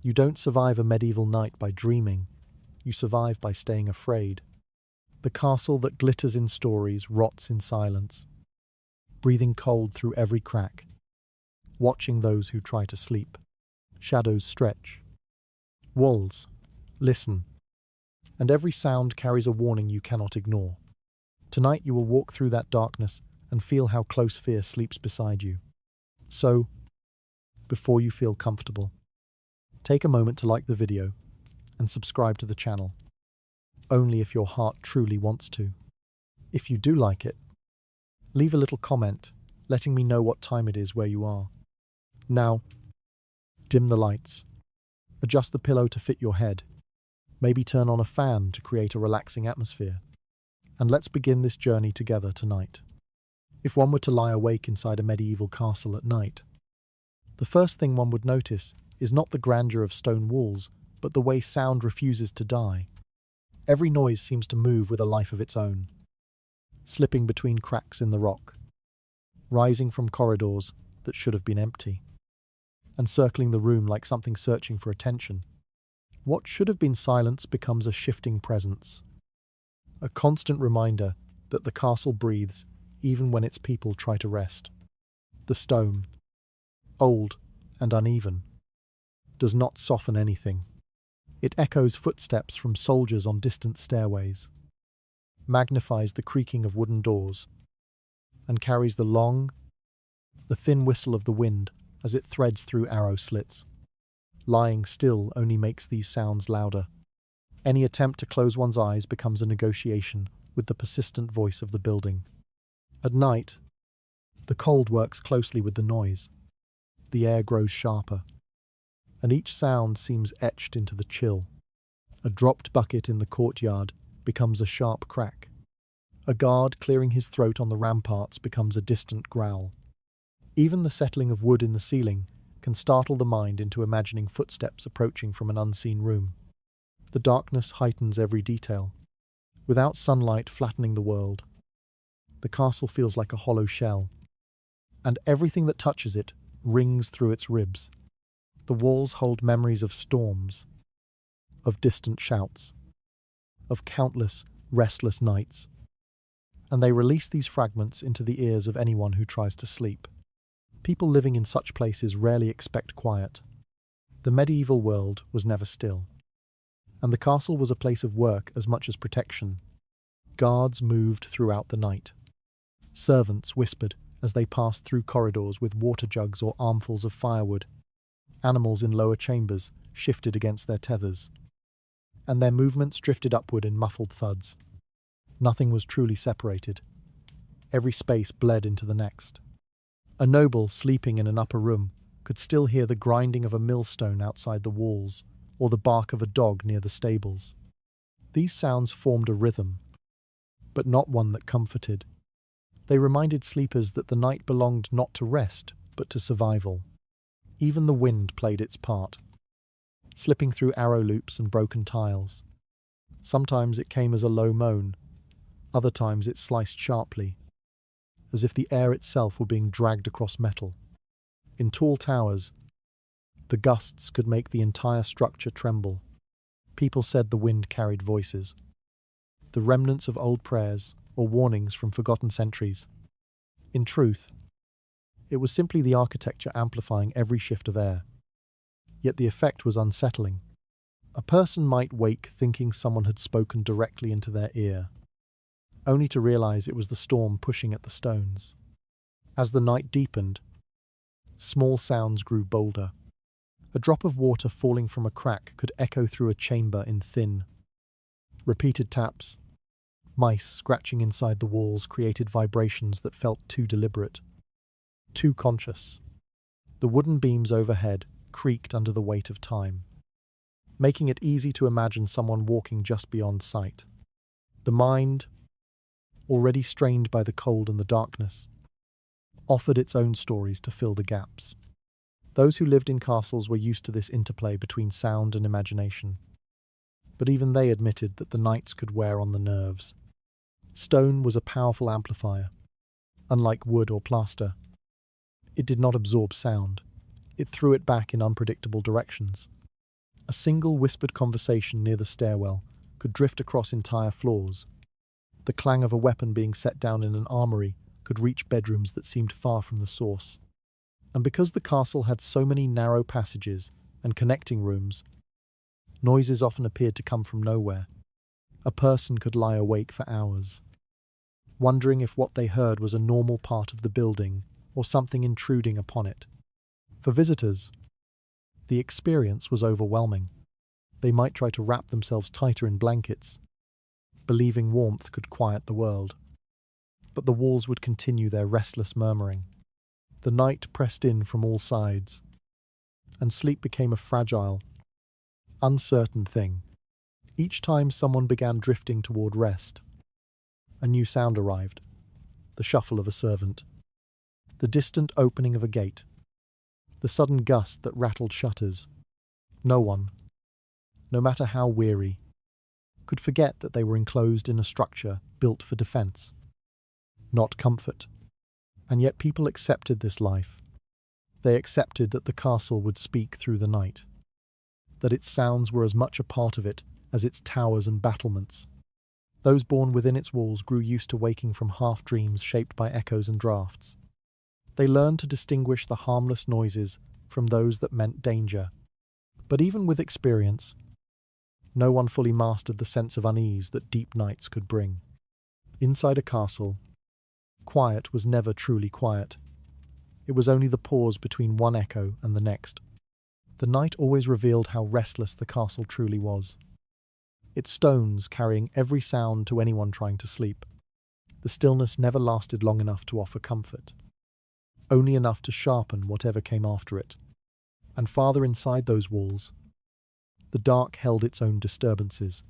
You don't survive a medieval night by dreaming, you survive by staying afraid. The castle that glitters in stories rots in silence, breathing cold through every crack, watching those who try to sleep. Shadows stretch. Walls, listen, and every sound carries a warning you cannot ignore. Tonight you will walk through that darkness and feel how close fear sleeps beside you. So, before you feel comfortable, take a moment to like the video and subscribe to the channel, only if your heart truly wants to. If you do like it, leave a little comment letting me know what time it is where you are. Now, dim the lights, adjust the pillow to fit your head, maybe turn on a fan to create a relaxing atmosphere, and let's begin this journey together tonight. If one were to lie awake inside a medieval castle at night, the first thing one would notice is not the grandeur of stone walls, but the way sound refuses to die. Every noise seems to move with a life of its own, slipping between cracks in the rock, rising from corridors that should have been empty, and circling the room like something searching for attention. What should have been silence becomes a shifting presence, a constant reminder that the castle breathes even when its people try to rest. The stone, old and uneven, does not soften anything. It echoes footsteps from soldiers on distant stairways, magnifies the creaking of wooden doors, and carries the thin whistle of the wind as it threads through arrow slits. Lying still only makes these sounds louder. Any attempt to close one's eyes becomes a negotiation with the persistent voice of the building. At night, the cold works closely with the noise. The air grows sharper, and each sound seems etched into the chill. A dropped bucket in the courtyard becomes a sharp crack. A guard clearing his throat on the ramparts becomes a distant growl. Even the settling of wood in the ceiling can startle the mind into imagining footsteps approaching from an unseen room. The darkness heightens every detail. Without sunlight flattening the world, the castle feels like a hollow shell, and everything that touches it rings through its ribs. The walls hold memories of storms, of distant shouts, of countless restless nights, and they release these fragments into the ears of anyone who tries to sleep. People living in such places rarely expect quiet. The medieval world was never still, and the castle was a place of work as much as protection. Guards moved throughout the night. Servants whispered as they passed through corridors with water jugs or armfuls of firewood. Animals in lower chambers shifted against their tethers, and their movements drifted upward in muffled thuds. Nothing was truly separated. Every space bled into the next. A noble sleeping in an upper room could still hear the grinding of a millstone outside the walls, or the bark of a dog near the stables. These sounds formed a rhythm, but not one that comforted. They reminded sleepers that the night belonged not to rest, but to survival. Even the wind played its part, slipping through arrow loops and broken tiles. Sometimes it came as a low moan, other times it sliced sharply, as if the air itself were being dragged across metal. In tall towers, the gusts could make the entire structure tremble. People said the wind carried voices, the remnants of old prayers or warnings from forgotten centuries. In truth, it was simply the architecture amplifying every shift of air. Yet the effect was unsettling. A person might wake thinking someone had spoken directly into their ear, only to realize it was the storm pushing at the stones. As the night deepened, small sounds grew bolder. A drop of water falling from a crack could echo through a chamber in thin. Repeated taps, mice scratching inside the walls created vibrations that felt too deliberate, too conscious. The wooden beams overhead creaked under the weight of time, making it easy to imagine someone walking just beyond sight. The mind, already strained by the cold and the darkness, offered its own stories to fill the gaps. Those who lived in castles were used to this interplay between sound and imagination, but even they admitted that the nights could wear on the nerves. Stone was a powerful amplifier. Unlike wood or plaster, it did not absorb sound. It threw it back in unpredictable directions. A single whispered conversation near the stairwell could drift across entire floors. The clang of a weapon being set down in an armory could reach bedrooms that seemed far from the source. And because the castle had so many narrow passages and connecting rooms, noises often appeared to come from nowhere. A person could lie awake for hours, wondering if what they heard was a normal part of the building or something intruding upon it. For visitors, the experience was overwhelming. They might try to wrap themselves tighter in blankets, believing warmth could quiet the world. But the walls would continue their restless murmuring. The night pressed in from all sides, and sleep became a fragile, uncertain thing. Each time someone began drifting toward rest, a new sound arrived, the shuffle of a servant, the distant opening of a gate, the sudden gust that rattled shutters. No one, no matter how weary, could forget that they were enclosed in a structure built for defense, not comfort. And yet people accepted this life. They accepted that the castle would speak through the night, that its sounds were as much a part of it as its towers and battlements. Those born within its walls grew used to waking from half-dreams shaped by echoes and drafts. They learned to distinguish the harmless noises from those that meant danger. But even with experience, no one fully mastered the sense of unease that deep nights could bring. Inside a castle, quiet was never truly quiet. It was only the pause between one echo and the next. The night always revealed how restless the castle truly was. Its stones carrying every sound to anyone trying to sleep. The stillness never lasted long enough to offer comfort, only enough to sharpen whatever came after it. And farther inside those walls, the dark held its own disturbances,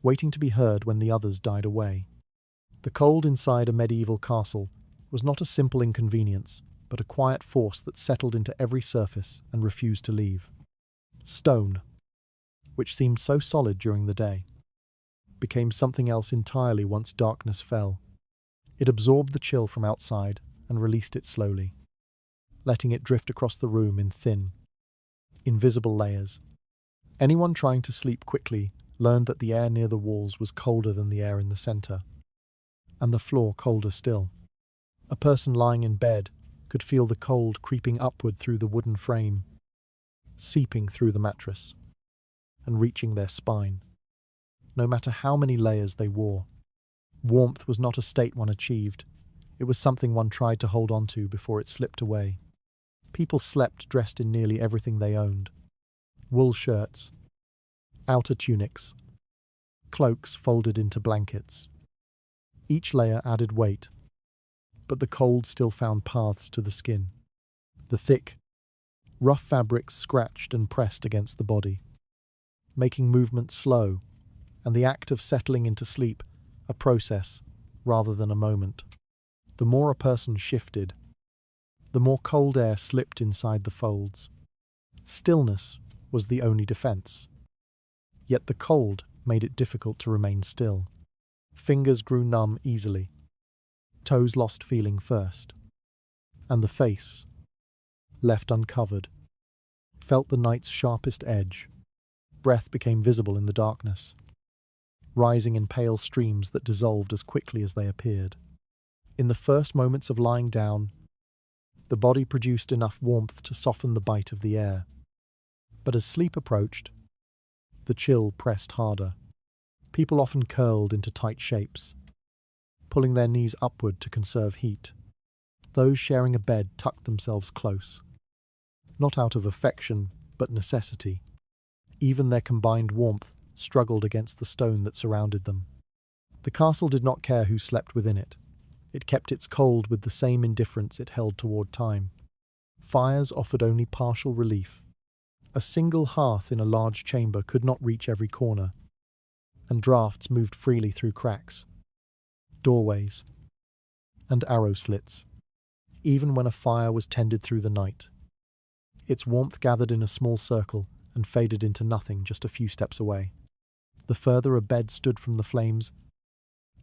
waiting to be heard when the others died away. The cold inside a medieval castle was not a simple inconvenience, but a quiet force that settled into every surface and refused to leave. Stone, which seemed so solid during the day, became something else entirely once darkness fell. It absorbed the chill from outside and released it slowly, letting it drift across the room in thin, invisible layers. Anyone trying to sleep quickly learned that the air near the walls was colder than the air in the center, and the floor colder still. A person lying in bed could feel the cold creeping upward through the wooden frame, seeping through the mattress, and reaching their spine. No matter how many layers they wore, warmth was not a state one achieved. It was something one tried to hold on to before it slipped away. People slept dressed in nearly everything they owned. Wool shirts, outer tunics, cloaks folded into blankets. Each layer added weight, but the cold still found paths to the skin. The thick, rough fabrics scratched and pressed against the body, making movement slow, and the act of settling into sleep a process rather than a moment. The more a person shifted, the more cold air slipped inside the folds. Stillness was the only defense. Yet the cold made it difficult to remain still. Fingers grew numb easily. Toes lost feeling first. And the face, left uncovered, felt the night's sharpest edge. Breath became visible in the darkness, rising in pale streams that dissolved as quickly as they appeared. In the first moments of lying down, the body produced enough warmth to soften the bite of the air. But as sleep approached, the chill pressed harder. People often curled into tight shapes, pulling their knees upward to conserve heat. Those sharing a bed tucked themselves close, not out of affection, but necessity. Even their combined warmth struggled against the stone that surrounded them. The castle did not care who slept within it. It kept its cold with the same indifference it held toward time. Fires offered only partial relief. A single hearth in a large chamber could not reach every corner, and drafts moved freely through cracks, doorways, and arrow slits. Even when a fire was tended through the night, its warmth gathered in a small circle and faded into nothing just a few steps away. The further a bed stood from the flames,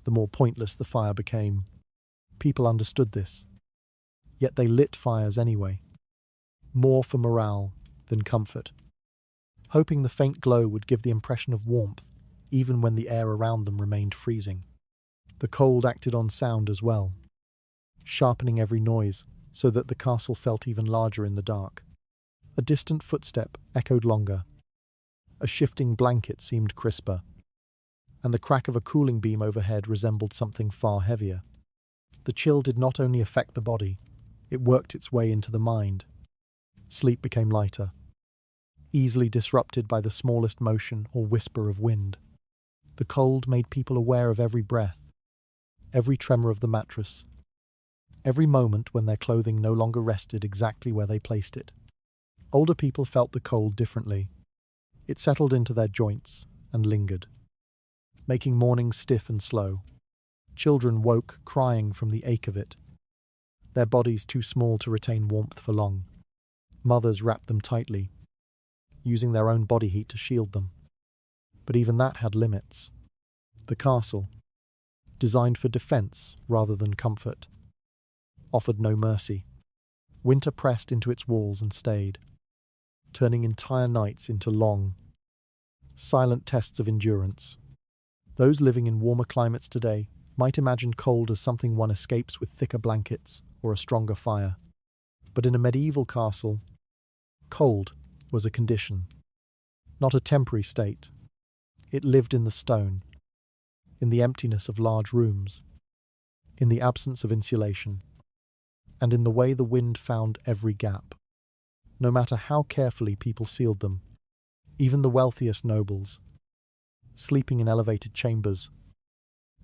the more pointless the fire became. People understood this, yet they lit fires anyway, more for morale than comfort. hoping the faint glow would give the impression of warmth, even when the air around them remained freezing. The cold acted on sound as well, sharpening every noise so that the castle felt even larger in the dark. A distant footstep echoed longer. A shifting blanket seemed crisper, and the crack of a cooling beam overhead resembled something far heavier. The chill did not only affect the body, it worked its way into the mind. Sleep became lighter, easily disrupted by the smallest motion or whisper of wind. The cold made people aware of every breath, every tremor of the mattress, every moment when their clothing no longer rested exactly where they placed it. Older people felt the cold differently. It settled into their joints and lingered, making mornings stiff and slow. Children woke crying from the ache of it, their bodies too small to retain warmth for long. Mothers wrapped them tightly, using their own body heat to shield them. But even that had limits. The castle, designed for defense rather than comfort, offered no mercy. Winter pressed into its walls and stayed, turning entire nights into long, silent tests of endurance. Those living in warmer climates today might imagine cold as something one escapes with thicker blankets or a stronger fire. But in a medieval castle, cold was a condition, not a temporary state. It lived in the stone, in the emptiness of large rooms, in the absence of insulation, and in the way the wind found every gap. No matter how carefully people sealed them, even the wealthiest nobles, sleeping in elevated chambers,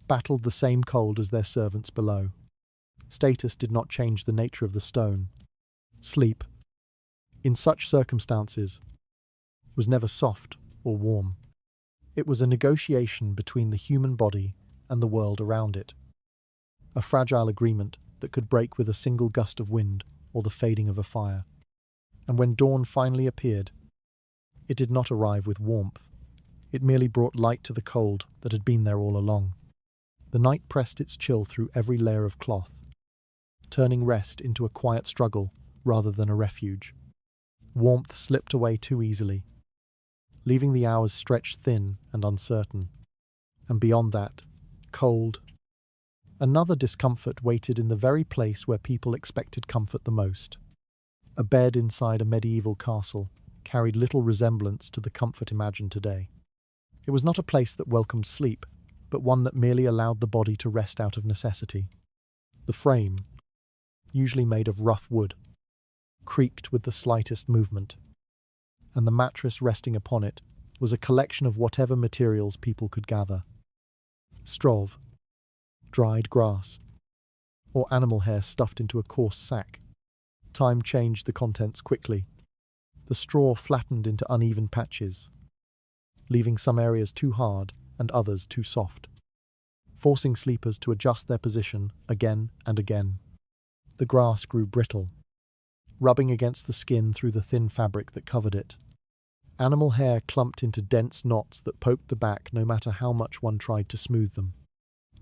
battled the same cold as their servants below. Status did not change the nature of the stone. Sleep, in such circumstances, was never soft or warm. It was a negotiation between the human body and the world around it, a fragile agreement that could break with a single gust of wind or the fading of a fire. And when dawn finally appeared, it did not arrive with warmth. It merely brought light to the cold that had been there all along. The night pressed its chill through every layer of cloth, turning rest into a quiet struggle rather than a refuge. Warmth slipped away too easily, leaving the hours stretched thin and uncertain. And beyond that, cold. Another discomfort waited in the very place where people expected comfort the most. A bed inside a medieval castle carried little resemblance to the comfort imagined today. It was not a place that welcomed sleep, but one that merely allowed the body to rest out of necessity. The frame, usually made of rough wood, creaked with the slightest movement, and the mattress resting upon it was a collection of whatever materials people could gather. Straw, dried grass, or animal hair stuffed into a coarse sack. Time changed the contents quickly. The straw flattened into uneven patches, leaving some areas too hard and others too soft, forcing sleepers to adjust their position again and again. The grass grew brittle, rubbing against the skin through the thin fabric that covered it. Animal hair clumped into dense knots that poked the back no matter how much one tried to smooth them.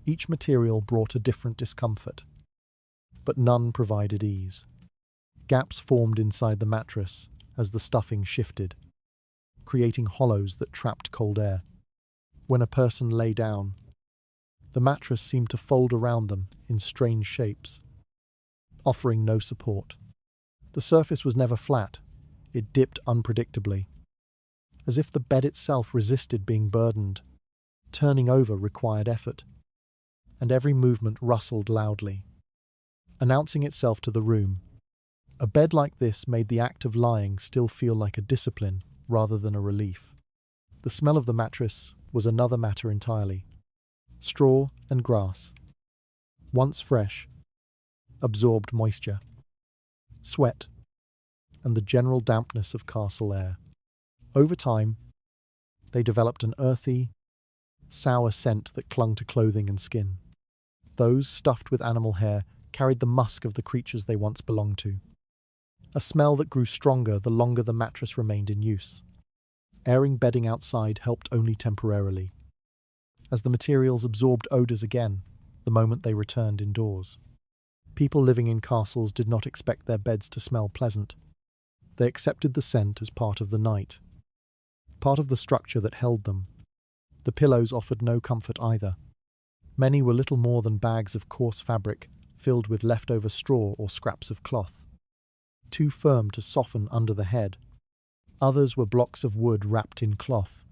Each material brought a different discomfort, but none provided ease. Gaps formed inside the mattress as the stuffing shifted, creating hollows that trapped cold air. When a person lay down, the mattress seemed to fold around them in strange shapes, offering no support. The surface was never flat, it dipped unpredictably, as if the bed itself resisted being burdened. Turning over required effort, and every movement rustled loudly, announcing itself to the room. A bed like this made the act of lying still feel like a discipline rather than a relief. The smell of the mattress was another matter entirely. Straw and grass, once fresh, absorbed moisture, sweat, and the general dampness of castle air. Over time, they developed an earthy, sour scent that clung to clothing and skin. Those stuffed with animal hair carried the musk of the creatures they once belonged to, a smell that grew stronger the longer the mattress remained in use. Airing bedding outside helped only temporarily, as the materials absorbed odours again the moment they returned indoors. People living in castles did not expect their beds to smell pleasant. They accepted the scent as part of the night. part of the structure that held them. The pillows offered no comfort either. Many were little more than bags of coarse fabric filled with leftover straw or scraps of cloth, too firm to soften under the head. Others were blocks of wood wrapped in cloth,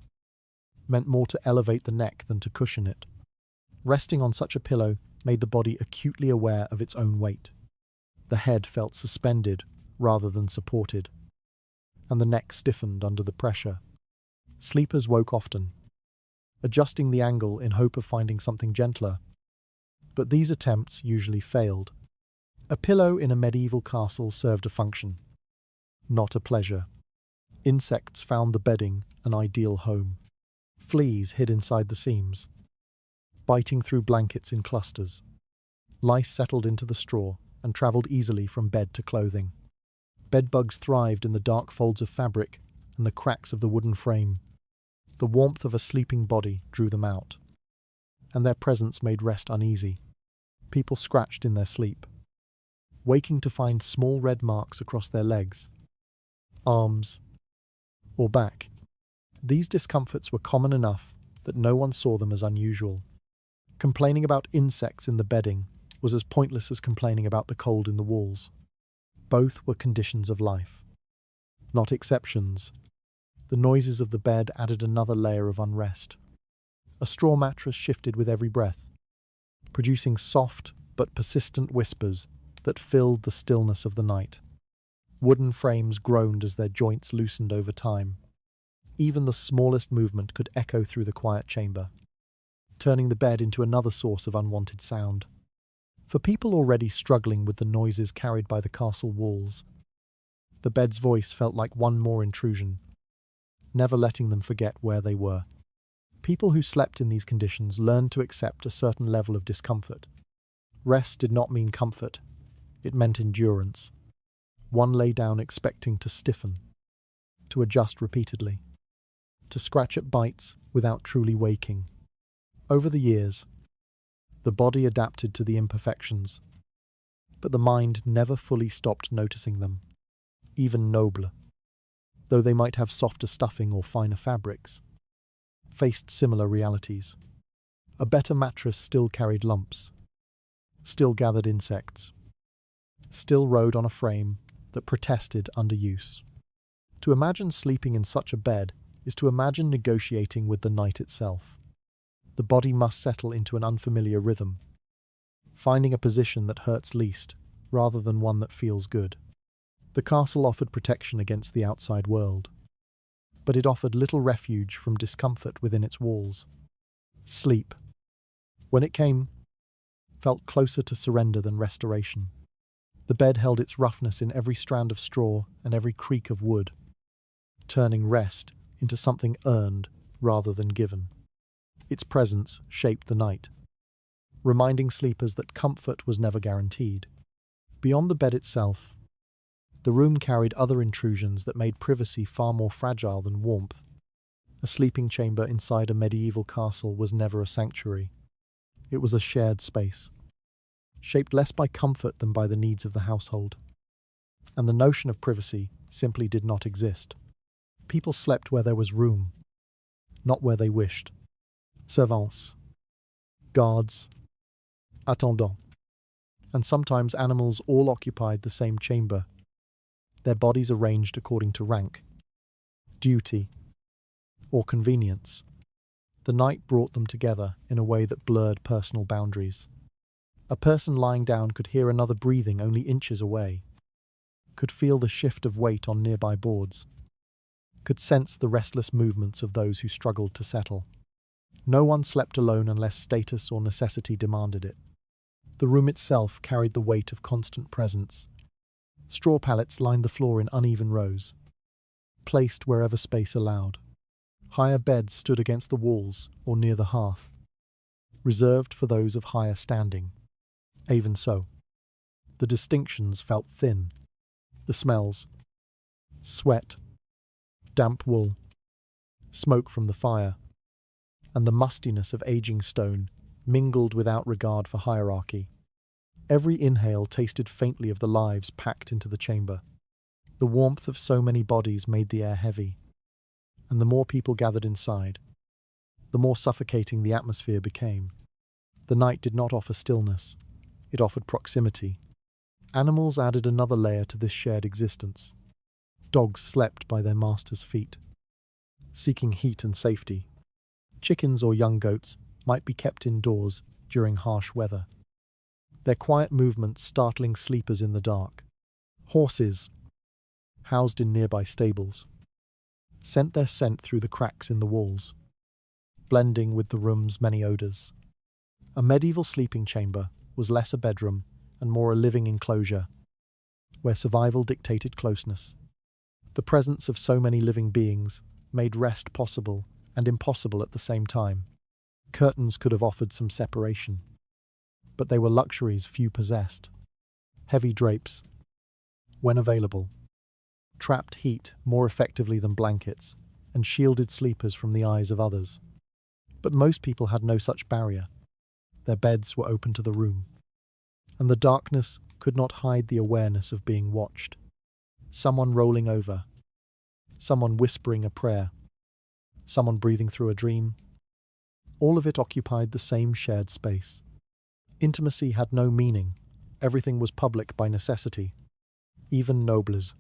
meant more to elevate the neck than to cushion it. Resting on such a pillow made the body acutely aware of its own weight. The head felt suspended rather than supported, and the neck stiffened under the pressure. Sleepers woke often, adjusting the angle in hope of finding something gentler, but these attempts usually failed. A pillow in a medieval castle served a function, not a pleasure. Insects found the bedding an ideal home. Fleas hid inside the seams, biting through blankets in clusters. Lice settled into the straw and travelled easily from bed to clothing. Bedbugs thrived in the dark folds of fabric and the cracks of the wooden frame. The warmth of a sleeping body drew them out, and their presence made rest uneasy. People scratched in their sleep, waking to find small red marks across their legs, arms, or back. These discomforts were common enough that no one saw them as unusual. Complaining about insects in the bedding was as pointless as complaining about the cold in the walls. Both were conditions of life, not exceptions. The noises of the bed added another layer of unrest. A straw mattress shifted with every breath, producing soft but persistent whispers that filled the stillness of the night. Wooden frames groaned as their joints loosened over time. Even the smallest movement could echo through the quiet chamber, turning the bed into another source of unwanted sound. For people already struggling with the noises carried by the castle walls, the bed's voice felt like one more intrusion, never letting them forget where they were. People who slept in these conditions learned to accept a certain level of discomfort. Rest did not mean comfort, it meant endurance. One lay down expecting to stiffen, to adjust repeatedly, to scratch at bites without truly waking. Over the years, the body adapted to the imperfections, but the mind never fully stopped noticing them. Even nobler, though they might have softer stuffing or finer fabrics, faced similar realities. A better mattress still carried lumps, still gathered insects, still rode on a frame that protested under use. To imagine sleeping in such a bed is to imagine negotiating with the night itself. The body must settle into an unfamiliar rhythm, finding a position that hurts least rather than one that feels good. The castle offered protection against the outside world, but it offered little refuge from discomfort within its walls. Sleep, when it came, felt closer to surrender than restoration. The bed held its roughness in every strand of straw and every creak of wood, turning rest into something earned rather than given. Its presence shaped the night, reminding sleepers that comfort was never guaranteed. Beyond the bed itself, the room carried other intrusions that made privacy far more fragile than warmth. A sleeping chamber inside a medieval castle was never a sanctuary. It was a shared space, shaped less by comfort than by the needs of the household. And the notion of privacy simply did not exist. People slept where there was room, not where they wished. Servants, guards, attendants, and sometimes animals all occupied the same chamber, their bodies arranged according to rank, duty, or convenience. The night brought them together in a way that blurred personal boundaries. A person lying down could hear another breathing only inches away, could feel the shift of weight on nearby boards, could sense the restless movements of those who struggled to settle. No one slept alone unless status or necessity demanded it. The room itself carried the weight of constant presence. Straw pallets lined the floor in uneven rows, placed wherever space allowed. Higher beds stood against the walls or near the hearth, reserved for those of higher standing. Even so, the distinctions felt thin. The smells, sweat, damp wool, smoke from the fire, and the mustiness of aging stone mingled without regard for hierarchy. Every inhale tasted faintly of the lives packed into the chamber. The warmth of so many bodies made the air heavy, and the more people gathered inside, the more suffocating the atmosphere became. The night did not offer stillness, it offered proximity. Animals added another layer to this shared existence. Dogs slept by their master's feet, seeking heat and safety. Chickens or young goats might be kept indoors during harsh weather, their quiet movements startling sleepers in the dark. Horses, housed in nearby stables, sent their scent through the cracks in the walls, blending with the room's many odours. A medieval sleeping chamber was less a bedroom and more a living enclosure, where survival dictated closeness. The presence of so many living beings made rest possible and impossible at the same time. Curtains could have offered some separation, but they were luxuries few possessed. Heavy drapes, when available, trapped heat more effectively than blankets and shielded sleepers from the eyes of others. But most people had no such barrier. Their beds were open to the room, and the darkness could not hide the awareness of being watched. Someone rolling over, someone whispering a prayer, someone breathing through a dream. All of it occupied the same shared space. Intimacy had no meaning. Everything was public by necessity, even nobles,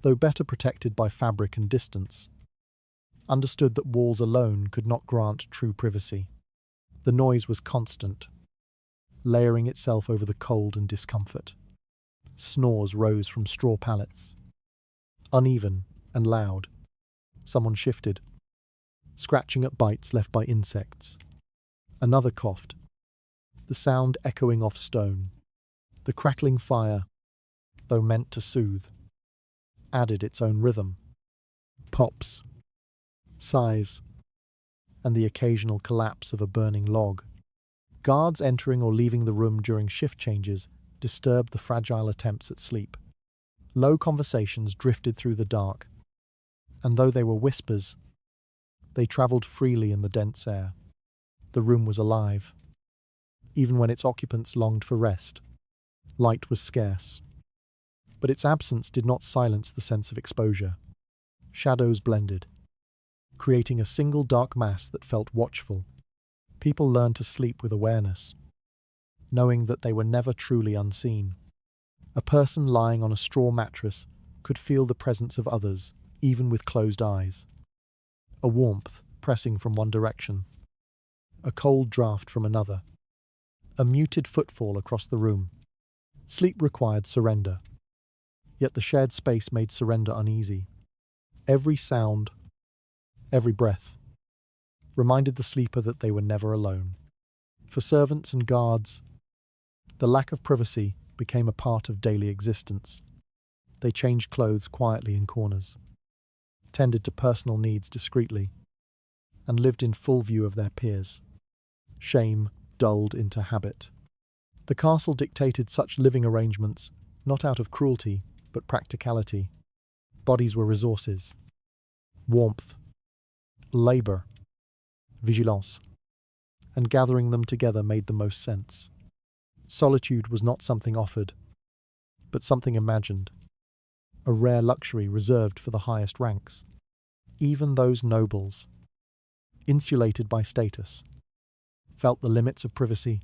though better protected by fabric and distance, understood that walls alone could not grant true privacy. The noise was constant, layering itself over the cold and discomfort. Snores rose from straw pallets, uneven and loud. Someone shifted, scratching at bites left by insects. Another coughed, the sound echoing off stone. The crackling fire, though meant to soothe, added its own rhythm. Pops, sighs, and the occasional collapse of a burning log. Guards entering or leaving the room during shift changes disturbed the fragile attempts at sleep. Low conversations drifted through the dark, and though they were whispers, they travelled freely in the dense air. The room was alive, even when its occupants longed for rest. Light was scarce, but its absence did not silence the sense of exposure. Shadows blended, creating a single dark mass that felt watchful. People learned to sleep with awareness, knowing that they were never truly unseen. A person lying on a straw mattress could feel the presence of others, even with closed eyes. A warmth pressing from one direction, a cold draft from another, a muted footfall across the room. Sleep required surrender, yet the shared space made surrender uneasy. Every sound, every breath, reminded the sleeper that they were never alone. For servants and guards, the lack of privacy became a part of daily existence. They changed clothes quietly in corners, tended to personal needs discreetly, and lived in full view of their peers. Shame dulled into habit. The castle dictated such living arrangements not out of cruelty, but practicality. Bodies were resources. Warmth, labour, vigilance, and gathering them together made the most sense. Solitude was not something offered, but something imagined, a rare luxury reserved for the highest ranks. Even those nobles, insulated by status, felt the limits of privacy.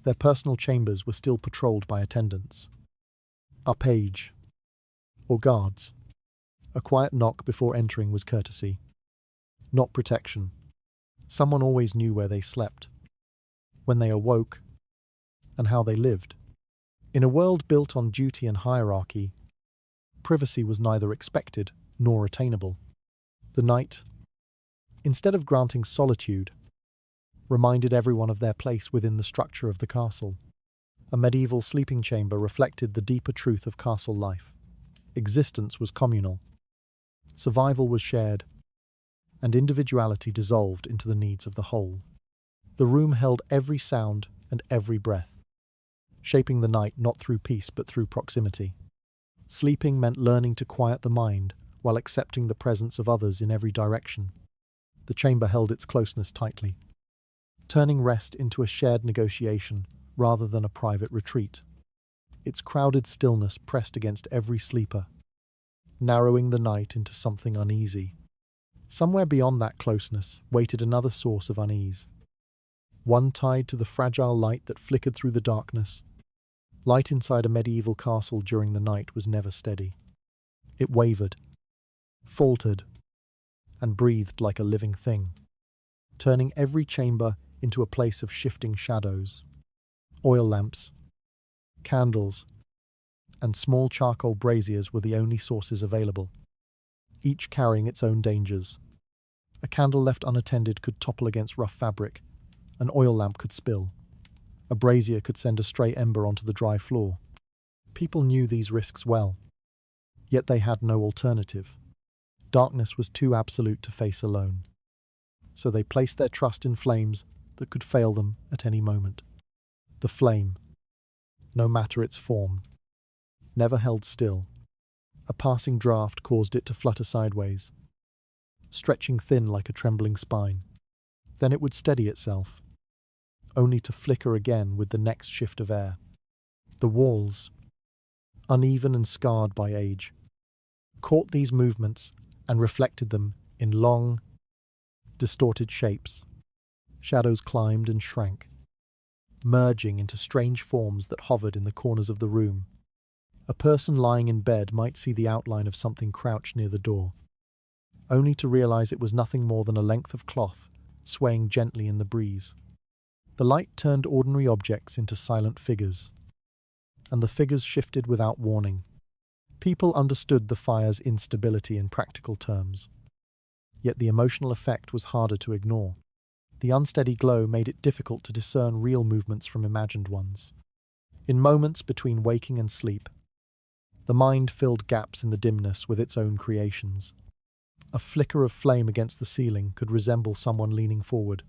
Their personal chambers were still patrolled by attendants, a page, or guards. A quiet knock before entering was courtesy, not protection. Someone always knew where they slept, when they awoke, and how they lived. In a world built on duty and hierarchy, privacy was neither expected nor attainable. The night, instead of granting solitude, reminded everyone of their place within the structure of the castle. A medieval sleeping chamber reflected the deeper truth of castle life. Existence was communal, survival was shared, and individuality dissolved into the needs of the whole. The room held every sound and every breath, shaping the night not through peace but through proximity. Sleeping meant learning to quiet the mind while accepting the presence of others in every direction. The chamber held its closeness tightly, turning rest into a shared negotiation rather than a private retreat. Its crowded stillness pressed against every sleeper, narrowing the night into something uneasy. Somewhere beyond that closeness waited another source of unease, one tied to the fragile light that flickered through the darkness. Light inside a medieval castle during the night was never steady. It wavered, faltered, and breathed like a living thing, turning every chamber into a place of shifting shadows. Oil lamps, candles, and small charcoal braziers were the only sources available, each carrying its own dangers. A candle left unattended could topple against rough fabric, an oil lamp could spill, a brazier could send a stray ember onto the dry floor. People knew these risks well, yet they had no alternative. Darkness was too absolute to face alone, so they placed their trust in flames that could fail them at any moment. The flame, no matter its form, never held still. A passing draught caused it to flutter sideways, stretching thin like a trembling spine. Then it would steady itself, only to flicker again with the next shift of air. The walls, uneven and scarred by age, caught these movements and reflected them in long, distorted shapes. Shadows climbed and shrank, merging into strange forms that hovered in the corners of the room. A person lying in bed might see the outline of something crouched near the door, only to realize it was nothing more than a length of cloth swaying gently in the breeze. The light turned ordinary objects into silent figures, and the figures shifted without warning. People understood the fire's instability in practical terms, yet the emotional effect was harder to ignore. The unsteady glow made it difficult to discern real movements from imagined ones. In moments between waking and sleep, the mind filled gaps in the dimness with its own creations. A flicker of flame against the ceiling could resemble someone leaning forward.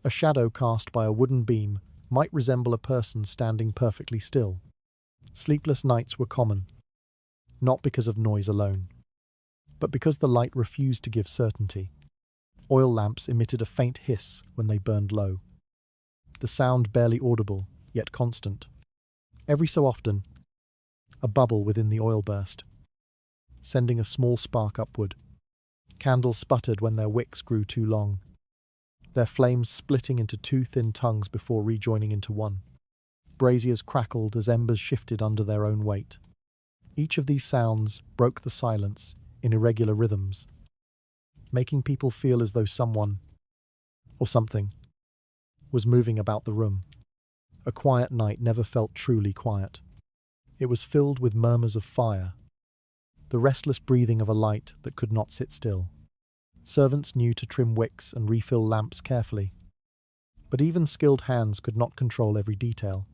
A shadow cast by a wooden beam might resemble a person standing perfectly still. Sleepless nights were common, not because of noise alone, but because the light refused to give certainty. Oil lamps emitted a faint hiss when they burned low, the sound barely audible, yet constant. Every so often, a bubble within the oil burst, sending a small spark upward. Candles sputtered when their wicks grew too long, their flames splitting into two thin tongues before rejoining into one. Braziers crackled as embers shifted under their own weight. Each of these sounds broke the silence in irregular rhythms, making people feel as though someone, or something, was moving about the room. A quiet night never felt truly quiet. It was filled with murmurs of fire, the restless breathing of a light that could not sit still. Servants knew to trim wicks and refill lamps carefully, but even skilled hands could not control every detail.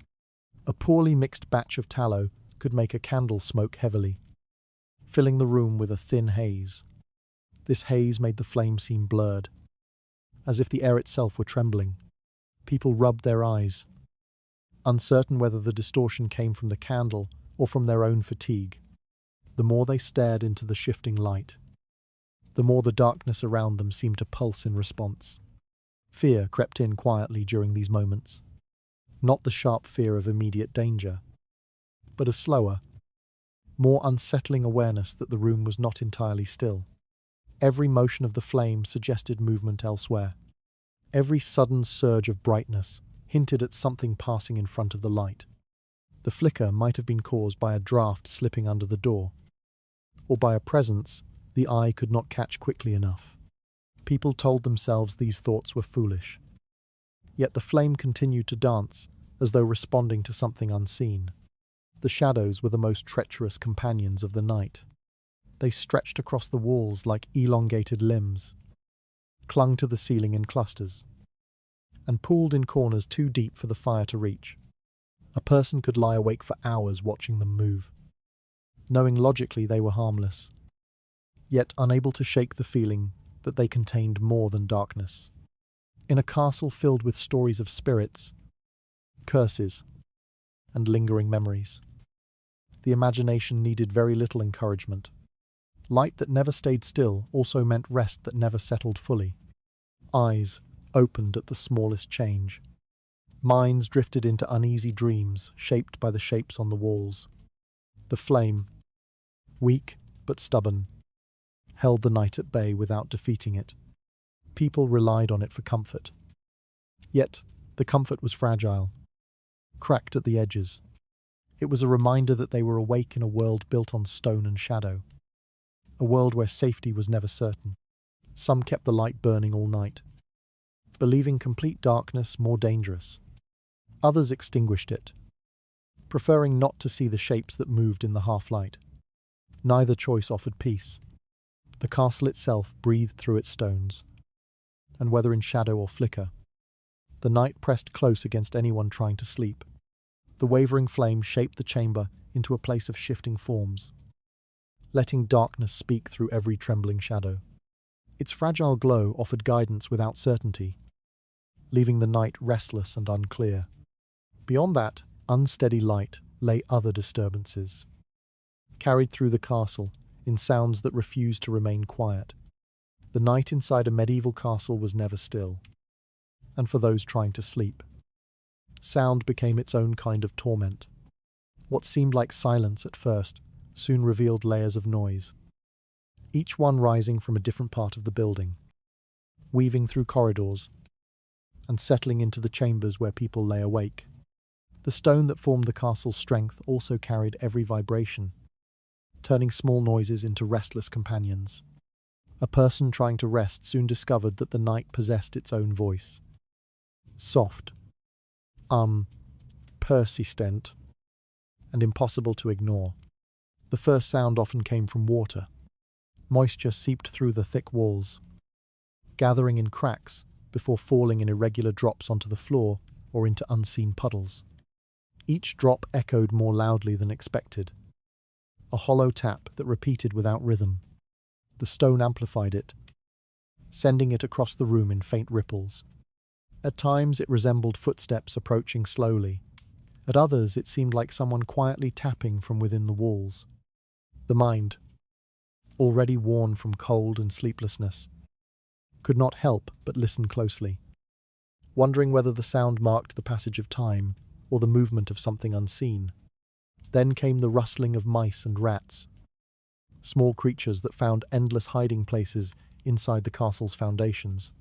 A poorly mixed batch of tallow could make a candle smoke heavily, filling the room with a thin haze. This haze made the flame seem blurred, as if the air itself were trembling. People rubbed their eyes, uncertain whether the distortion came from the candle or from their own fatigue. The more they stared into the shifting light, the more the darkness around them seemed to pulse in response. Fear crept in quietly during these moments, not the sharp fear of immediate danger, but a slower, more unsettling awareness that the room was not entirely still. Every motion of the flame suggested movement elsewhere. Every sudden surge of brightness hinted at something passing in front of the light. The flicker might have been caused by a draft slipping under the door, or by a presence the eye could not catch quickly enough. People told themselves these thoughts were foolish. Yet the flame continued to dance, as though responding to something unseen. The shadows were the most treacherous companions of the night. They stretched across the walls like elongated limbs, clung to the ceiling in clusters, and pooled in corners too deep for the fire to reach. A person could lie awake for hours watching them move, knowing logically they were harmless, yet unable to shake the feeling that they contained more than darkness. In a castle filled with stories of spirits, curses, and lingering memories, the imagination needed very little encouragement. Light that never stayed still also meant rest that never settled fully. Eyes opened at the smallest change. Minds drifted into uneasy dreams shaped by the shapes on the walls. The flame, weak but stubborn, held the night at bay without defeating it. People relied on it for comfort. Yet, the comfort was fragile, cracked at the edges. It was a reminder that they were awake in a world built on stone and shadow, a world where safety was never certain. Some kept the light burning all night, believing complete darkness more dangerous. Others extinguished it, preferring not to see the shapes that moved in the half-light. Neither choice offered peace. The castle itself breathed through its stones, and whether in shadow or flicker, the night pressed close against anyone trying to sleep. The wavering flame shaped the chamber into a place of shifting forms, letting darkness speak through every trembling shadow. Its fragile glow offered guidance without certainty, leaving the night restless and unclear. Beyond that unsteady light lay other disturbances, carried through the castle in sounds that refused to remain quiet. The night inside a medieval castle was never still, and for those trying to sleep, sound became its own kind of torment. What seemed like silence at first soon revealed layers of noise, each one rising from a different part of the building, weaving through corridors and settling into the chambers where people lay awake. The stone that formed the castle's strength also carried every vibration, turning small noises into restless companions. A person trying to rest soon discovered that the night possessed its own voice. Soft, persistent, and impossible to ignore. The first sound often came from water. Moisture seeped through the thick walls, gathering in cracks before falling in irregular drops onto the floor or into unseen puddles. Each drop echoed more loudly than expected, a hollow tap that repeated without rhythm. The stone amplified it, sending it across the room in faint ripples. At times it resembled footsteps approaching slowly. At others it seemed like someone quietly tapping from within the walls. The mind, already worn from cold and sleeplessness, could not help but listen closely, wondering whether the sound marked the passage of time or the movement of something unseen. Then came the rustling of mice and rats, small creatures that found endless hiding places inside the castle's foundations.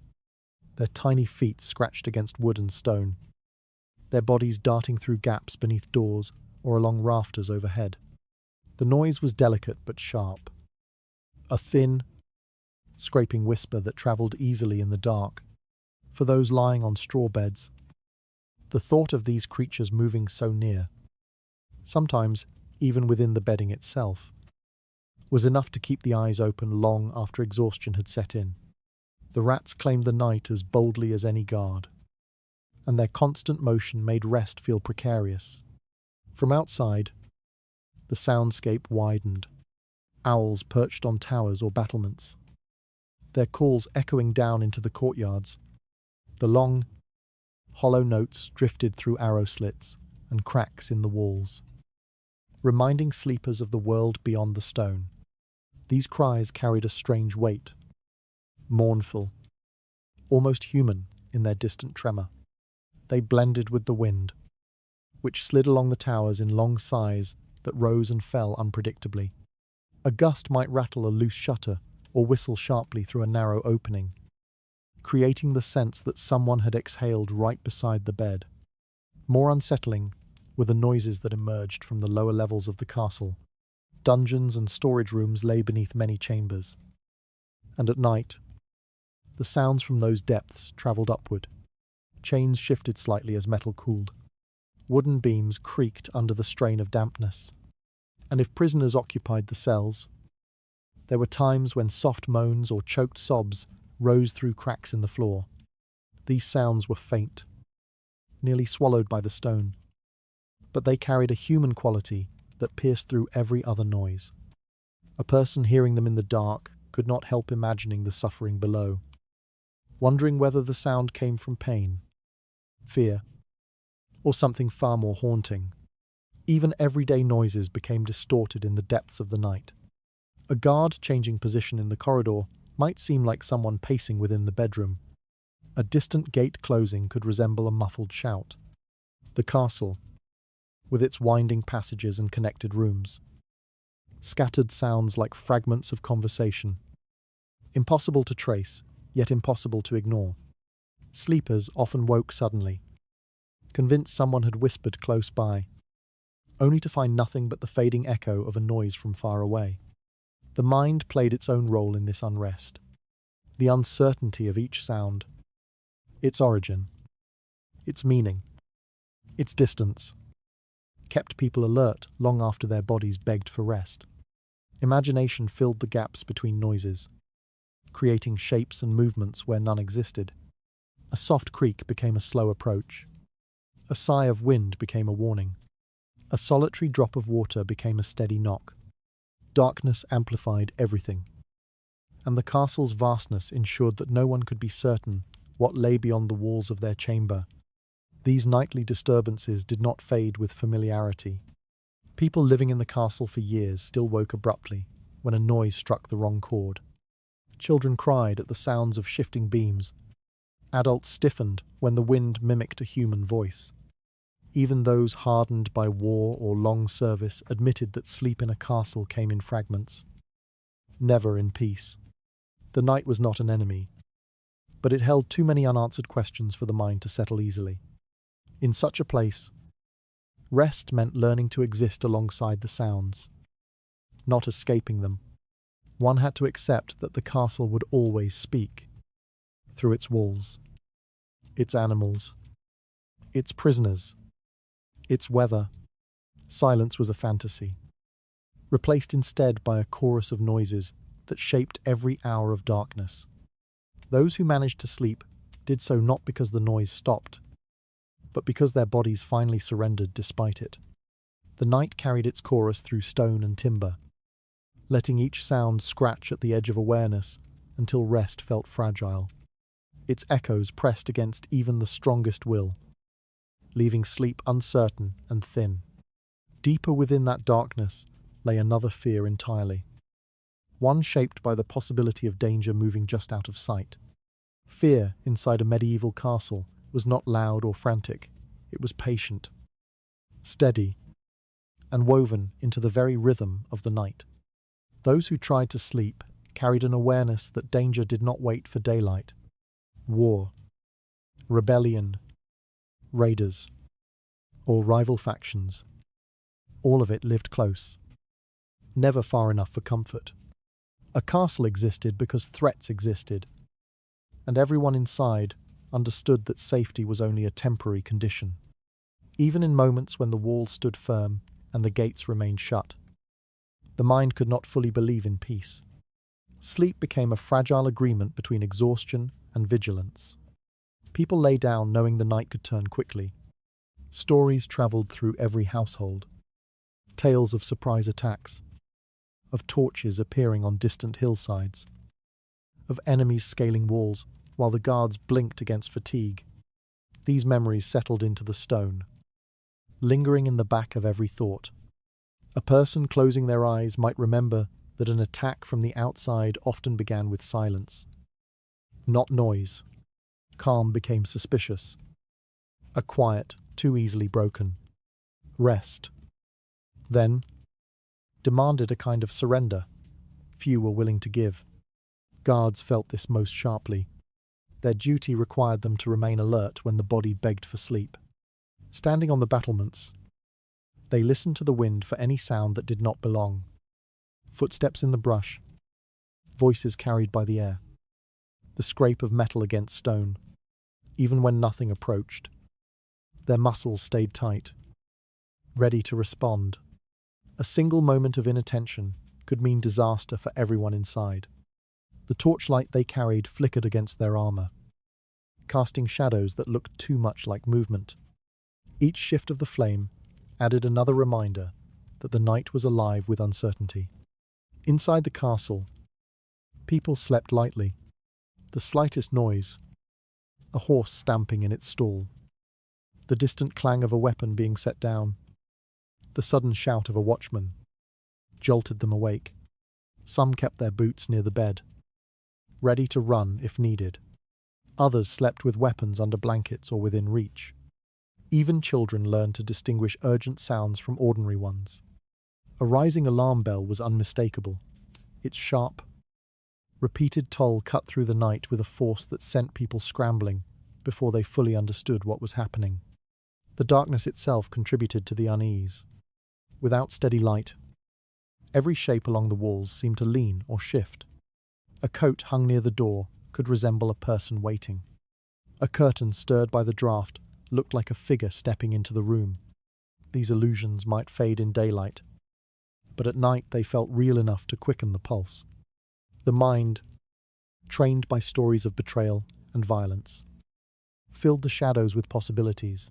Their tiny feet scratched against wood and stone, their bodies darting through gaps beneath doors or along rafters overhead. The noise was delicate but sharp, a thin, scraping whisper that travelled easily in the dark. For those lying on straw beds, the thought of these creatures moving so near, sometimes even within the bedding itself, was enough to keep the eyes open long after exhaustion had set in. The rats claimed the night as boldly as any guard, and their constant motion made rest feel precarious. From outside, the soundscape widened. Owls perched on towers or battlements, their calls echoing down into the courtyards. The long, hollow notes drifted through arrow slits and cracks in the walls, reminding sleepers of the world beyond the stone. These cries carried a strange weight, mournful, almost human in their distant tremor. They blended with the wind, which slid along the towers in long sighs that rose and fell unpredictably. A gust might rattle a loose shutter or whistle sharply through a narrow opening, creating the sense that someone had exhaled right beside the bed. More unsettling were the noises that emerged from the lower levels of the castle. Dungeons and storage rooms lay beneath many chambers, and at night, the sounds from those depths travelled upward. Chains shifted slightly as metal cooled. Wooden beams creaked under the strain of dampness, and if prisoners occupied the cells, there were times when soft moans or choked sobs rose through cracks in the floor. These sounds were faint, nearly swallowed by the stone, but they carried a human quality that pierced through every other noise. A person hearing them in the dark could not help imagining the suffering below, wondering whether the sound came from pain, fear, or something far more haunting. Even everyday noises became distorted in the depths of the night. A guard changing position in the corridor might seem like someone pacing within the bedroom. A distant gate closing could resemble a muffled shout. The castle, with its winding passages and connected rooms, scattered sounds like fragments of conversation, Impossible to trace, yet impossible to ignore. Sleepers often woke suddenly, convinced someone had whispered close by, only to find nothing but the fading echo of a noise from far away. The mind played its own role in this unrest. The uncertainty of each sound, its origin, its meaning, its distance, kept people alert long after their bodies begged for rest. Imagination filled the gaps between noises, creating shapes and movements where none existed. A soft creak became a slow approach. A sigh of wind became a warning. A solitary drop of water became a steady knock. Darkness amplified everything, and the castle's vastness ensured that no one could be certain what lay beyond the walls of their chamber. These nightly disturbances did not fade with familiarity. People living in the castle for years still woke abruptly when a noise struck the wrong chord. Children cried at the sounds of shifting beams. Adults stiffened when the wind mimicked a human voice. Even those hardened by war or long service admitted that sleep in a castle came in fragments, never in peace. The night was not an enemy, but it held too many unanswered questions for the mind to settle easily. In such a place, rest meant learning to exist alongside the sounds, not escaping them. One had to accept that the castle would always speak, through its walls, its animals, its prisoners, its weather. Silence was a fantasy, replaced instead by a chorus of noises that shaped every hour of darkness. Those who managed to sleep did so not because the noise stopped, but because their bodies finally surrendered despite it. The night carried its chorus through stone and timber, letting each sound scratch at the edge of awareness until rest felt fragile. Its echoes pressed against even the strongest will, leaving sleep uncertain and thin. Deeper within that darkness lay another fear entirely, one shaped by the possibility of danger moving just out of sight. Fear inside a medieval castle was not loud or frantic. It was patient, steady, and woven into the very rhythm of the night. Those who tried to sleep carried an awareness that danger did not wait for daylight. War, rebellion, raiders, or rival factions, all of it lived close, never far enough for comfort. A castle existed because threats existed, and everyone inside understood that safety was only a temporary condition. Even in moments when the walls stood firm and the gates remained shut, the mind could not fully believe in peace. Sleep became a fragile agreement between exhaustion and vigilance. People lay down knowing the night could turn quickly. Stories travelled through every household. Tales of surprise attacks, of torches appearing on distant hillsides, of enemies scaling walls while the guards blinked against fatigue. These memories settled into the stone, lingering in the back of every thought. A person closing their eyes might remember that an attack from the outside often began with silence, not noise. Calm became suspicious. A quiet too easily broken. Rest, then, demanded a kind of surrender few were willing to give. Guards felt this most sharply. Their duty required them to remain alert when the body begged for sleep. Standing on the battlements, they listened to the wind for any sound that did not belong. Footsteps in the brush, voices carried by the air, the scrape of metal against stone. Even when nothing approached, their muscles stayed tight, ready to respond. A single moment of inattention could mean disaster for everyone inside. The torchlight they carried flickered against their armor, casting shadows that looked too much like movement. Each shift of the flame added another reminder that the night was alive with uncertainty. Inside the castle, people slept lightly. The slightest noise, a horse stamping in its stall, the distant clang of a weapon being set down, the sudden shout of a watchman, jolted them awake. Some kept their boots near the bed, ready to run if needed. Others slept with weapons under blankets or within reach. Even children learned to distinguish urgent sounds from ordinary ones. A rising alarm bell was unmistakable, its sharp, Repeated toll cut through the night with a force that sent people scrambling before they fully understood what was happening. The darkness itself contributed to the unease. Without steady light, every shape along the walls seemed to lean or shift. A coat hung near the door could resemble a person waiting. A curtain stirred by the draught looked like a figure stepping into the room. These illusions might fade in daylight, but at night they felt real enough to quicken the pulse. The mind, trained by stories of betrayal and violence, filled the shadows with possibilities.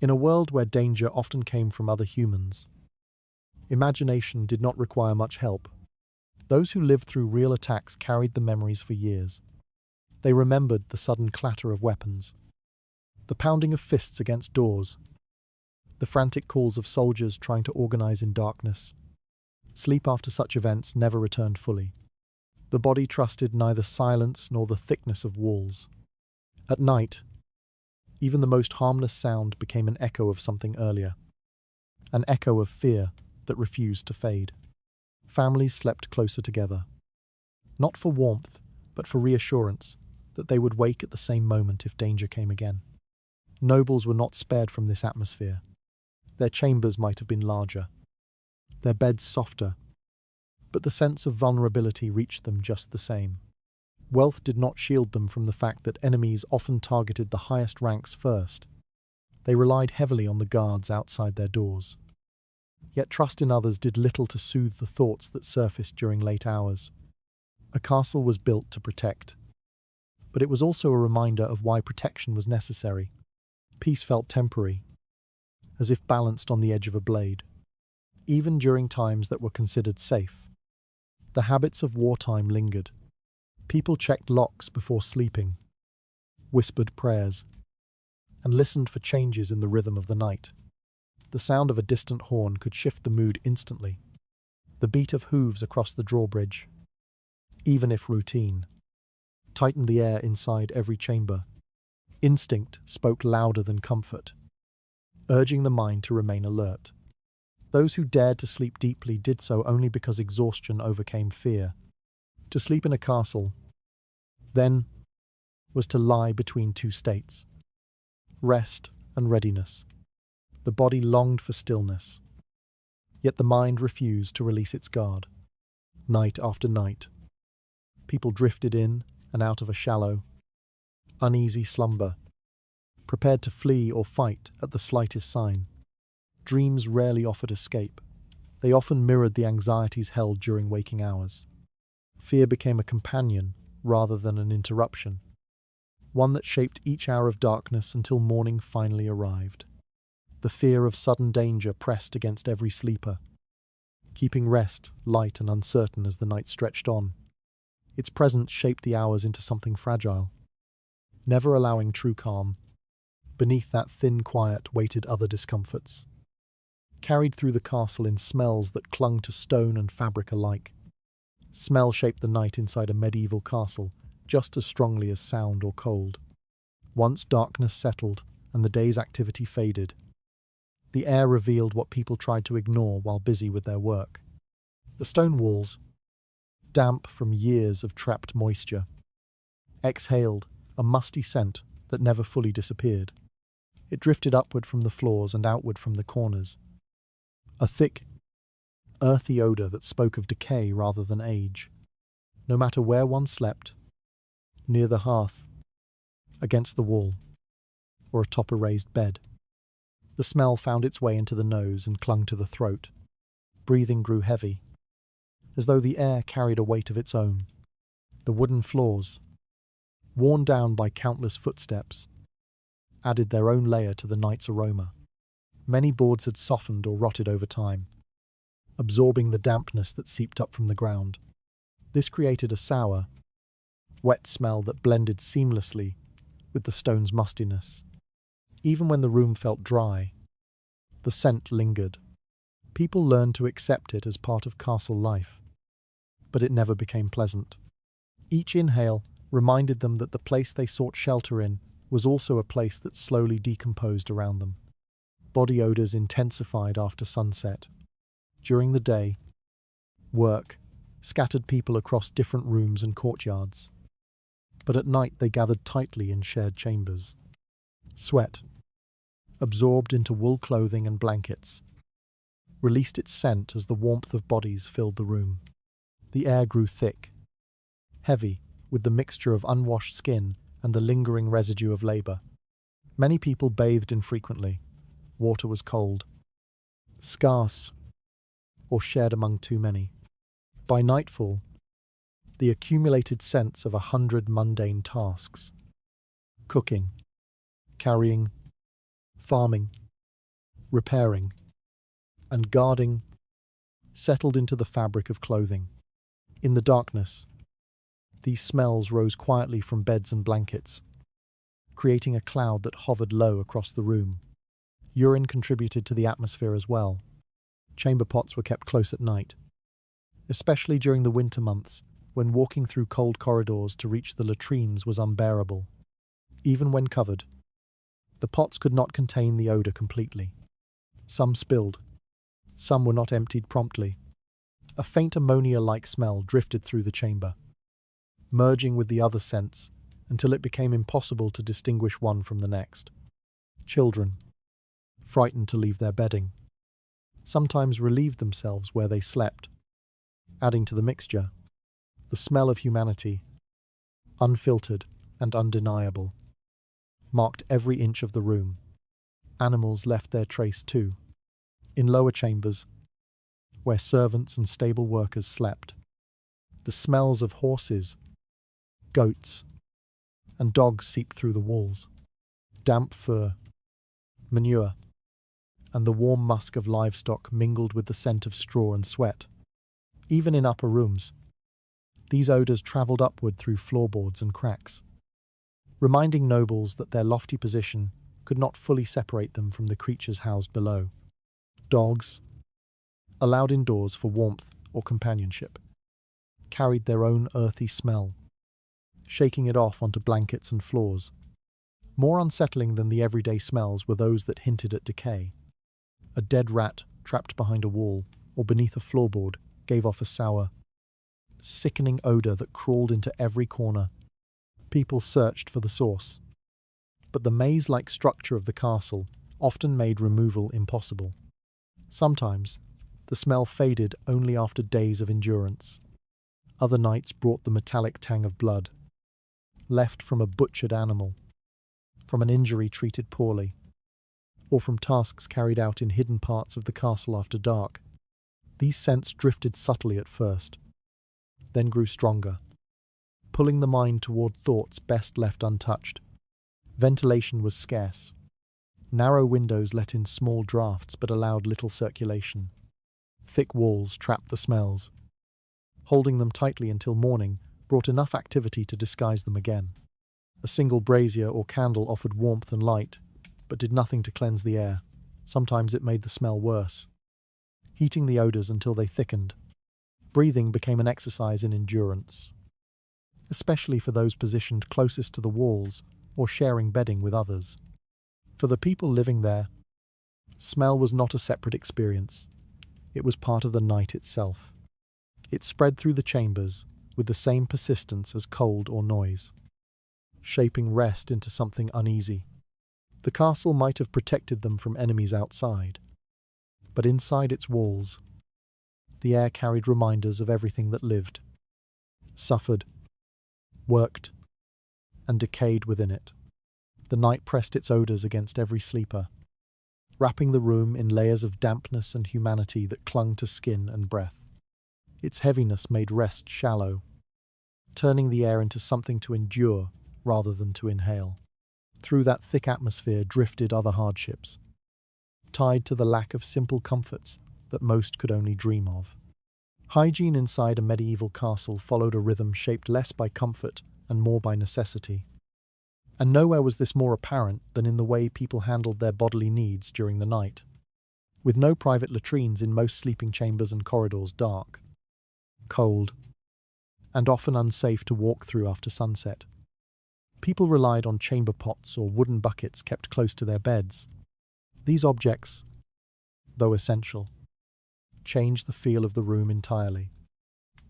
In a world where danger often came from other humans, imagination did not require much help. Those who lived through real attacks carried the memories for years. They remembered the sudden clatter of weapons, the pounding of fists against doors, the frantic calls of soldiers trying to organize in darkness. Sleep after such events never returned fully. The body trusted neither silence nor the thickness of walls. At night, even the most harmless sound became an echo of something earlier, an echo of fear that refused to fade. Families slept closer together, not for warmth, but for reassurance that they would wake at the same moment if danger came again. Nobles were not spared from this atmosphere. Their chambers might have been larger, their beds softer, but the sense of vulnerability reached them just the same. Wealth did not shield them from the fact that enemies often targeted the highest ranks first. They relied heavily on the guards outside their doors. Yet trust in others did little to soothe the thoughts that surfaced during late hours. A castle was built to protect, but it was also a reminder of why protection was necessary. Peace felt temporary, as if balanced on the edge of a blade. Even during times that were considered safe, the habits of wartime lingered. People checked locks before sleeping, whispered prayers, and listened for changes in the rhythm of the night. The sound of a distant horn could shift the mood instantly. The beat of hooves across the drawbridge, even if routine, tightened the air inside every chamber. Instinct spoke louder than comfort, urging the mind to remain alert. Those who dared to sleep deeply did so only because exhaustion overcame fear. To sleep in a castle, then, was to lie between two states, rest and readiness. The body longed for stillness, yet the mind refused to release its guard. Night after night, people drifted in and out of a shallow, uneasy slumber, prepared to flee or fight at the slightest sign. Dreams rarely offered escape. They often mirrored the anxieties held during waking hours. Fear became a companion rather than an interruption, one that shaped each hour of darkness until morning finally arrived. The fear of sudden danger pressed against every sleeper, keeping rest light and uncertain as the night stretched on. Its presence shaped the hours into something fragile, never allowing true calm. Beneath that thin quiet waited other discomforts, carried through the castle in smells that clung to stone and fabric alike. Smell shaped the night inside a medieval castle just as strongly as sound or cold. Once darkness settled and the day's activity faded, the air revealed what people tried to ignore while busy with their work. The stone walls, damp from years of trapped moisture, exhaled a musty scent that never fully disappeared. It drifted upward from the floors and outward from the corners, a thick, earthy odor that spoke of decay rather than age. No matter where one slept, near the hearth, against the wall, or atop a raised bed, the smell found its way into the nose and clung to the throat. Breathing grew heavy, as though the air carried a weight of its own. The wooden floors, worn down by countless footsteps, added their own layer to the night's aroma. Many boards had softened or rotted over time, absorbing the dampness that seeped up from the ground. This created a sour, wet smell that blended seamlessly with the stone's mustiness. Even when the room felt dry, the scent lingered. People learned to accept it as part of castle life, but it never became pleasant. Each inhale reminded them that the place they sought shelter in was also a place that slowly decomposed around them. Body odors intensified after sunset. During the day, work, scattered people across different rooms and courtyards. But at night they gathered tightly in shared chambers. Sweat, absorbed into wool clothing and blankets, released its scent as the warmth of bodies filled the room. The air grew thick, heavy, with the mixture of unwashed skin and the lingering residue of labor. Many people bathed infrequently. Water was cold, scarce, or shared among too many. By nightfall, the accumulated sense of 100 mundane tasks, cooking, carrying, farming, repairing, and guarding, settled into the fabric of clothing. In the darkness, these smells rose quietly from beds and blankets, creating a cloud that hovered low across the room. Urine contributed to the atmosphere as well. Chamber pots were kept close at night, especially during the winter months when walking through cold corridors to reach the latrines was unbearable. Even when covered, the pots could not contain the odor completely. Some spilled. Some were not emptied promptly. A faint ammonia-like smell drifted through the chamber, merging with the other scents until it became impossible to distinguish one from the next. Children, frightened to leave their bedding, sometimes relieved themselves where they slept, adding to the mixture. The smell of humanity, unfiltered and undeniable, marked every inch of the room. Animals left their trace too. In lower chambers, where servants and stable workers slept, the smells of horses, goats, and dogs seeped through the walls. Damp fur, manure, and the warm musk of livestock mingled with the scent of straw and sweat. Even in upper rooms, these odors travelled upward through floorboards and cracks, reminding nobles that their lofty position could not fully separate them from the creatures housed below. Dogs, allowed indoors for warmth or companionship, carried their own earthy smell, shaking it off onto blankets and floors. More unsettling than the everyday smells were those that hinted at decay. A dead rat trapped behind a wall or beneath a floorboard gave off a sour, sickening odor that crawled into every corner. People searched for the source, but the maze-like structure of the castle often made removal impossible. Sometimes, the smell faded only after days of endurance. Other nights brought the metallic tang of blood, left from a butchered animal, from an injury treated poorly, or from tasks carried out in hidden parts of the castle after dark. These scents drifted subtly at first, then grew stronger, pulling the mind toward thoughts best left untouched. Ventilation was scarce. Narrow windows let in small drafts but allowed little circulation. Thick walls trapped the smells. Holding them tightly until morning brought enough activity to disguise them again. A single brazier or candle offered warmth and light, but did nothing to cleanse the air. Sometimes it made the smell worse, heating the odors until they thickened. Breathing became an exercise in endurance, especially for those positioned closest to the walls or sharing bedding with others. For the people living there, smell was not a separate experience. It was part of the night itself. It spread through the chambers with the same persistence as cold or noise, shaping rest into something uneasy. The castle might have protected them from enemies outside, but inside its walls, the air carried reminders of everything that lived, suffered, worked, and decayed within it. The night pressed its odors against every sleeper, wrapping the room in layers of dampness and humanity that clung to skin and breath. Its heaviness made rest shallow, turning the air into something to endure rather than to inhale. Through that thick atmosphere drifted other hardships, tied to the lack of simple comforts that most could only dream of. Hygiene inside a medieval castle followed a rhythm shaped less by comfort and more by necessity. And nowhere was this more apparent than in the way people handled their bodily needs during the night. With no private latrines in most sleeping chambers and corridors dark, cold, and often unsafe to walk through after sunset, people relied on chamber pots or wooden buckets kept close to their beds. These objects, though essential, changed the feel of the room entirely.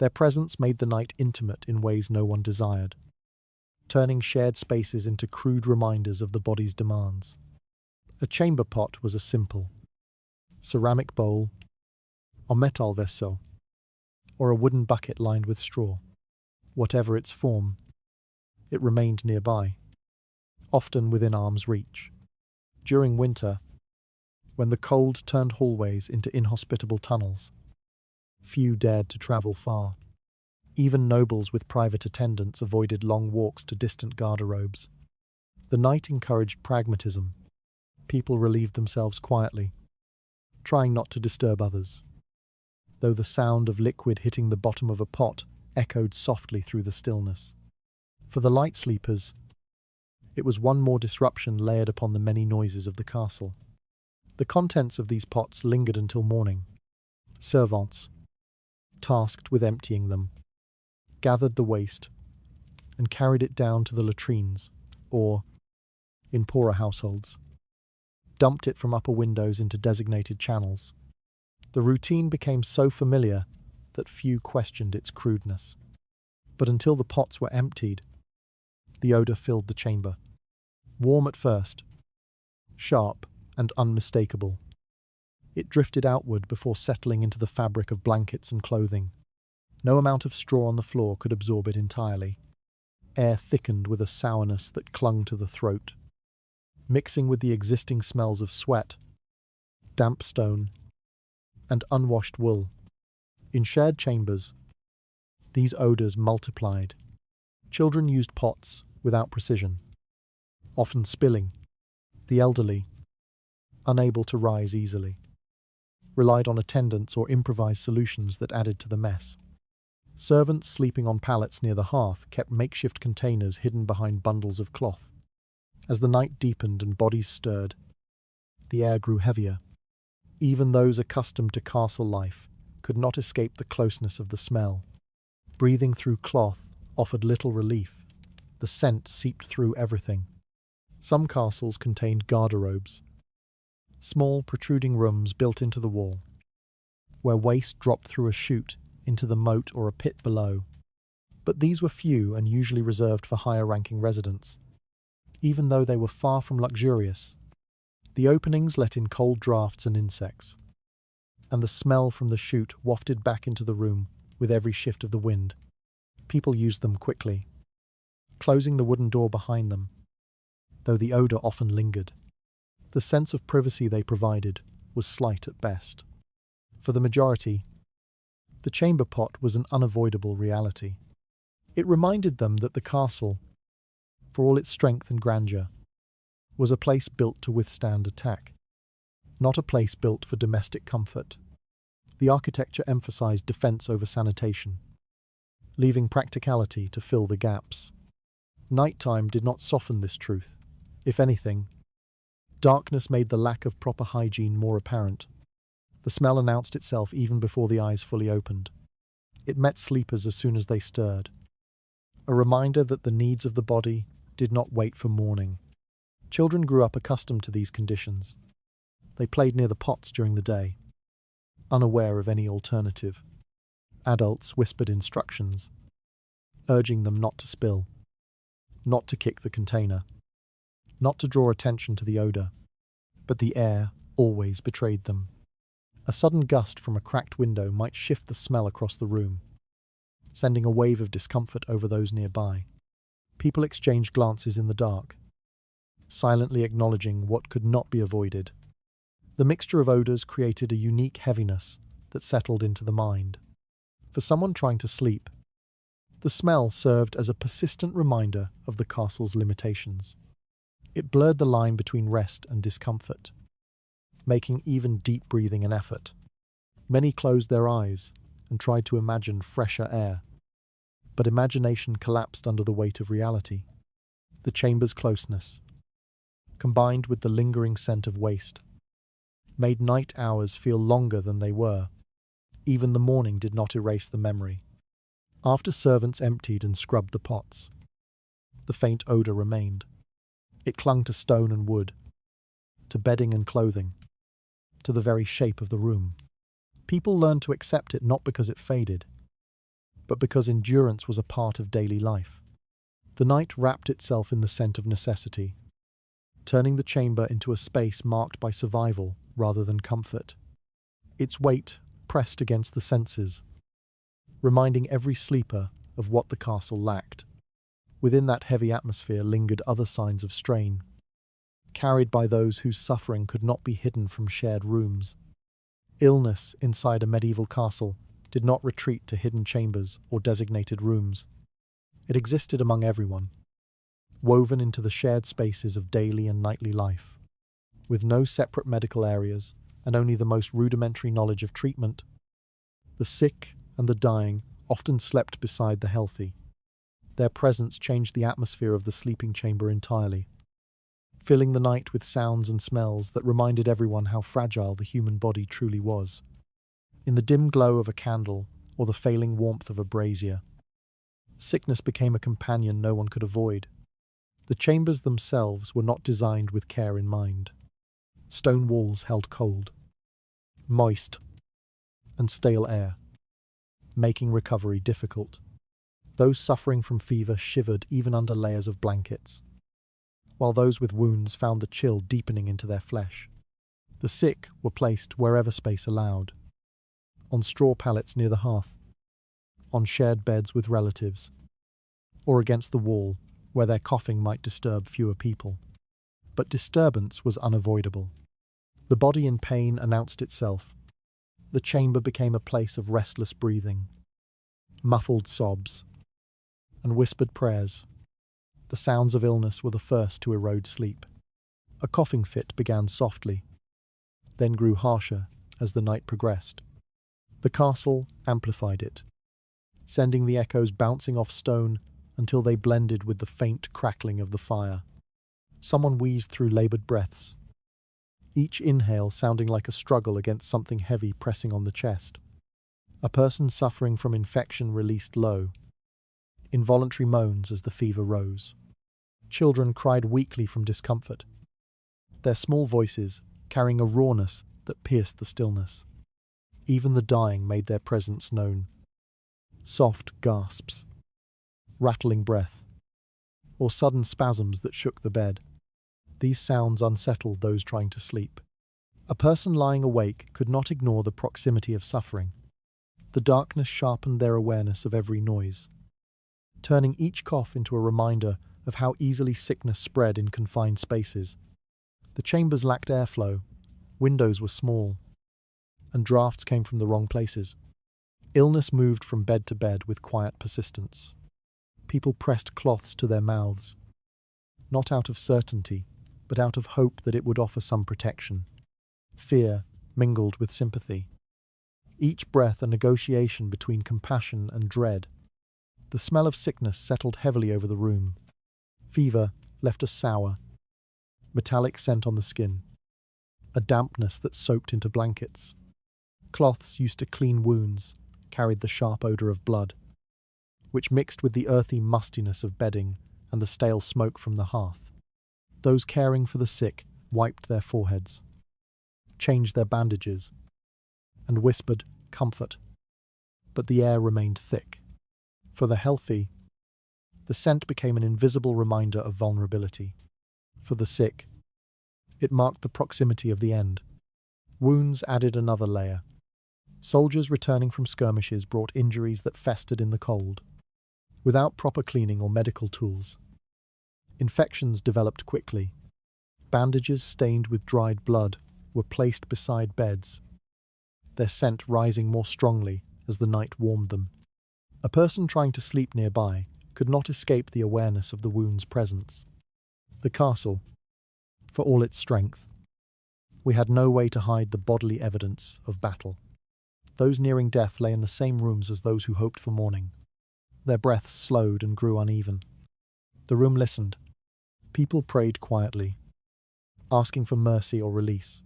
Their presence made the night intimate in ways no one desired, turning shared spaces into crude reminders of the body's demands. A chamber pot was a simple ceramic bowl, a metal vessel, or a wooden bucket lined with straw. Whatever its form, it remained nearby, often within arm's reach. During winter, when the cold turned hallways into inhospitable tunnels, few dared to travel far. Even nobles with private attendants avoided long walks to distant garderobes. The night encouraged pragmatism. People relieved themselves quietly, trying not to disturb others, though the sound of liquid hitting the bottom of a pot echoed softly through the stillness. For the light sleepers, it was one more disruption layered upon the many noises of the castle. The contents of these pots lingered until morning. Servants, tasked with emptying them, gathered the waste and carried it down to the latrines, or, in poorer households, dumped it from upper windows into designated channels. The routine became so familiar that few questioned its crudeness. But until the pots were emptied, the odour filled the chamber. Warm at first, sharp and unmistakable, it drifted outward before settling into the fabric of blankets and clothing. No amount of straw on the floor could absorb it entirely. Air thickened with a sourness that clung to the throat, mixing with the existing smells of sweat, damp stone, and unwashed wool. In shared chambers, these odours multiplied. Children used pots without precision, often spilling. The elderly, unable to rise easily, relied on attendants or improvised solutions that added to the mess. Servants sleeping on pallets near the hearth kept makeshift containers hidden behind bundles of cloth. As the night deepened and bodies stirred, the air grew heavier. Even those accustomed to castle life could not escape the closeness of the smell. Breathing through cloth offered little relief. The scent seeped through everything. Some castles contained garderobes, small protruding rooms built into the wall, where waste dropped through a chute into the moat or a pit below. But these were few and usually reserved for higher-ranking residents. Even though they were far from luxurious, the openings let in cold draughts and insects, and the smell from the chute wafted back into the room with every shift of the wind. People used them quickly, closing the wooden door behind them, though the odour often lingered. The sense of privacy they provided was slight at best. For the majority, the chamber pot was an unavoidable reality. It reminded them that the castle, for all its strength and grandeur, was a place built to withstand attack, not a place built for domestic comfort. The architecture emphasized defense over sanitation, leaving practicality to fill the gaps. Nighttime did not soften this truth. If anything, darkness made the lack of proper hygiene more apparent. The smell announced itself even before the eyes fully opened. It met sleepers as soon as they stirred, a reminder that the needs of the body did not wait for morning. Children grew up accustomed to these conditions. They played near the pots during the day, unaware of any alternative. Adults whispered instructions, urging them not to spill, not to kick the container, not to draw attention to the odour. But the air always betrayed them. A sudden gust from a cracked window might shift the smell across the room, sending a wave of discomfort over those nearby. People exchanged glances in the dark, silently acknowledging what could not be avoided. The mixture of odours created a unique heaviness that settled into the mind. For someone trying to sleep, the smell served as a persistent reminder of the castle's limitations. It blurred the line between rest and discomfort, making even deep breathing an effort. Many closed their eyes and tried to imagine fresher air, but imagination collapsed under the weight of reality. The chamber's closeness, combined with the lingering scent of waste, made night hours feel longer than they were. Even the morning did not erase the memory. After servants emptied and scrubbed the pots, the faint odour remained. It clung to stone and wood, to bedding and clothing, to the very shape of the room. People learned to accept it not because it faded, but because endurance was a part of daily life. The night wrapped itself in the scent of necessity, turning the chamber into a space marked by survival rather than comfort. Its weight pressed against the senses, reminding every sleeper of what the castle lacked. Within that heavy atmosphere lingered other signs of strain, carried by those whose suffering could not be hidden from shared rooms. Illness inside a medieval castle did not retreat to hidden chambers or designated rooms. It existed among everyone, woven into the shared spaces of daily and nightly life. With no separate medical areas and only the most rudimentary knowledge of treatment, the sick and the dying often slept beside the healthy. Their presence changed the atmosphere of the sleeping chamber entirely, filling the night with sounds and smells that reminded everyone how fragile the human body truly was. In the dim glow of a candle or the failing warmth of a brazier, sickness became a companion no one could avoid. The chambers themselves were not designed with care in mind. Stone walls held cold, moist, and stale air, making recovery difficult. Those suffering from fever shivered even under layers of blankets, while those with wounds found the chill deepening into their flesh. The sick were placed wherever space allowed, on straw pallets near the hearth, on shared beds with relatives, or against the wall where their coughing might disturb fewer people. But disturbance was unavoidable. The body in pain announced itself. The chamber became a place of restless breathing, muffled sobs, and whispered prayers. The sounds of illness were the first to erode sleep. A coughing fit began softly, then grew harsher as the night progressed. The castle amplified it, sending the echoes bouncing off stone until they blended with the faint crackling of the fire. Someone wheezed through laboured breaths, each inhale sounding like a struggle against something heavy pressing on the chest. A person suffering from infection released low, involuntary moans as the fever rose. Children cried weakly from discomfort, their small voices carrying a rawness that pierced the stillness. Even the dying made their presence known. Soft gasps, rattling breath, or sudden spasms that shook the bed. These sounds unsettled those trying to sleep. A person lying awake could not ignore the proximity of suffering. The darkness sharpened their awareness of every noise, turning each cough into a reminder of how easily sickness spread in confined spaces. The chambers lacked airflow, windows were small, and drafts came from the wrong places. Illness moved from bed to bed with quiet persistence. People pressed cloths to their mouths, not out of certainty, but out of hope that it would offer some protection. Fear mingled with sympathy, each breath a negotiation between compassion and dread. The smell of sickness settled heavily over the room. Fever left a sour, metallic scent on the skin, a dampness that soaked into blankets. Cloths used to clean wounds carried the sharp odour of blood, which mixed with the earthy mustiness of bedding and the stale smoke from the hearth. Those caring for the sick wiped their foreheads, changed their bandages, and whispered comfort. But the air remained thick. For the healthy, the scent became an invisible reminder of vulnerability. For the sick, it marked the proximity of the end. Wounds added another layer. Soldiers returning from skirmishes brought injuries that festered in the cold. Without proper cleaning or medical tools, infections developed quickly. Bandages stained with dried blood were placed beside beds, their scent rising more strongly as the night warmed them. A person trying to sleep nearby could not escape the awareness of the wound's presence. The castle, for all its strength, we had no way to hide the bodily evidence of battle. Those nearing death lay in the same rooms as those who hoped for morning. Their breaths slowed and grew uneven. The room listened. People prayed quietly, asking for mercy or release.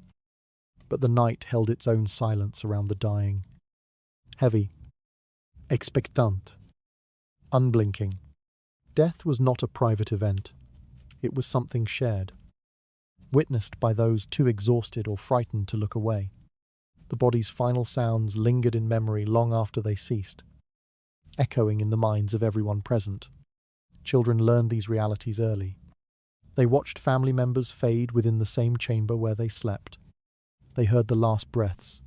But the night held its own silence around the dying. Heavy, expectant, unblinking. Death was not a private event. It was something shared, witnessed by those too exhausted or frightened to look away. The body's final sounds lingered in memory long after they ceased. echoing in the minds of everyone present. Children learned these realities early. They watched family members fade within the same chamber where they slept. They heard the last breaths,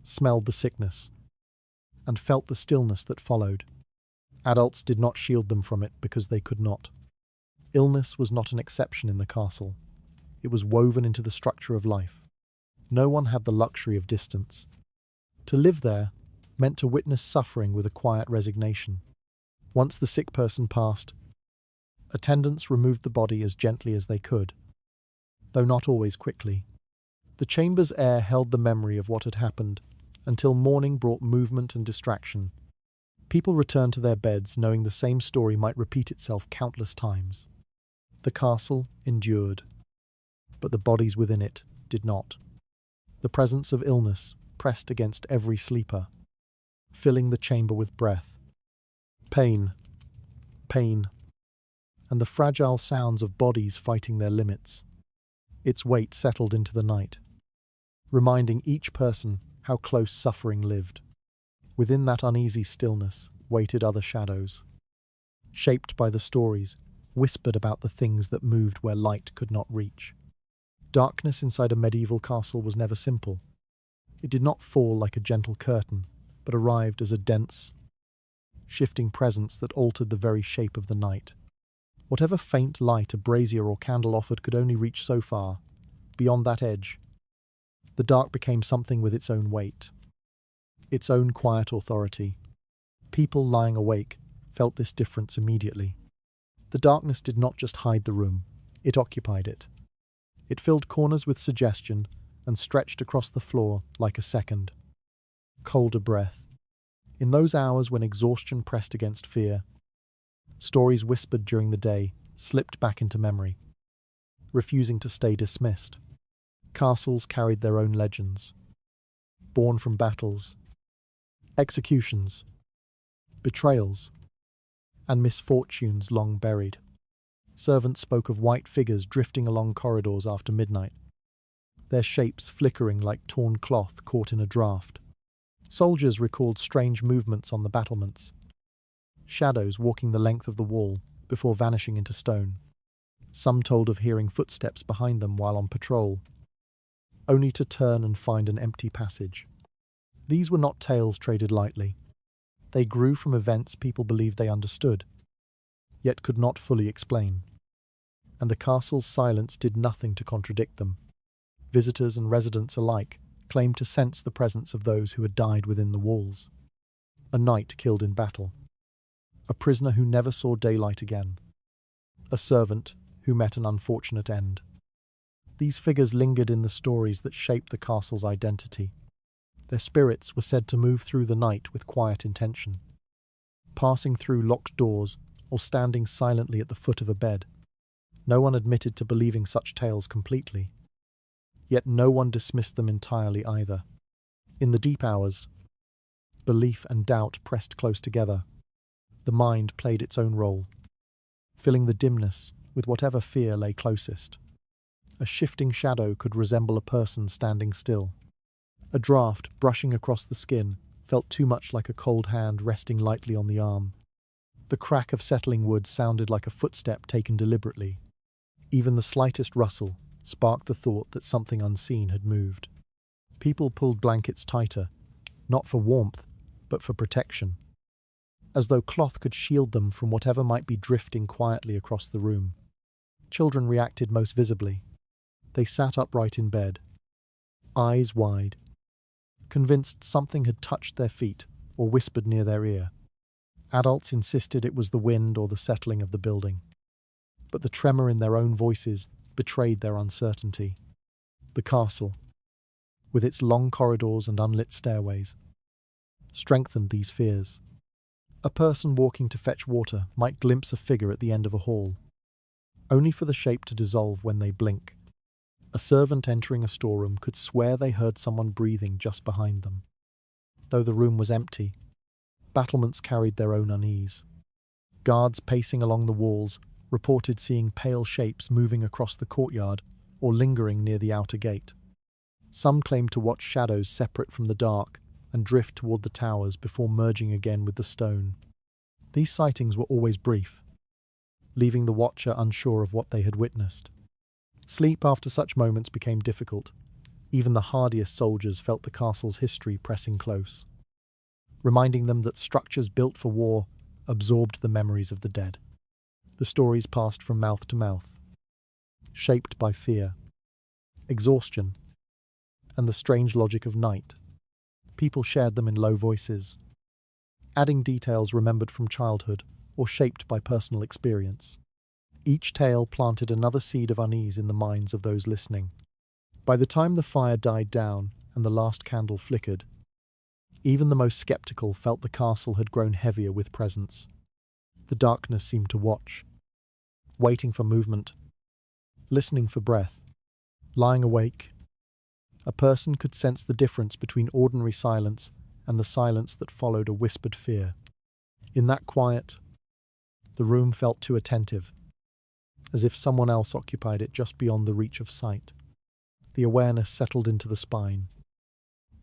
smelled the sickness, and felt the stillness that followed. Adults did not shield them from it because they could not. Illness was not an exception in the castle. It was woven into the structure of life. No one had the luxury of distance. To live there meant to witness suffering with a quiet resignation. Once the sick person passed, attendants removed the body as gently as they could, though not always quickly. The chamber's air held the memory of what had happened until morning brought movement and distraction. People returned to their beds knowing the same story might repeat itself countless times. The castle endured, but the bodies within it did not. The presence of illness pressed against every sleeper, filling the chamber with breath. Pain, and the fragile sounds of bodies fighting their limits. Its weight settled into the night, reminding each person how close suffering lived. Within that uneasy stillness waited other shadows, shaped by the stories, whispered about the things that moved where light could not reach. Darkness inside a medieval castle was never simple. It did not fall like a gentle curtain, but arrived as a dense, shifting presence that altered the very shape of the night. Whatever faint light a brazier or candle offered could only reach so far. Beyond that edge, the dark became something with its own weight, its own quiet authority. People lying awake felt this difference immediately. The darkness did not just hide the room, it occupied it. It filled corners with suggestion and stretched across the floor like a second, colder breath. In those hours when exhaustion pressed against fear, stories whispered during the day slipped back into memory, refusing to stay dismissed. Castles carried their own legends, born from battles, executions, betrayals, and misfortunes long buried. Servants spoke of white figures drifting along corridors after midnight, their shapes flickering like torn cloth caught in a draught. Soldiers recalled strange movements on the battlements, shadows walking the length of the wall before vanishing into stone. Some told of hearing footsteps behind them while on patrol, only to turn and find an empty passage. These were not tales traded lightly. They grew from events people believed they understood, yet could not fully explain. And the castle's silence did nothing to contradict them. Visitors and residents alike claimed to sense the presence of those who had died within the walls. A knight killed in battle, a prisoner who never saw daylight again, a servant who met an unfortunate end. These figures lingered in the stories that shaped the castle's identity. Their spirits were said to move through the night with quiet intention, passing through locked doors or standing silently at the foot of a bed. No one admitted to believing such tales completely, yet no one dismissed them entirely either. In the deep hours, belief and doubt pressed close together. The mind played its own role, filling the dimness with whatever fear lay closest. A shifting shadow could resemble a person standing still. A draft brushing across the skin felt too much like a cold hand resting lightly on the arm. The crack of settling wood sounded like a footstep taken deliberately. Even the slightest rustle sparked the thought that something unseen had moved. People pulled blankets tighter, not for warmth, but for protection, as though cloth could shield them from whatever might be drifting quietly across the room. Children reacted most visibly. They sat upright in bed, eyes wide, convinced something had touched their feet or whispered near their ear. Adults insisted it was the wind or the settling of the building, but the tremor in their own voices betrayed their uncertainty. The castle, with its long corridors and unlit stairways, strengthened these fears. A person walking to fetch water might glimpse a figure at the end of a hall, only for the shape to dissolve when they blink. A servant entering a storeroom could swear they heard someone breathing just behind them. Though the room was empty, battlements carried their own unease. Guards pacing along the walls reported seeing pale shapes moving across the courtyard or lingering near the outer gate. Some claimed to watch shadows separate from the dark, and drift toward the towers before merging again with the stone. These sightings were always brief, leaving the watcher unsure of what they had witnessed. Sleep after such moments became difficult. Even the hardiest soldiers felt the castle's history pressing close, reminding them that structures built for war absorbed the memories of the dead. The stories passed from mouth to mouth, shaped by fear, exhaustion, and the strange logic of night. People shared them in low voices, adding details remembered from childhood or shaped by personal experience. Each tale planted another seed of unease in the minds of those listening. By the time the fire died down and the last candle flickered, even the most skeptical felt the castle had grown heavier with presence. The darkness seemed to watch, waiting for movement, listening for breath, lying awake. A person could sense the difference between ordinary silence and the silence that followed a whispered fear. In that quiet, the room felt too attentive, as if someone else occupied it just beyond the reach of sight. The awareness settled into the spine,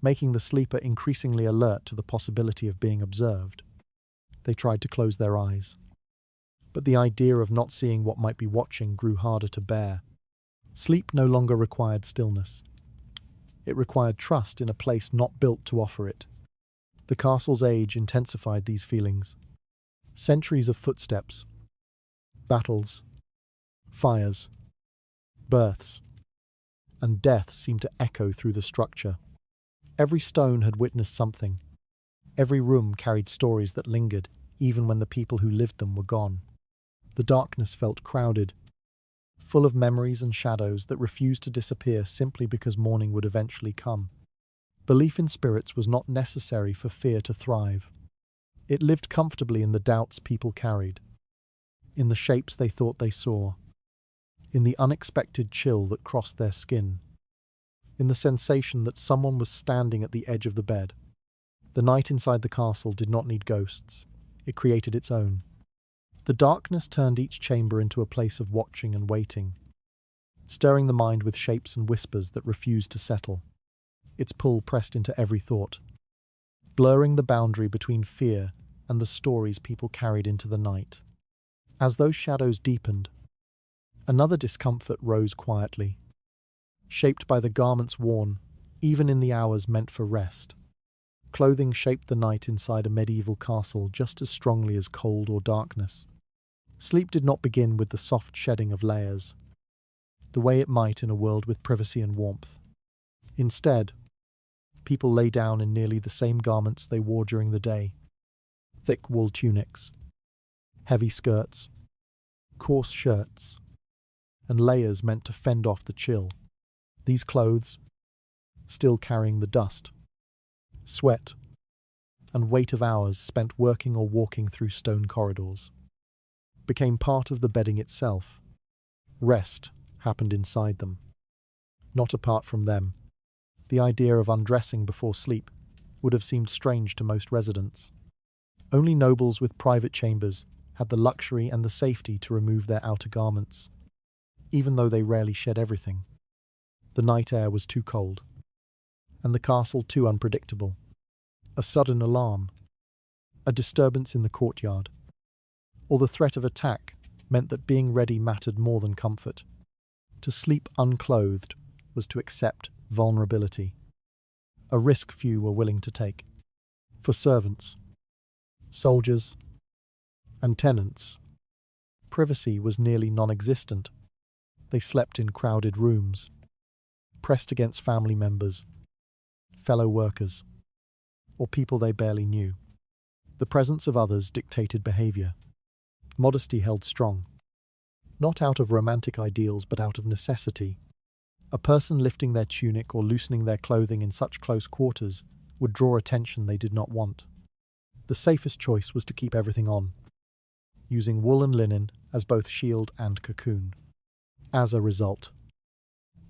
making the sleeper increasingly alert to the possibility of being observed. They tried to close their eyes, but the idea of not seeing what might be watching grew harder to bear. Sleep no longer required stillness. It required trust in a place not built to offer it. The castle's age intensified these feelings. Centuries of footsteps, battles, fires, births, and death seemed to echo through the structure. Every stone had witnessed something. Every room carried stories that lingered, even when the people who lived them were gone. The darkness felt crowded, full of memories and shadows that refused to disappear simply because morning would eventually come. Belief in spirits was not necessary for fear to thrive. It lived comfortably in the doubts people carried, in the shapes they thought they saw, in the unexpected chill that crossed their skin, in the sensation that someone was standing at the edge of the bed. The night inside the castle did not need ghosts. It created its own. The darkness turned each chamber into a place of watching and waiting, stirring the mind with shapes and whispers that refused to settle. Its pull pressed into every thought, blurring the boundary between fear and the stories people carried into the night. As those shadows deepened, another discomfort rose quietly, shaped by the garments worn, even in the hours meant for rest. Clothing shaped the night inside a medieval castle just as strongly as cold or darkness. Sleep did not begin with the soft shedding of layers, the way it might in a world with privacy and warmth. Instead, people lay down in nearly the same garments they wore during the day: thick wool tunics, heavy skirts, coarse shirts, and layers meant to fend off the chill. These clothes, still carrying the dust, sweat, and weight of hours spent working or walking through stone corridors, became part of the bedding itself. Rest happened inside them, not apart from them. The idea of undressing before sleep would have seemed strange to most residents. Only nobles with private chambers had the luxury and the safety to remove their outer garments, even though they rarely shed everything. The night air was too cold, and the castle too unpredictable. A sudden alarm, a disturbance in the courtyard, or the threat of attack meant that being ready mattered more than comfort. To sleep unclothed was to accept vulnerability, a risk few were willing to take. For servants, soldiers, and tenants, privacy was nearly non-existent. They slept in crowded rooms, pressed against family members, fellow workers, or people they barely knew. The presence of others dictated behavior. Modesty held strong, not out of romantic ideals but out of necessity. A person lifting their tunic or loosening their clothing in such close quarters would draw attention they did not want. The safest choice was to keep everything on, using wool and linen as both shield and cocoon. As a result,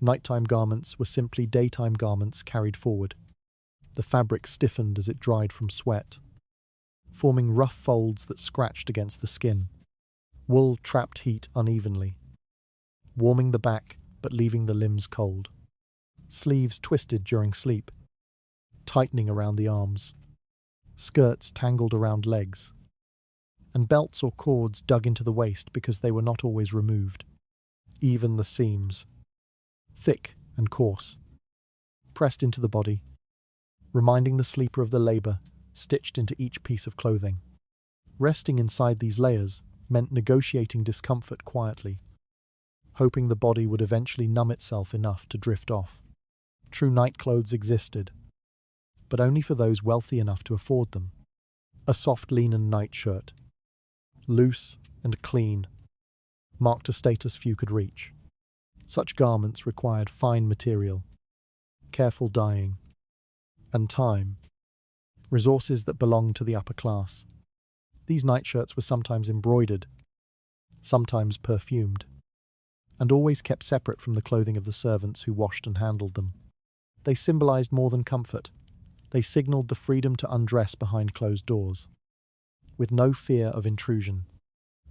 nighttime garments were simply daytime garments carried forward. The fabric stiffened as it dried from sweat, forming rough folds that scratched against the skin. Wool trapped heat unevenly, warming the back but leaving the limbs cold. Sleeves twisted during sleep, tightening around the arms, skirts tangled around legs, and belts or cords dug into the waist because they were not always removed. Even the seams, thick and coarse, pressed into the body, reminding the sleeper of the labor stitched into each piece of clothing. Resting inside these layers meant negotiating discomfort quietly, hoping the body would eventually numb itself enough to drift off. True night clothes existed, but only for those wealthy enough to afford them. A soft linen nightshirt, loose and clean, marked a status few could reach. Such garments required fine material, careful dyeing, and time, resources that belonged to the upper class. These nightshirts were sometimes embroidered, sometimes perfumed, and always kept separate from the clothing of the servants who washed and handled them. They symbolized more than comfort. They signaled the freedom to undress behind closed doors, with no fear of intrusion.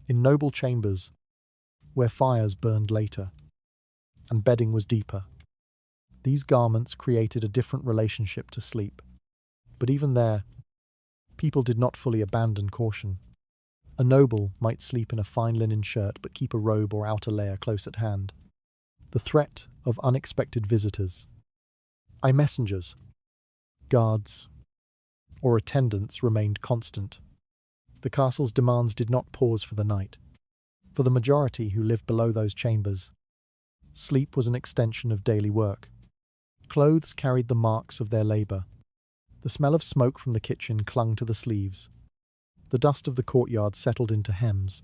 In noble chambers, where fires burned later, and bedding was deeper, these garments created a different relationship to sleep. But even there, people did not fully abandon caution. A noble might sleep in a fine linen shirt but keep a robe or outer layer close at hand. The threat of unexpected visitors, messengers, guards, or attendants remained constant. The castle's demands did not pause for the night. For the majority who lived below those chambers, sleep was an extension of daily work. Clothes carried the marks of their labor. The smell of smoke from the kitchen clung to the sleeves. The dust of the courtyard settled into hems.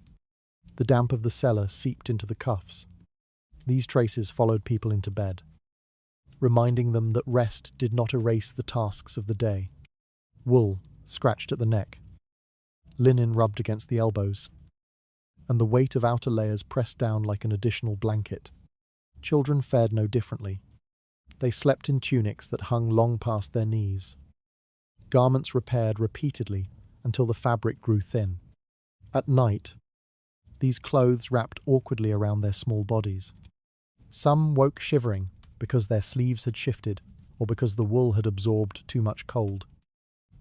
The damp of the cellar seeped into the cuffs. These traces followed people into bed, reminding them that rest did not erase the tasks of the day. Wool scratched at the neck, linen rubbed against the elbows, and the weight of outer layers pressed down like an additional blanket. Children fared no differently. They slept in tunics that hung long past their knees, garments repaired repeatedly until the fabric grew thin. At night, these clothes wrapped awkwardly around their small bodies. Some woke shivering because their sleeves had shifted or because the wool had absorbed too much cold.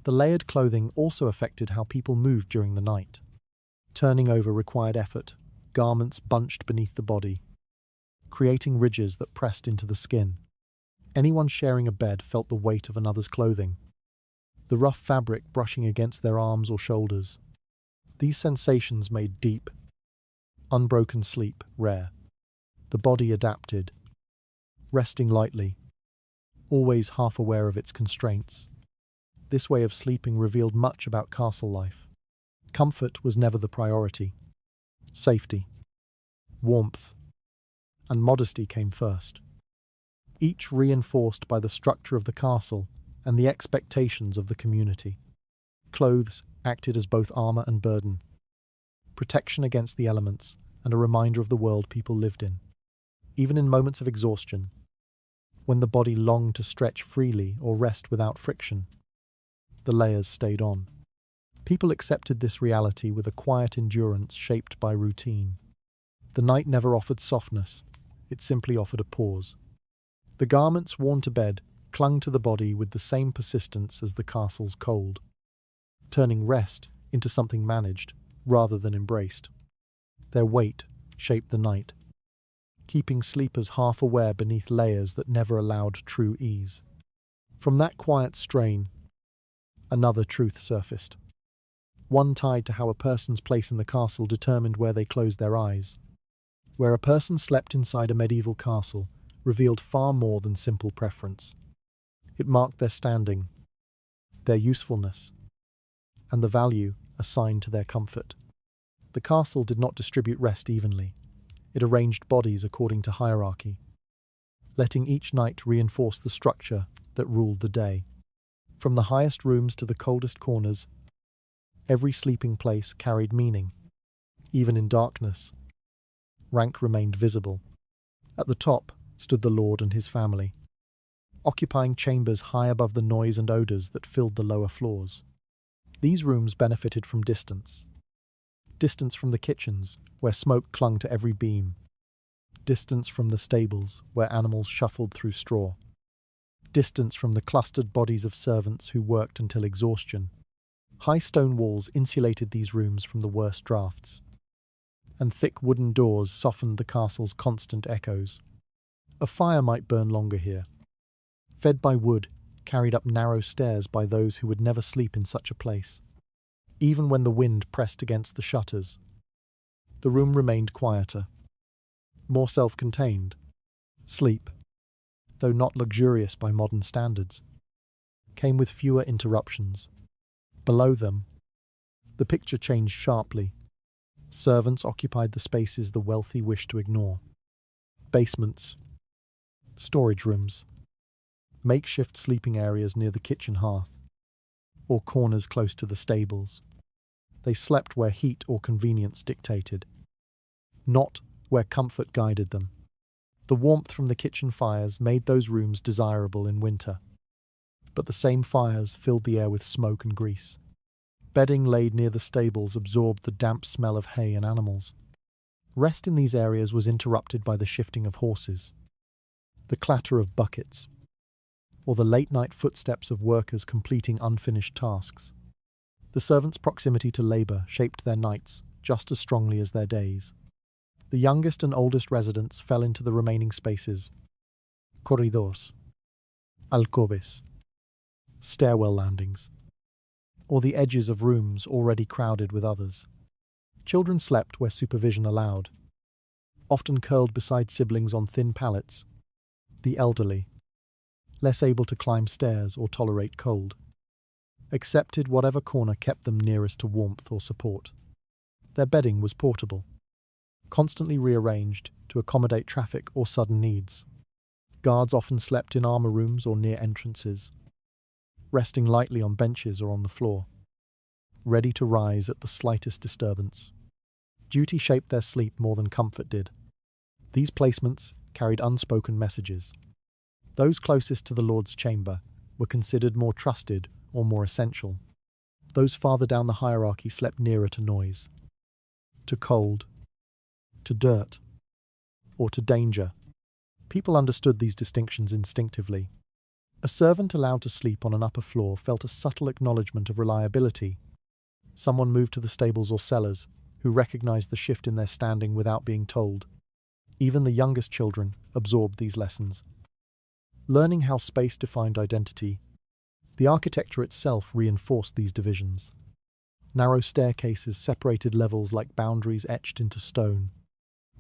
The layered clothing also affected how people moved during the night. Turning over required effort, garments bunched beneath the body, creating ridges that pressed into the skin. Anyone sharing a bed felt the weight of another's clothing, the rough fabric brushing against their arms or shoulders. These sensations made deep, unbroken sleep rare. The body adapted, resting lightly, always half aware of its constraints. This way of sleeping revealed much about castle life. Comfort was never the priority. Safety, warmth, and modesty came first, each reinforced by the structure of the castle and the expectations of the community. Clothes acted as both armor and burden, protection against the elements and a reminder of the world people lived in. Even in moments of exhaustion, when the body longed to stretch freely or rest without friction, the layers stayed on. People accepted this reality with a quiet endurance shaped by routine. The night never offered softness, it simply offered a pause. The garments worn to bed clung to the body with the same persistence as the castle's cold, turning rest into something managed rather than embraced. Their weight shaped the night, keeping sleepers half aware beneath layers that never allowed true ease. From that quiet strain, another truth surfaced, one tied to how a person's place in the castle determined where they closed their eyes. Where a person slept inside a medieval castle revealed far more than simple preference. It marked their standing, their usefulness, and the value assigned to their comfort. The castle did not distribute rest evenly. It arranged bodies according to hierarchy, letting each night reinforce the structure that ruled the day. From the highest rooms to the coldest corners, every sleeping place carried meaning. Even in darkness, rank remained visible. At the top stood the lord and his family, occupying chambers high above the noise and odors that filled the lower floors. These rooms benefited from distance. Distance from the kitchens, where smoke clung to every beam. Distance from the stables, where animals shuffled through straw. distance from the clustered bodies of servants who worked until exhaustion. High stone walls insulated these rooms from the worst drafts, and thick wooden doors softened the castle's constant echoes. A fire might burn longer here, fed by wood, carried up narrow stairs by those who would never sleep in such a place. Even when the wind pressed against the shutters, the room remained quieter, more self-contained. Sleep, though not luxurious by modern standards, came with fewer interruptions. Below them, the picture changed sharply. Servants occupied the spaces the wealthy wished to ignore. Basements, storage rooms, makeshift sleeping areas near the kitchen hearth, or corners close to the stables. They slept where heat or convenience dictated, not where comfort guided them. The warmth from the kitchen fires made those rooms desirable in winter, but the same fires filled the air with smoke and grease. Bedding laid near the stables absorbed the damp smell of hay and animals. Rest in these areas was interrupted by the shifting of horses, the clatter of buckets, or the late-night footsteps of workers completing unfinished tasks. The servants' proximity to labour shaped their nights just as strongly as their days. The youngest and oldest residents fell into the remaining spaces: corridors, alcoves, stairwell landings, or the edges of rooms already crowded with others. Children slept where supervision allowed, often curled beside siblings on thin pallets. The elderly, less able to climb stairs or tolerate cold, accepted whatever corner kept them nearest to warmth or support. Their bedding was portable, constantly rearranged to accommodate traffic or sudden needs. Guards often slept in armour rooms or near entrances, resting lightly on benches or on the floor, ready to rise at the slightest disturbance. Duty shaped their sleep more than comfort did. These placements carried unspoken messages. Those closest to the Lord's chamber were considered more trusted or more essential. Those farther down the hierarchy slept nearer to noise, to cold, to dirt, or to danger. People understood these distinctions instinctively. A servant allowed to sleep on an upper floor felt a subtle acknowledgement of reliability. Someone moved to the stables or cellars, who recognized the shift in their standing without being told. Even the youngest children absorbed these lessons. Learning how space defined identity, the architecture itself reinforced these divisions. Narrow staircases separated levels like boundaries etched into stone.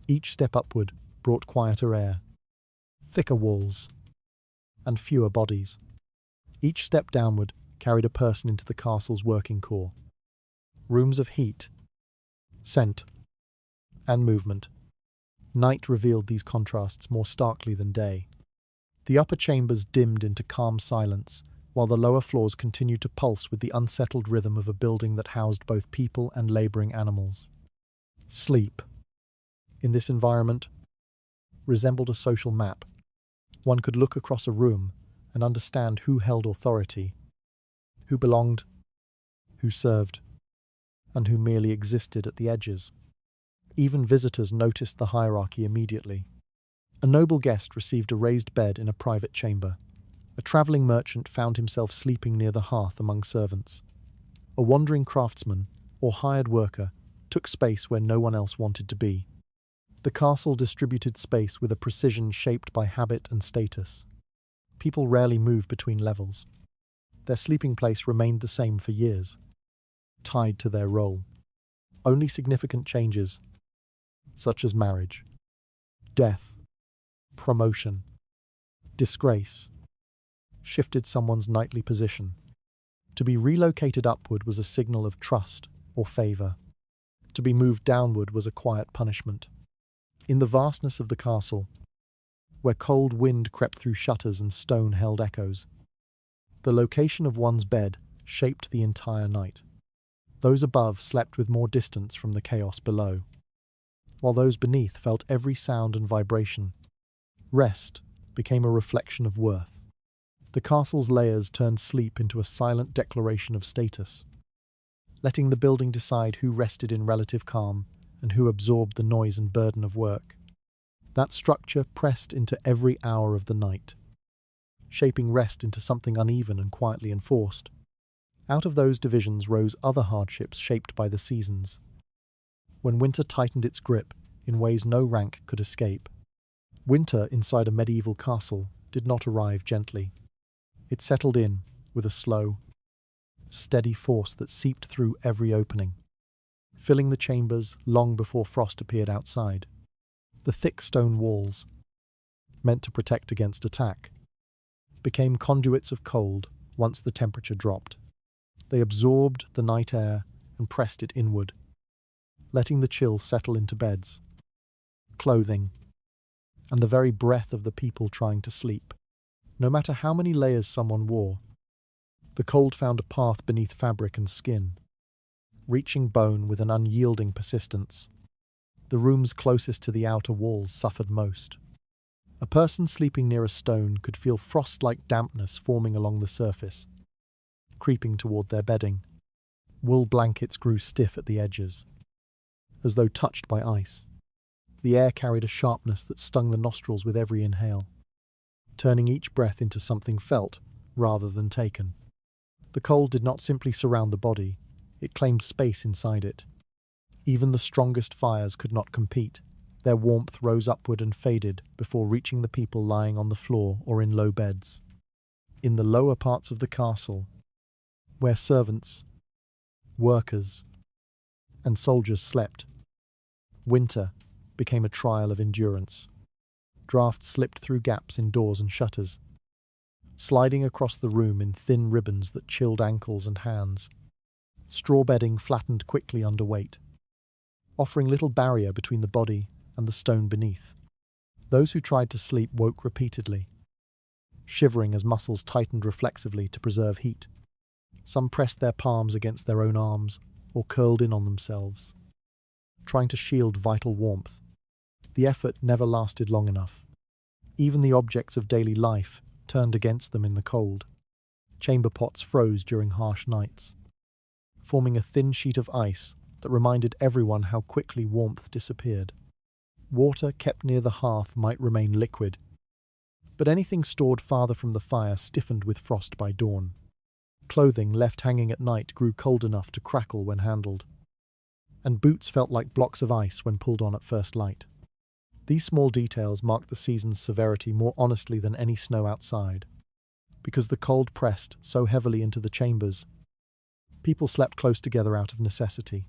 Each step upward brought quieter air, thicker walls, and fewer bodies. Each step downward carried a person into the castle's working core. Rooms of heat, scent, and movement. Night revealed these contrasts more starkly than day. The upper chambers dimmed into calm silence, while the lower floors continued to pulse with the unsettled rhythm of a building that housed both people and labouring animals. Sleep, in this environment, resembled a social map. One could look across a room and understand who held authority, who belonged, who served, and who merely existed at the edges. Even visitors noticed the hierarchy immediately. A noble guest received a raised bed in a private chamber. A travelling merchant found himself sleeping near the hearth among servants. A wandering craftsman, or hired worker, took space where no one else wanted to be. The castle distributed space with a precision shaped by habit and status. People rarely moved between levels. Their sleeping place remained the same for years, tied to their role. Only significant changes, such as marriage, death, promotion, disgrace, shifted someone's nightly position. To be relocated upward was a signal of trust or favour. To be moved downward was a quiet punishment. In the vastness of the castle, where cold wind crept through shutters and stone held echoes, the location of one's bed shaped the entire night. Those above slept with more distance from the chaos below, while those beneath felt every sound and vibration. Rest became a reflection of worth. The castle's layers turned sleep into a silent declaration of status, letting the building decide who rested in relative calm and who absorbed the noise and burden of work. That structure pressed into every hour of the night, shaping rest into something uneven and quietly enforced. Out of those divisions rose other hardships shaped by the seasons. When winter tightened its grip in ways no rank could escape, winter inside a medieval castle did not arrive gently. It settled in with a slow, steady force that seeped through every opening, filling the chambers long before frost appeared outside. The thick stone walls, meant to protect against attack, became conduits of cold once the temperature dropped. They absorbed the night air and pressed it inward, letting the chill settle into beds, clothing, and the very breath of the people trying to sleep. No matter how many layers someone wore, the cold found a path beneath fabric and skin, reaching bone with an unyielding persistence. The rooms closest to the outer walls suffered most. A person sleeping near a stone could feel frost-like dampness forming along the surface, creeping toward their bedding. Wool blankets grew stiff at the edges, as though touched by ice. The air carried a sharpness that stung the nostrils with every inhale, turning each breath into something felt rather than taken. The cold did not simply surround the body, it claimed space inside it. Even the strongest fires could not compete. Their warmth rose upward and faded before reaching the people lying on the floor or in low beds. In the lower parts of the castle, where servants, workers, and soldiers slept, winter became a trial of endurance. Drafts slipped through gaps in doors and shutters, sliding across the room in thin ribbons that chilled ankles and hands. Straw bedding flattened quickly under weight, offering little barrier between the body and the stone beneath. Those who tried to sleep woke repeatedly, shivering as muscles tightened reflexively to preserve heat. Some pressed their palms against their own arms or curled in on themselves, trying to shield vital warmth. The effort never lasted long enough. Even the objects of daily life turned against them in the cold. Chamber pots froze during harsh nights, forming a thin sheet of ice that reminded everyone how quickly warmth disappeared. Water kept near the hearth might remain liquid, but anything stored farther from the fire stiffened with frost by dawn. Clothing left hanging at night grew cold enough to crackle when handled, and boots felt like blocks of ice when pulled on at first light. These small details marked the season's severity more honestly than any snow outside. Because the cold pressed so heavily into the chambers, people slept close together out of necessity.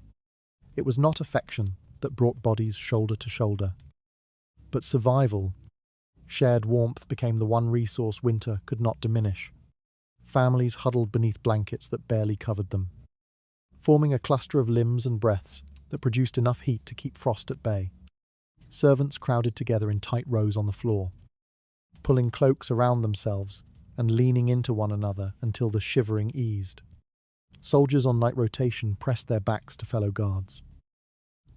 It was not affection that brought bodies shoulder to shoulder, but survival. Shared warmth became the one resource winter could not diminish. Families huddled beneath blankets that barely covered them, forming a cluster of limbs and breaths that produced enough heat to keep frost at bay. Servants crowded together in tight rows on the floor, pulling cloaks around themselves and leaning into one another until the shivering eased. Soldiers on night rotation pressed their backs to fellow guards,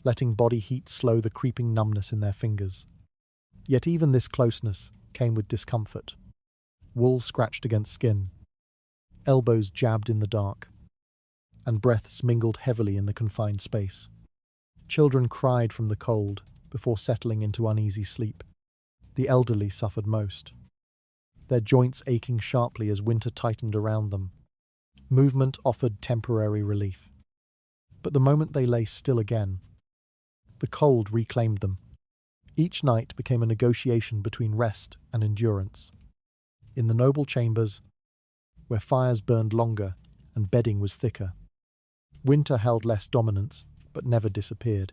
letting body heat slow the creeping numbness in their fingers. Yet even this closeness came with discomfort. Wool scratched against skin, elbows jabbed in the dark, and breaths mingled heavily in the confined space. Children cried from the cold before settling into uneasy sleep. The elderly suffered most, their joints aching sharply as winter tightened around them. Movement offered temporary relief, but the moment they lay still again, the cold reclaimed them. Each night became a negotiation between rest and endurance. In the noble chambers, where fires burned longer and bedding was thicker, winter held less dominance but never disappeared.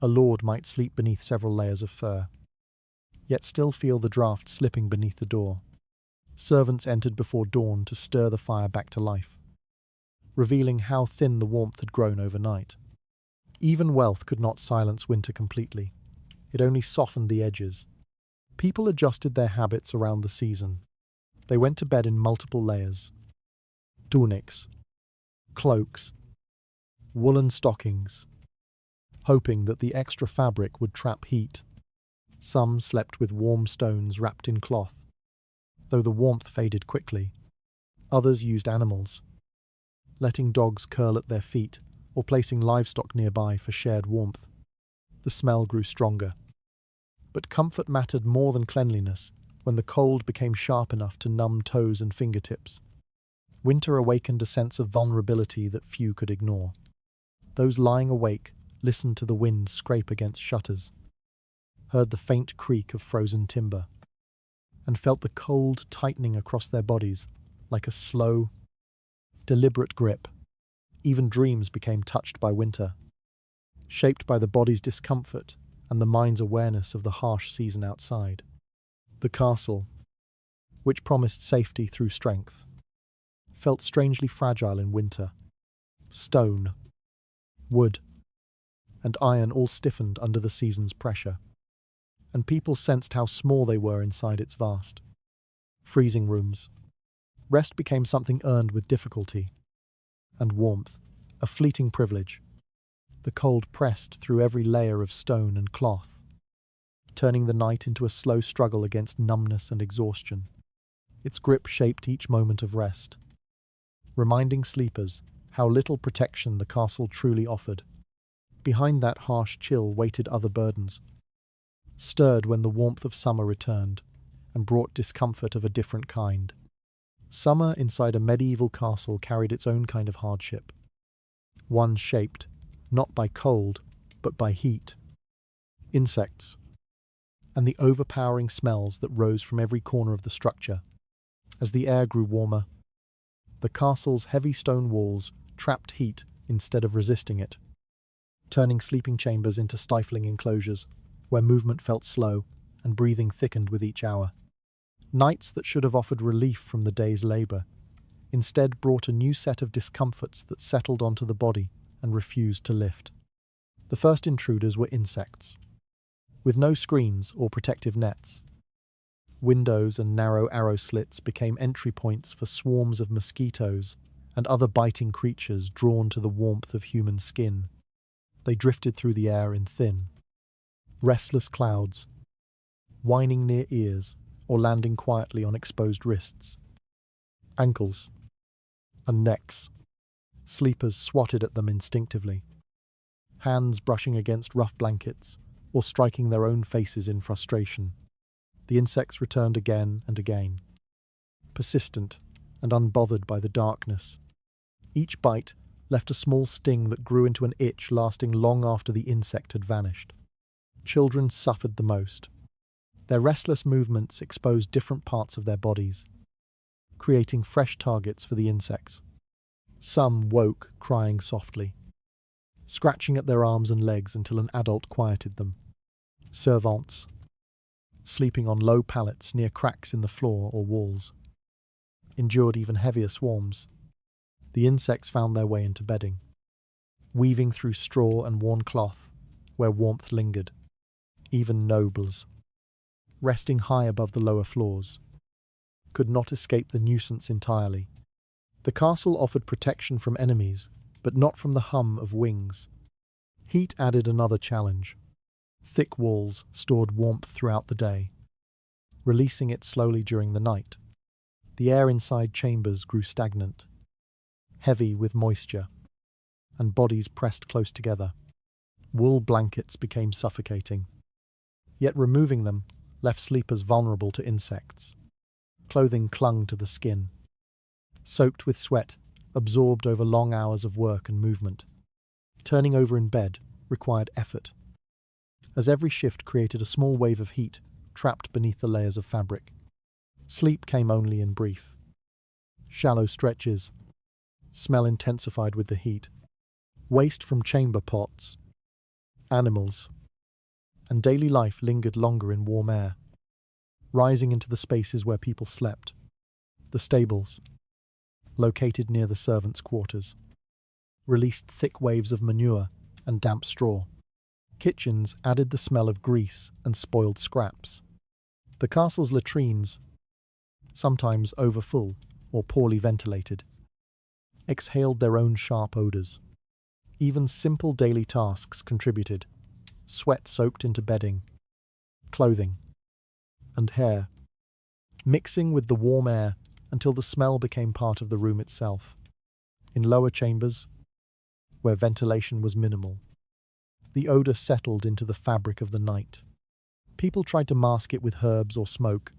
A lord might sleep beneath several layers of fur, yet still feel the draft slipping beneath the door. Servants entered before dawn to stir the fire back to life, revealing how thin the warmth had grown overnight. Even wealth could not silence winter completely. It only softened the edges. People adjusted their habits around the season. They went to bed in multiple layers: tunics, cloaks, woolen stockings, hoping that the extra fabric would trap heat. Some slept with warm stones wrapped in cloth, though the warmth faded quickly. Others used animals, letting dogs curl at their feet or placing livestock nearby for shared warmth. The smell grew stronger. But comfort mattered more than cleanliness when the cold became sharp enough to numb toes and fingertips. Winter awakened a sense of vulnerability that few could ignore. Those lying awake listened to the wind scrape against shutters, heard the faint creak of frozen timber, and felt the cold tightening across their bodies like a slow, deliberate grip. Even dreams became touched by winter, shaped by the body's discomfort and the mind's awareness of the harsh season outside. The castle, which promised safety through strength, felt strangely fragile in winter. Stone, wood, and iron all stiffened under the season's pressure, and people sensed how small they were inside its vast, freezing rooms. Rest became something earned with difficulty, and warmth, a fleeting privilege. The cold pressed through every layer of stone and cloth, turning the night into a slow struggle against numbness and exhaustion. Its grip shaped each moment of rest, reminding sleepers how little protection the castle truly offered. Behind that harsh chill waited other burdens, stirred when the warmth of summer returned and brought discomfort of a different kind. Summer inside a medieval castle carried its own kind of hardship, one shaped not by cold, but by heat, insects, and the overpowering smells that rose from every corner of the structure. As the air grew warmer, the castle's heavy stone walls trapped heat instead of resisting it, turning sleeping chambers into stifling enclosures where movement felt slow and breathing thickened with each hour. Nights that should have offered relief from the day's labor instead brought a new set of discomforts that settled onto the body and refused to lift. The first intruders were insects. With no screens or protective nets, windows and narrow arrow slits became entry points for swarms of mosquitoes and other biting creatures drawn to the warmth of human skin. They drifted through the air in thin, restless clouds, whining near ears or landing quietly on exposed wrists, ankles, and necks. Sleepers swatted at them instinctively, hands brushing against rough blankets or striking their own faces in frustration. The insects returned again and again, persistent and unbothered by the darkness. Each bite left a small sting that grew into an itch lasting long after the insect had vanished. Children suffered the most. Their restless movements exposed different parts of their bodies, creating fresh targets for the insects. Some woke crying softly, scratching at their arms and legs until an adult quieted them. Servants, sleeping on low pallets near cracks in the floor or walls, endured even heavier swarms. The insects found their way into bedding, weaving through straw and worn cloth where warmth lingered. Even nobles, resting high above the lower floors, could not escape the nuisance entirely. The castle offered protection from enemies, but not from the hum of wings. Heat added another challenge. Thick walls stored warmth throughout the day, releasing it slowly during the night. The air inside chambers grew stagnant, heavy with moisture, and bodies pressed close together. Wool blankets became suffocating, yet removing them left sleepers vulnerable to insects. Clothing clung to the skin, soaked with sweat, absorbed over long hours of work and movement. Turning over in bed required effort, as every shift created a small wave of heat trapped beneath the layers of fabric. Sleep came only in brief. Shallow stretches, smell intensified with the heat, waste from chamber pots, animals, and daily life lingered longer in warm air, rising into the spaces where people slept. The stables, located near the servants' quarters, released thick waves of manure and damp straw. Kitchens added the smell of grease and spoiled scraps. The castle's latrines, sometimes overfull or poorly ventilated, exhaled their own sharp odours. Even simple daily tasks contributed. Sweat soaked into bedding, clothing, and hair, mixing with the warm air until the smell became part of the room itself. In lower chambers, where ventilation was minimal, the odour settled into the fabric of the night. People tried to mask it with herbs or smoke,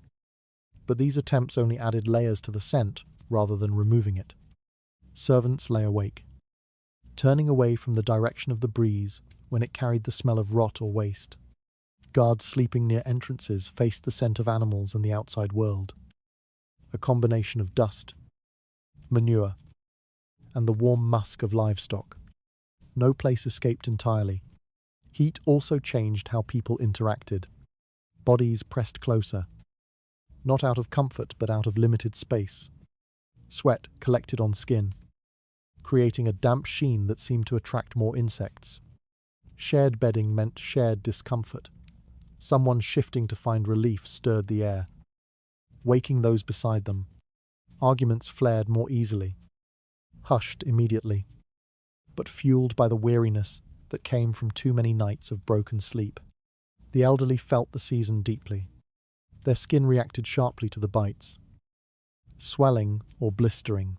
but these attempts only added layers to the scent rather than removing it. Servants lay awake, turning away from the direction of the breeze when it carried the smell of rot or waste. Guards sleeping near entrances faced the scent of animals and the outside world, a combination of dust, manure, and the warm musk of livestock. No place escaped entirely. Heat also changed how people interacted. Bodies pressed closer, not out of comfort but out of limited space. Sweat collected on skin, creating a damp sheen that seemed to attract more insects. Shared bedding meant shared discomfort. Someone shifting to find relief stirred the air, waking those beside them. Arguments flared more easily, hushed immediately, but fueled by the weariness that came from too many nights of broken sleep. The elderly felt the season deeply. Their skin reacted sharply to the bites, swelling or blistering.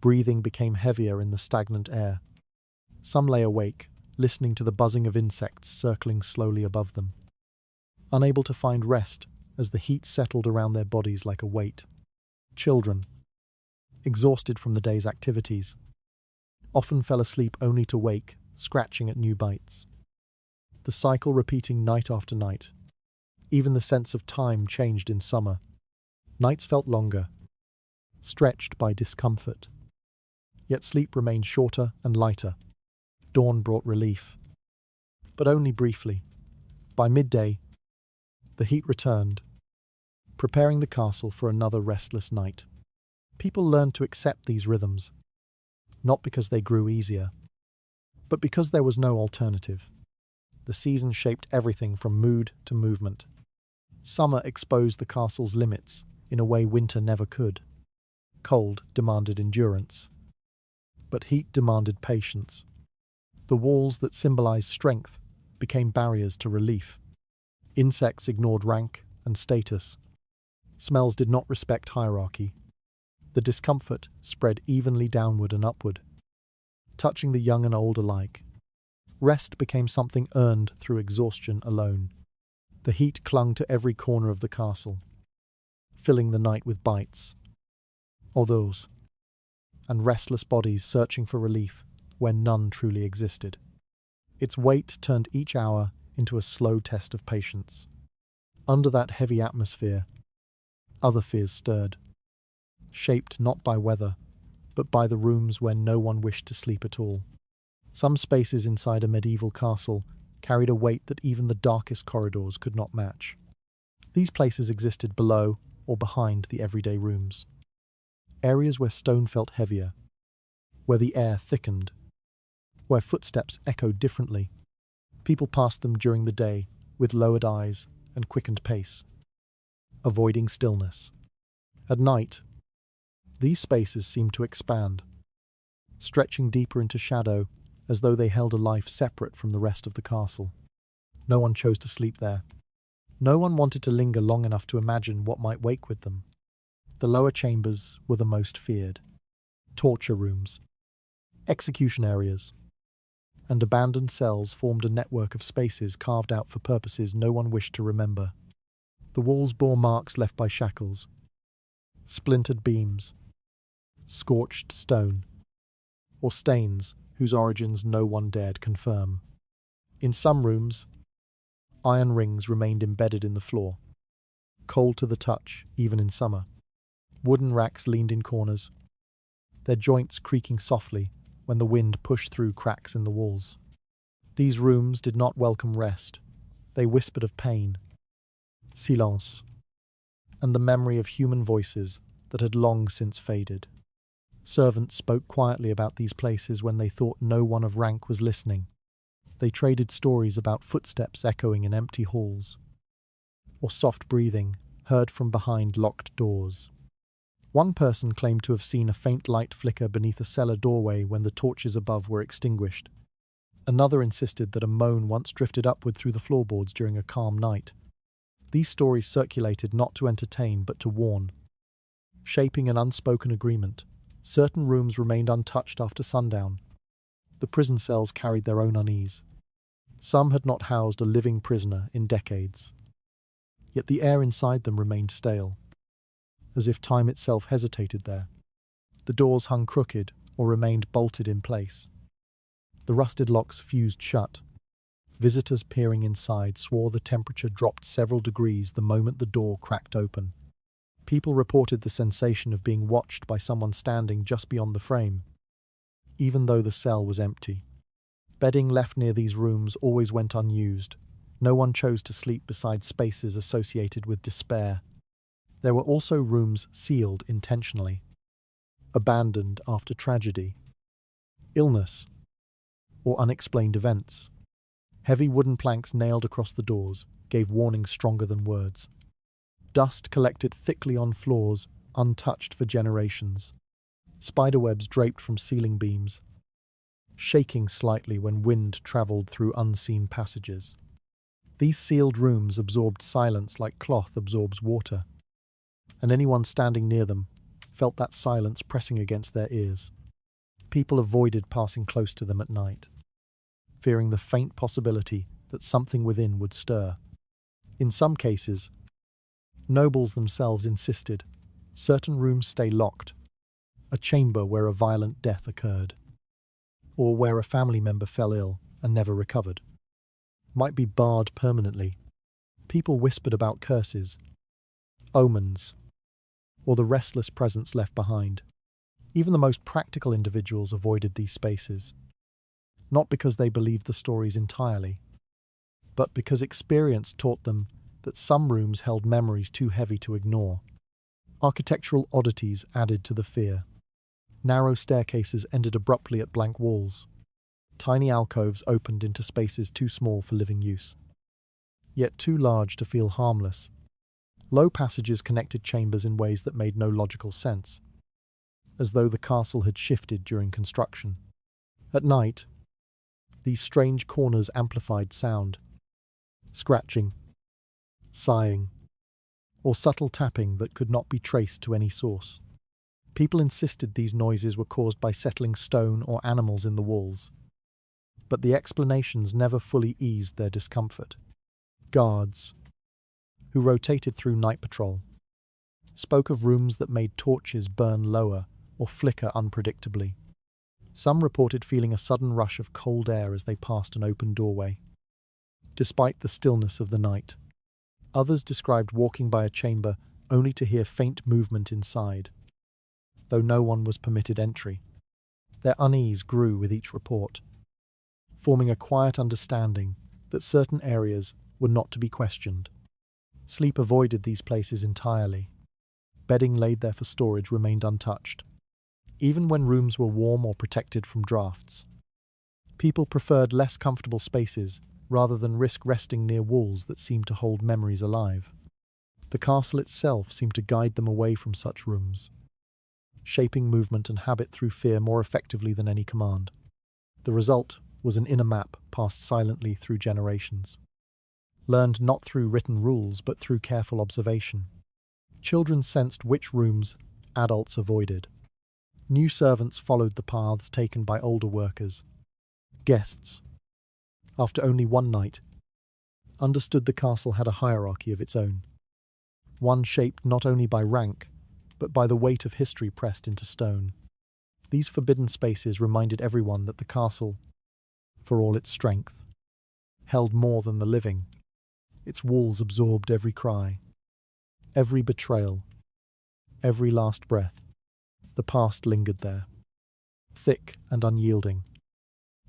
Breathing became heavier in the stagnant air. Some lay awake, listening to the buzzing of insects circling slowly above them, unable to find rest as the heat settled around their bodies like a weight. Children, exhausted from the day's activities, often fell asleep only to wake, scratching at new bites. The cycle repeating night after night. Even the sense of time changed in summer. Nights felt longer, stretched by discomfort. Yet sleep remained shorter and lighter. Dawn brought relief, but only briefly. By midday, the heat returned, preparing the castle for another restless night. People learned to accept these rhythms, not because they grew easier, but because there was no alternative. The season shaped everything from mood to movement. Summer exposed the castle's limits in a way winter never could. Cold demanded endurance, but heat demanded patience. The walls that symbolized strength became barriers to relief. Insects ignored rank and status. Smells did not respect hierarchy. The discomfort spread evenly downward and upward, touching the young and old alike. Rest became something earned through exhaustion alone. The heat clung to every corner of the castle, filling the night with bites, odors, and restless bodies searching for relief where none truly existed. Its weight turned each hour into a slow test of patience. Under that heavy atmosphere, other fears stirred, shaped not by weather, but by the rooms where no one wished to sleep at all. Some spaces inside a medieval castle carried a weight that even the darkest corridors could not match. These places existed below or behind the everyday rooms. Areas where stone felt heavier, where the air thickened, where footsteps echoed differently. People passed them during the day with lowered eyes and quickened pace, avoiding stillness. At night, these spaces seemed to expand, stretching deeper into shadow as though they held a life separate from the rest of the castle. No one chose to sleep there. No one wanted to linger long enough to imagine what might wake with them. The lower chambers were the most feared. Torture rooms, execution areas, and abandoned cells formed a network of spaces carved out for purposes no one wished to remember. The walls bore marks left by shackles, splintered beams, scorched stone, or stains whose origins no one dared confirm. In some rooms, iron rings remained embedded in the floor, cold to the touch even in summer. Wooden racks leaned in corners, their joints creaking softly when the wind pushed through cracks in the walls. These rooms did not welcome rest. They whispered of pain, silence, and the memory of human voices that had long since faded. Servants spoke quietly about these places when they thought no one of rank was listening. They traded stories about footsteps echoing in empty halls, or soft breathing heard from behind locked doors. One person claimed to have seen a faint light flicker beneath a cellar doorway when the torches above were extinguished. Another insisted that a moan once drifted upward through the floorboards during a calm night. These stories circulated not to entertain but to warn. Shaping an unspoken agreement, certain rooms remained untouched after sundown. The prison cells carried their own unease. Some had not housed a living prisoner in decades. Yet the air inside them remained stale. as if time itself hesitated there. The doors hung crooked or remained bolted in place. The rusted locks fused shut. Visitors peering inside swore the temperature dropped several degrees the moment the door cracked open. People reported the sensation of being watched by someone standing just beyond the frame, even though the cell was empty. Bedding left near these rooms always went unused. No one chose to sleep beside spaces associated with despair. There were also rooms sealed intentionally, abandoned after tragedy, illness, or unexplained events. Heavy wooden planks nailed across the doors gave warnings stronger than words. Dust collected thickly on floors, untouched for generations. Spiderwebs draped from ceiling beams, shaking slightly when wind travelled through unseen passages. These sealed rooms absorbed silence like cloth absorbs water, and anyone standing near them felt that silence pressing against their ears. People avoided passing close to them at night, fearing the faint possibility that something within would stir. In some cases, nobles themselves insisted certain rooms stay locked, a chamber where a violent death occurred, or where a family member fell ill and never recovered, might be barred permanently. People whispered about curses, omens, or the restless presence left behind. Even the most practical individuals avoided these spaces, not because they believed the stories entirely, but because experience taught them that some rooms held memories too heavy to ignore. Architectural oddities added to the fear. Narrow staircases ended abruptly at blank walls. Tiny alcoves opened into spaces too small for living use, yet too large to feel harmless. Low passages connected chambers in ways that made no logical sense, as though the castle had shifted during construction. At night, these strange corners amplified sound, scratching, sighing, or subtle tapping that could not be traced to any source. People insisted these noises were caused by settling stone or animals in the walls, but the explanations never fully eased their discomfort. Guards, who rotated through night patrol, spoke of rooms that made torches burn lower or flicker unpredictably. Some reported feeling a sudden rush of cold air as they passed an open doorway, despite the stillness of the night. Others described walking by a chamber only to hear faint movement inside, though no one was permitted entry. Their unease grew with each report, forming a quiet understanding that certain areas were not to be questioned. Sleep avoided these places entirely. Bedding laid there for storage remained untouched, even when rooms were warm or protected from drafts. People preferred less comfortable spaces rather than risk resting near walls that seemed to hold memories alive. The castle itself seemed to guide them away from such rooms, shaping movement and habit through fear more effectively than any command. The result was an inner map passed silently through generations, learned not through written rules but through careful observation. Children sensed which rooms adults avoided. New servants followed the paths taken by older workers. Guests, after only one night, understood the castle had a hierarchy of its own, one shaped not only by rank, but by the weight of history pressed into stone. These forbidden spaces reminded everyone that the castle, for all its strength, held more than the living. Its walls absorbed every cry, every betrayal, every last breath. The past lingered there, thick and unyielding,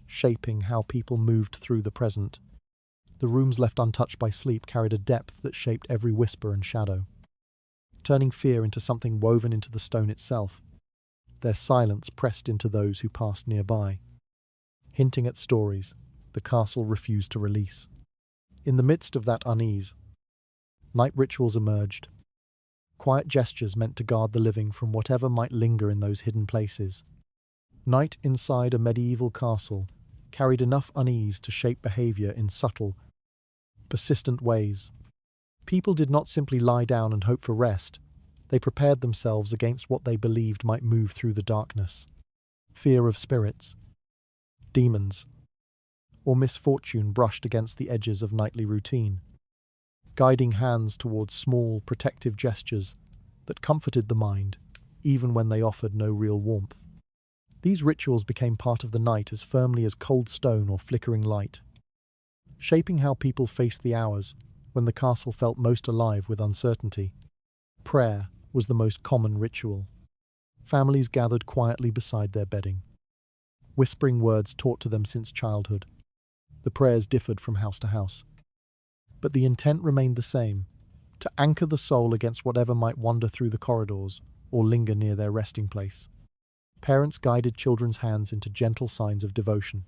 shaping how people moved through the present. The rooms left untouched by sleep carried a depth that shaped every whisper and shadow, turning fear into something woven into the stone itself. Their silence pressed into those who passed nearby, hinting at stories the castle refused to release. In the midst of that unease, night rituals emerged, quiet gestures meant to guard the living from whatever might linger in those hidden places. Night inside a medieval castle carried enough unease to shape behavior in subtle, persistent ways. People did not simply lie down and hope for rest. They prepared themselves against what they believed might move through the darkness. Fear of spirits, demons, or misfortune brushed against the edges of nightly routine, guiding hands towards small, protective gestures that comforted the mind, even when they offered no real warmth. These rituals became part of the night as firmly as cold stone or flickering light, shaping how people faced the hours when the castle felt most alive with uncertainty. Prayer was the most common ritual. Families gathered quietly beside their bedding, whispering words taught to them since childhood. The prayers differed from house to house, but the intent remained the same: to anchor the soul against whatever might wander through the corridors or linger near their resting place. Parents guided children's hands into gentle signs of devotion,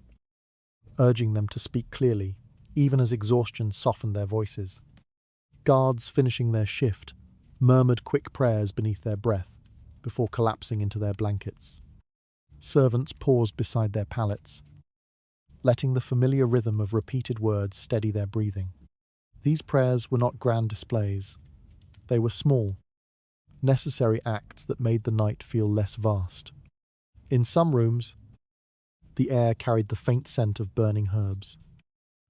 urging them to speak clearly, even as exhaustion softened their voices. Guards, finishing their shift, murmured quick prayers beneath their breath before collapsing into their blankets. Servants paused beside their pallets, letting the familiar rhythm of repeated words steady their breathing. These prayers were not grand displays. They were small, necessary acts that made the night feel less vast. In some rooms, the air carried the faint scent of burning herbs.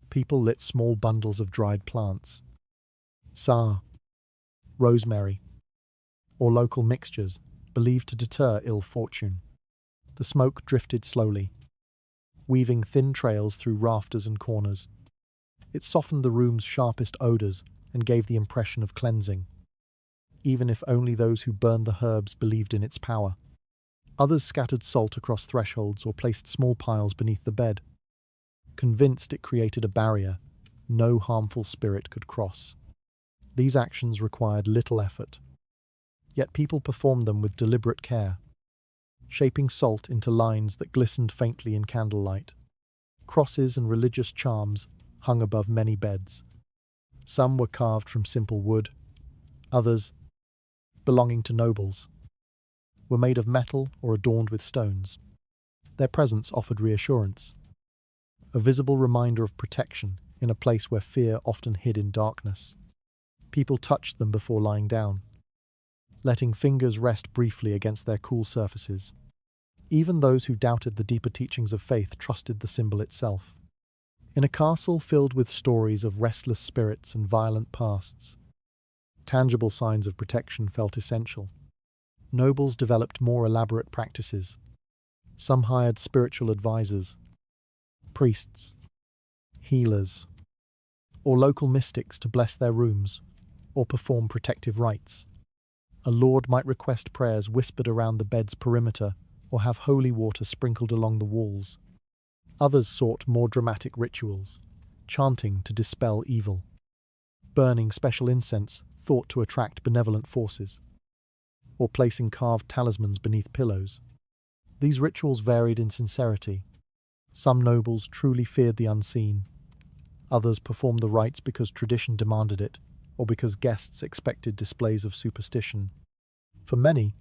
People lit small bundles of dried plants, sa, rosemary, or local mixtures believed to deter ill fortune. The smoke drifted slowly, weaving thin trails through rafters and corners. It softened the room's sharpest odours and gave the impression of cleansing, even if only those who burned the herbs believed in its power. Others scattered salt across thresholds or placed small piles beneath the bed, convinced it created a barrier no harmful spirit could cross. These actions required little effort, yet people performed them with deliberate care, shaping salt into lines that glistened faintly in candlelight. Crosses and religious charms hung above many beds. Some were carved from simple wood, others, belonging to nobles, were made of metal or adorned with stones. Their presence offered reassurance, a visible reminder of protection in a place where fear often hid in darkness. People touched them before lying down, letting fingers rest briefly against their cool surfaces. Even those who doubted the deeper teachings of faith trusted the symbol itself. In a castle filled with stories of restless spirits and violent pasts, tangible signs of protection felt essential. Nobles developed more elaborate practices. Some hired spiritual advisors, priests, healers, or local mystics to bless their rooms or perform protective rites. A lord might request prayers whispered around the bed's perimeter or have holy water sprinkled along the walls. Others sought more dramatic rituals, chanting to dispel evil, burning special incense thought to attract benevolent forces, or placing carved talismans beneath pillows. These rituals varied in sincerity. Some nobles truly feared the unseen. Others performed the rites because tradition demanded it, or because guests expected displays of superstition. For many,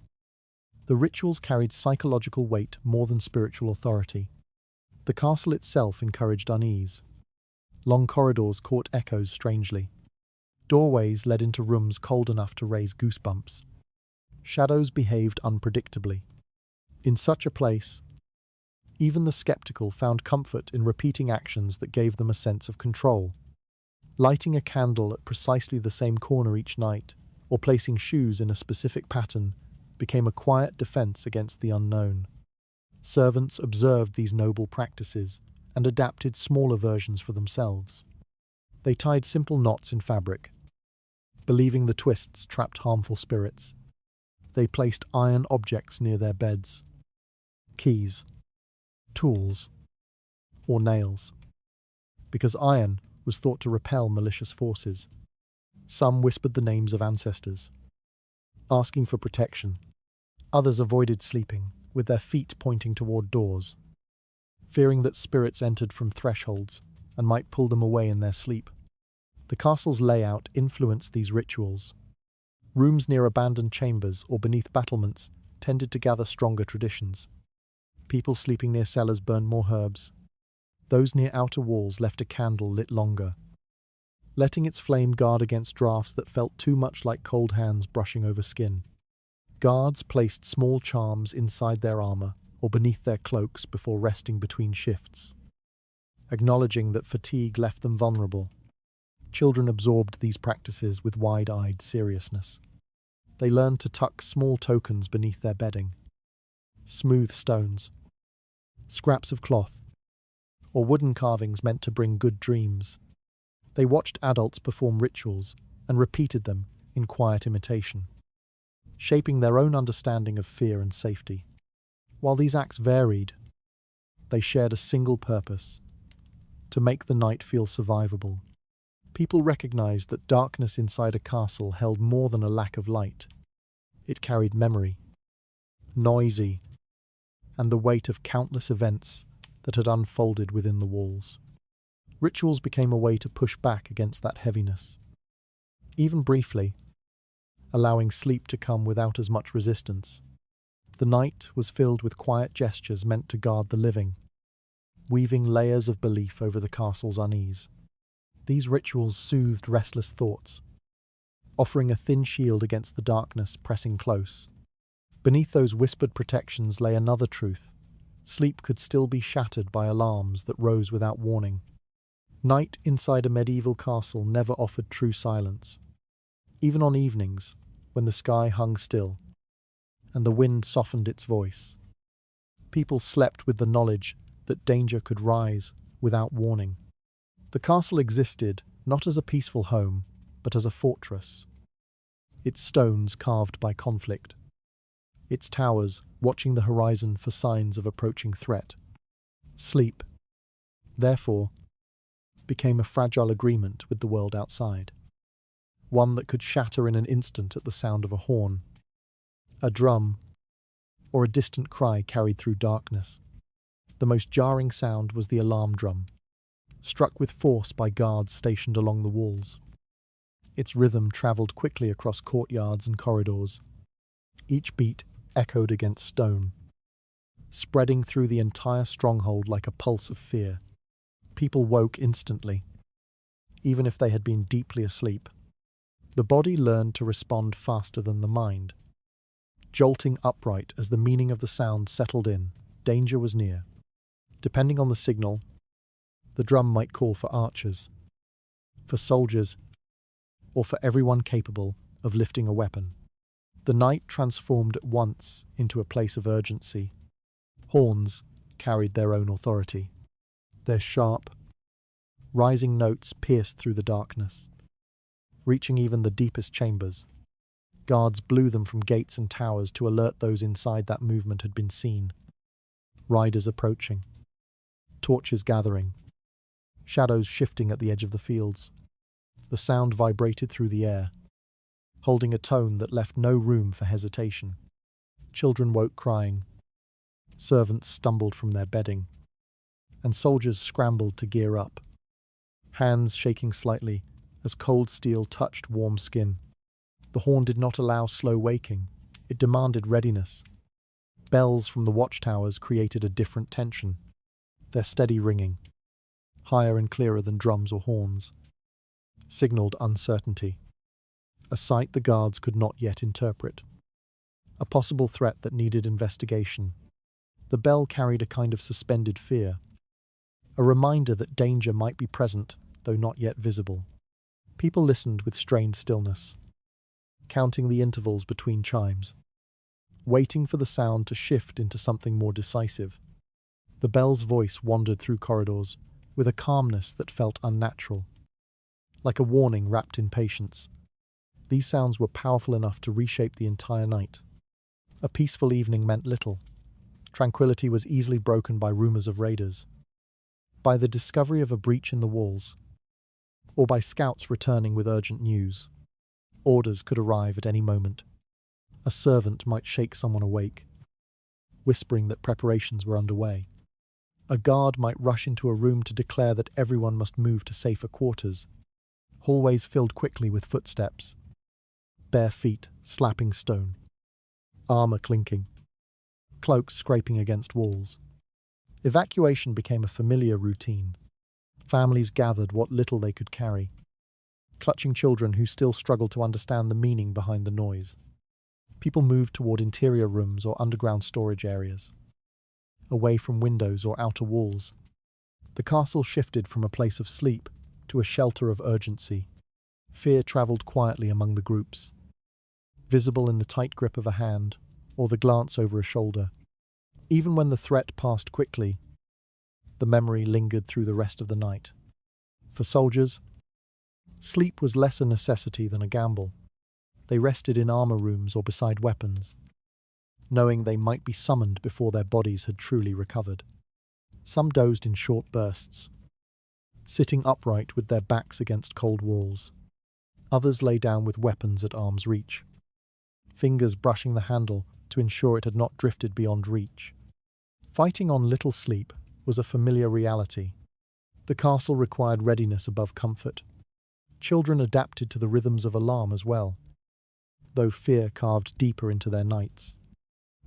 the rituals carried psychological weight more than spiritual authority. The castle itself encouraged unease. Long corridors caught echoes strangely. Doorways led into rooms cold enough to raise goosebumps. Shadows behaved unpredictably. In such a place, even the skeptical found comfort in repeating actions that gave them a sense of control. Lighting a candle at precisely the same corner each night, or placing shoes in a specific pattern, became a quiet defense against the unknown. Servants observed these noble practices and adapted smaller versions for themselves. They tied simple knots in fabric, believing the twists trapped harmful spirits. They placed iron objects near their beds, keys, tools, or nails, because iron was thought to repel malicious forces. Some whispered the names of ancestors, asking for protection. Others avoided sleeping, with their feet pointing toward doors, fearing that spirits entered from thresholds and might pull them away in their sleep. The castle's layout influenced these rituals. Rooms near abandoned chambers or beneath battlements tended to gather stronger traditions. People sleeping near cellars burned more herbs. Those near outer walls left a candle lit longer, letting its flame guard against drafts that felt too much like cold hands brushing over skin. Guards placed small charms inside their armor or beneath their cloaks before resting between shifts, acknowledging that fatigue left them vulnerable. Children absorbed these practices with wide-eyed seriousness. They learned to tuck small tokens beneath their bedding. Smooth stones, scraps of cloth, or wooden carvings meant to bring good dreams. They watched adults perform rituals and repeated them in quiet imitation, shaping their own understanding of fear and safety. While these acts varied, they shared a single purpose: to make the night feel survivable. People recognized that darkness inside a castle held more than a lack of light. It carried memory, noisy, and the weight of countless events that had unfolded within the walls. Rituals became a way to push back against that heaviness, even briefly, allowing sleep to come without as much resistance. The night was filled with quiet gestures meant to guard the living, weaving layers of belief over the castle's unease. These rituals soothed restless thoughts, offering a thin shield against the darkness pressing close. Beneath those whispered protections lay another truth: sleep could still be shattered by alarms that rose without warning. Night inside a medieval castle never offered true silence. Even on evenings, when the sky hung still and the wind softened its voice, people slept with the knowledge that danger could rise without warning. The castle existed not as a peaceful home, but as a fortress, its stones carved by conflict, its towers watching the horizon for signs of approaching threat. Sleep, therefore, became a fragile agreement with the world outside, one that could shatter in an instant at the sound of a horn, a drum, or a distant cry carried through darkness. The most jarring sound was the alarm drum, struck with force by guards stationed along the walls. Its rhythm travelled quickly across courtyards and corridors. Each beat echoed against stone, spreading through the entire stronghold like a pulse of fear. People woke instantly, even if they had been deeply asleep. The body learned to respond faster than the mind, jolting upright as the meaning of the sound settled in. Danger was near. Depending on the signal, the drum might call for archers, for soldiers, or for everyone capable of lifting a weapon. The night transformed at once into a place of urgency. Horns carried their own authority. Their sharp, rising notes pierced through the darkness, reaching even the deepest chambers. Guards blew them from gates and towers to alert those inside that movement had been seen. Riders approaching, torches gathering, shadows shifting at the edge of the fields. The sound vibrated through the air, holding a tone that left no room for hesitation. Children woke crying, servants stumbled from their bedding, and soldiers scrambled to gear up, hands shaking slightly as cold steel touched warm skin. The horn did not allow slow waking, it demanded readiness. Bells from the watchtowers created a different tension, their steady ringing, higher and clearer than drums or horns, signalled uncertainty, a sight the guards could not yet interpret, a possible threat that needed investigation. The bell carried a kind of suspended fear, a reminder that danger might be present, though not yet visible. People listened with strained stillness, counting the intervals between chimes, waiting for the sound to shift into something more decisive. The bell's voice wandered through corridors with a calmness that felt unnatural, like a warning wrapped in patience. These sounds were powerful enough to reshape the entire night. A peaceful evening meant little. Tranquility was easily broken by rumors of raiders, by the discovery of a breach in the walls, or by scouts returning with urgent news. Orders could arrive at any moment. A servant might shake someone awake, whispering that preparations were underway. A guard might rush into a room to declare that everyone must move to safer quarters. Hallways filled quickly with footsteps, bare feet slapping stone, armor clinking, cloaks scraping against walls. Evacuation became a familiar routine. Families gathered what little they could carry, clutching children who still struggled to understand the meaning behind the noise. People moved toward interior rooms or underground storage areas, away from windows or outer walls. The castle shifted from a place of sleep to a shelter of urgency. Fear travelled quietly among the groups, visible in the tight grip of a hand or the glance over a shoulder. Even when the threat passed quickly, the memory lingered through the rest of the night. For soldiers, sleep was less a necessity than a gamble. They rested in armor rooms or beside weapons, knowing they might be summoned before their bodies had truly recovered. Some dozed in short bursts, sitting upright with their backs against cold walls. Others lay down with weapons at arm's reach, fingers brushing the handle to ensure it had not drifted beyond reach. Fighting on little sleep was a familiar reality. The castle required readiness above comfort. Children adapted to the rhythms of alarm as well, though fear carved deeper into their nights.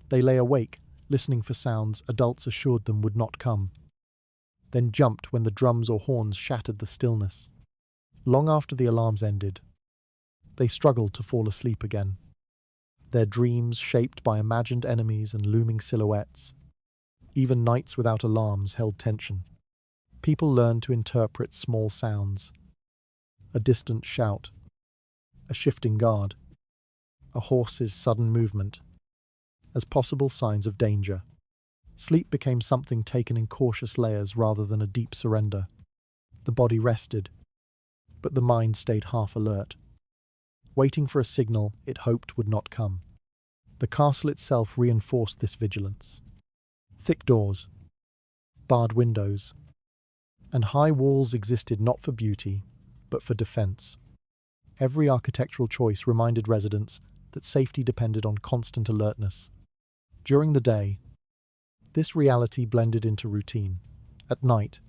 They lay awake, listening for sounds adults assured them would not come, then jumped when the drums or horns shattered the stillness. Long after the alarms ended, they struggled to fall asleep again, their dreams shaped by imagined enemies and looming silhouettes. Even nights without alarms held tension. People learned to interpret small sounds, a distant shout, a shifting guard, a horse's sudden movement, as possible signs of danger. Sleep became something taken in cautious layers rather than a deep surrender. The body rested, but the mind stayed half alert, waiting for a signal it hoped would not come. The castle itself reinforced this vigilance. Thick doors, barred windows, and high walls existed not for beauty, but for defense. Every architectural choice reminded residents that safety depended on constant alertness. During the day, this reality blended into routine. At night,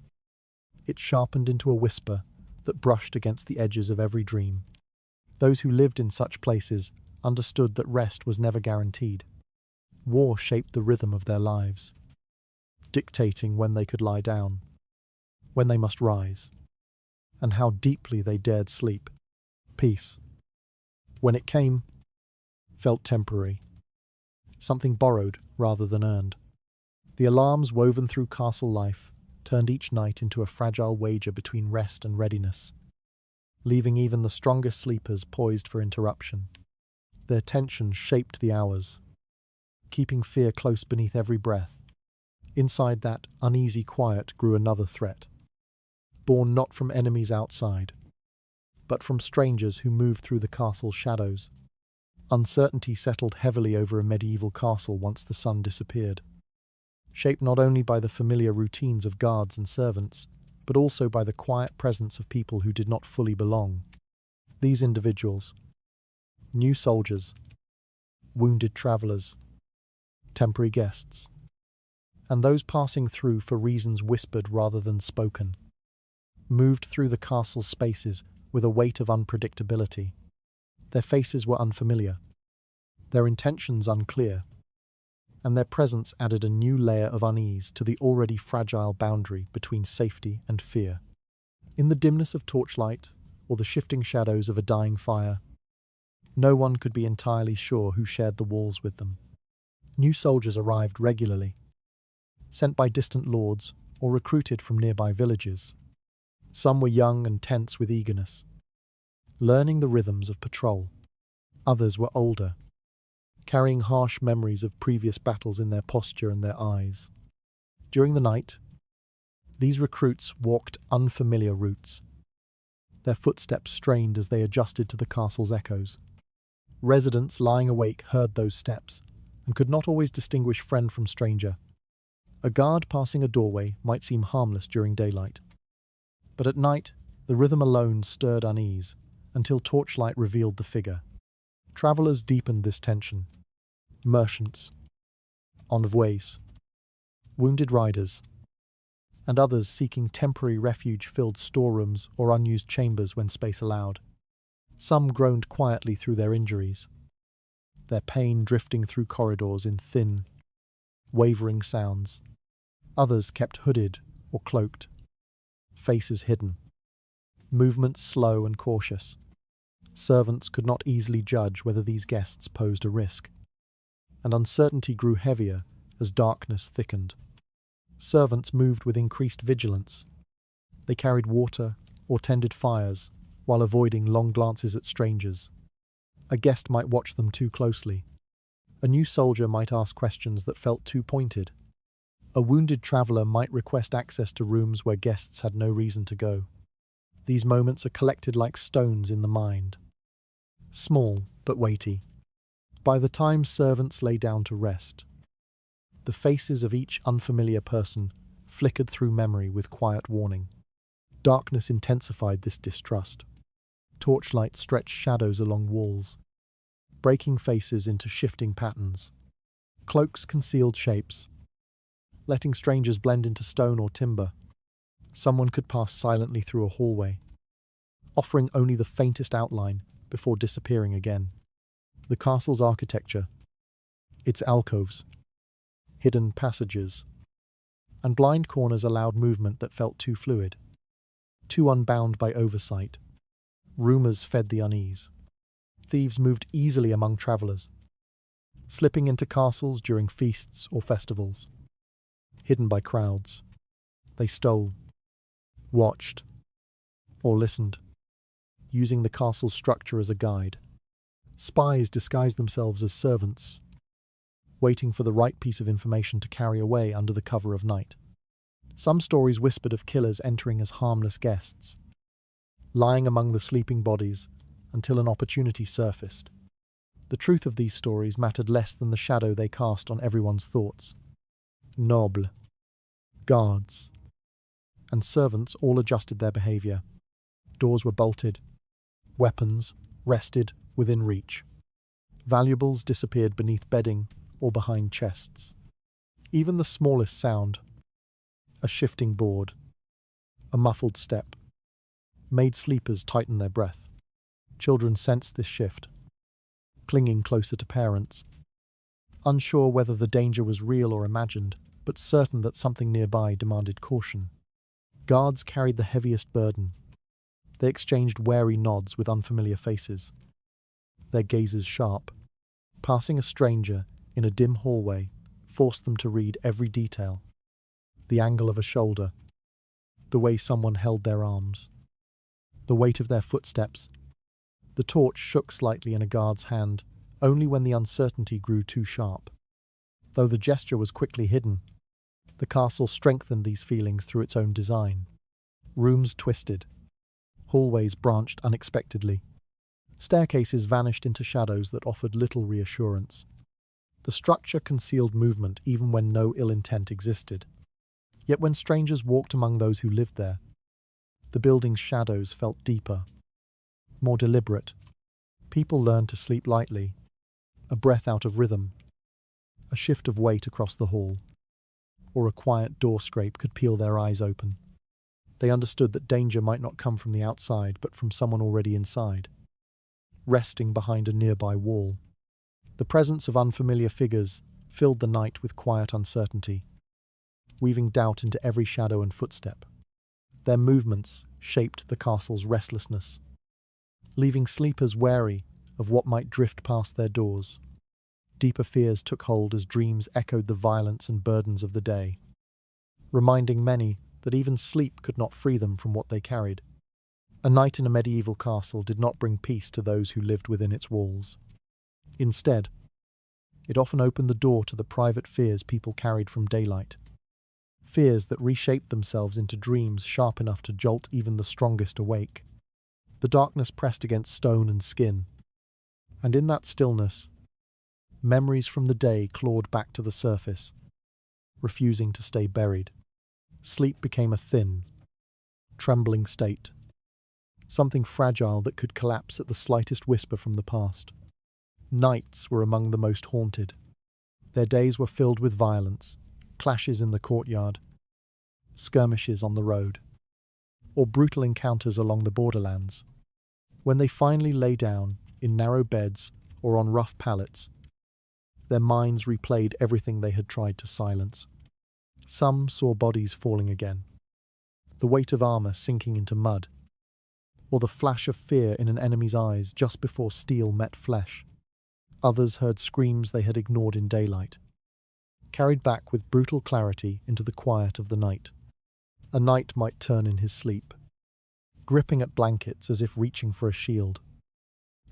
it sharpened into a whisper that brushed against the edges of every dream. Those who lived in such places understood that rest was never guaranteed. War shaped the rhythm of their lives, dictating when they could lie down, when they must rise, and how deeply they dared sleep. Peace, when it came, felt temporary, something borrowed rather than earned. The alarms woven through castle life turned each night into a fragile wager between rest and readiness, leaving even the strongest sleepers poised for interruption. Their tension shaped the hours, keeping fear close beneath every breath. Inside that uneasy quiet grew another threat, born not from enemies outside, but from strangers who moved through the castle's shadows. Uncertainty settled heavily over a medieval castle once the sun disappeared, shaped not only by the familiar routines of guards and servants, but also by the quiet presence of people who did not fully belong. These individuals, new soldiers, wounded travelers, temporary guests, and those passing through for reasons whispered rather than spoken, moved through the castle's spaces with a weight of unpredictability. Their faces were unfamiliar, their intentions unclear, and their presence added a new layer of unease to the already fragile boundary between safety and fear. In the dimness of torchlight or the shifting shadows of a dying fire, no one could be entirely sure who shared the walls with them. New soldiers arrived regularly, sent by distant lords or recruited from nearby villages. Some were young and tense with eagerness, learning the rhythms of patrol. Others were older, carrying harsh memories of previous battles in their posture and their eyes. During the night, these recruits walked unfamiliar routes, their footsteps strained as they adjusted to the castle's echoes. Residents lying awake heard those steps and could not always distinguish friend from stranger. A guard passing a doorway might seem harmless during daylight, but at night the rhythm alone stirred unease until torchlight revealed the figure. Travelers deepened this tension. Merchants, envoys, wounded riders, and others seeking temporary refuge filled storerooms or unused chambers when space allowed. Some groaned quietly through their injuries, their pain drifting through corridors in thin, wavering sounds. Others kept hooded or cloaked, faces hidden, movements slow and cautious. Servants could not easily judge whether these guests posed a risk, and uncertainty grew heavier as darkness thickened. Servants moved with increased vigilance. They carried water or tended fires while avoiding long glances at strangers. A guest might watch them too closely. A new soldier might ask questions that felt too pointed. A wounded traveller might request access to rooms where guests had no reason to go. These moments are collected like stones in the mind. Small, but weighty. By the time servants lay down to rest, the faces of each unfamiliar person flickered through memory with quiet warning. Darkness intensified this distrust. Torchlight stretched shadows along walls, breaking faces into shifting patterns. Cloaks concealed shapes, letting strangers blend into stone or timber. Someone could pass silently through a hallway, offering only the faintest outline before disappearing again. The castle's architecture, its alcoves, hidden passages, and blind corners allowed movement that felt too fluid, too unbound by oversight. Rumours fed the unease. Thieves moved easily among travellers, slipping into castles during feasts or festivals. Hidden by crowds, they stole, watched, or listened, using the castle's structure as a guide. Spies disguised themselves as servants, waiting for the right piece of information to carry away under the cover of night. Some stories whispered of killers entering as harmless guests, lying among the sleeping bodies until an opportunity surfaced. The truth of these stories mattered less than the shadow they cast on everyone's thoughts. Nobles, guards, and servants all adjusted their behaviour. Doors were bolted, weapons rested within reach. Valuables disappeared beneath bedding or behind chests. Even the smallest sound, a shifting board, a muffled step, made sleepers tighten their breath. Children sensed this shift, clinging closer to parents, unsure whether the danger was real or imagined, but certain that something nearby demanded caution. Guards carried the heaviest burden. They exchanged wary nods with unfamiliar faces, their gazes sharp. Passing a stranger in a dim hallway forced them to read every detail: the angle of a shoulder, the way someone held their arms, the weight of their footsteps. The torch shook slightly in a guard's hand, only when the uncertainty grew too sharp. Though the gesture was quickly hidden, the castle strengthened these feelings through its own design. Rooms twisted, hallways branched unexpectedly, staircases vanished into shadows that offered little reassurance. The structure concealed movement even when no ill intent existed. Yet when strangers walked among those who lived there, the building's shadows felt deeper, more deliberate. People learned to sleep lightly, a breath out of rhythm, a shift of weight across the hall, or a quiet door scrape could peel their eyes open. They understood that danger might not come from the outside, but from someone already inside, resting behind a nearby wall. The presence of unfamiliar figures filled the night with quiet uncertainty, weaving doubt into every shadow and footstep. Their movements shaped the castle's restlessness, leaving sleepers wary of what might drift past their doors. Deeper fears took hold as dreams echoed the violence and burdens of the day, reminding many that even sleep could not free them from what they carried. A night in a medieval castle did not bring peace to those who lived within its walls. Instead, it often opened the door to the private fears people carried from daylight. Fears that reshaped themselves into dreams sharp enough to jolt even the strongest awake. The darkness pressed against stone and skin, and in that stillness, memories from the day clawed back to the surface, refusing to stay buried. Sleep became a thin, trembling state, something fragile that could collapse at the slightest whisper from the past. Nights were among the most haunted. Their days were filled with violence, clashes in the courtyard, skirmishes on the road, or brutal encounters along the borderlands. When they finally lay down, in narrow beds or on rough pallets, their minds replayed everything they had tried to silence. Some saw bodies falling again, the weight of armor sinking into mud, or the flash of fear in an enemy's eyes just before steel met flesh. Others heard screams they had ignored in daylight, carried back with brutal clarity into the quiet of the night. A knight might turn in his sleep, gripping at blankets as if reaching for a shield.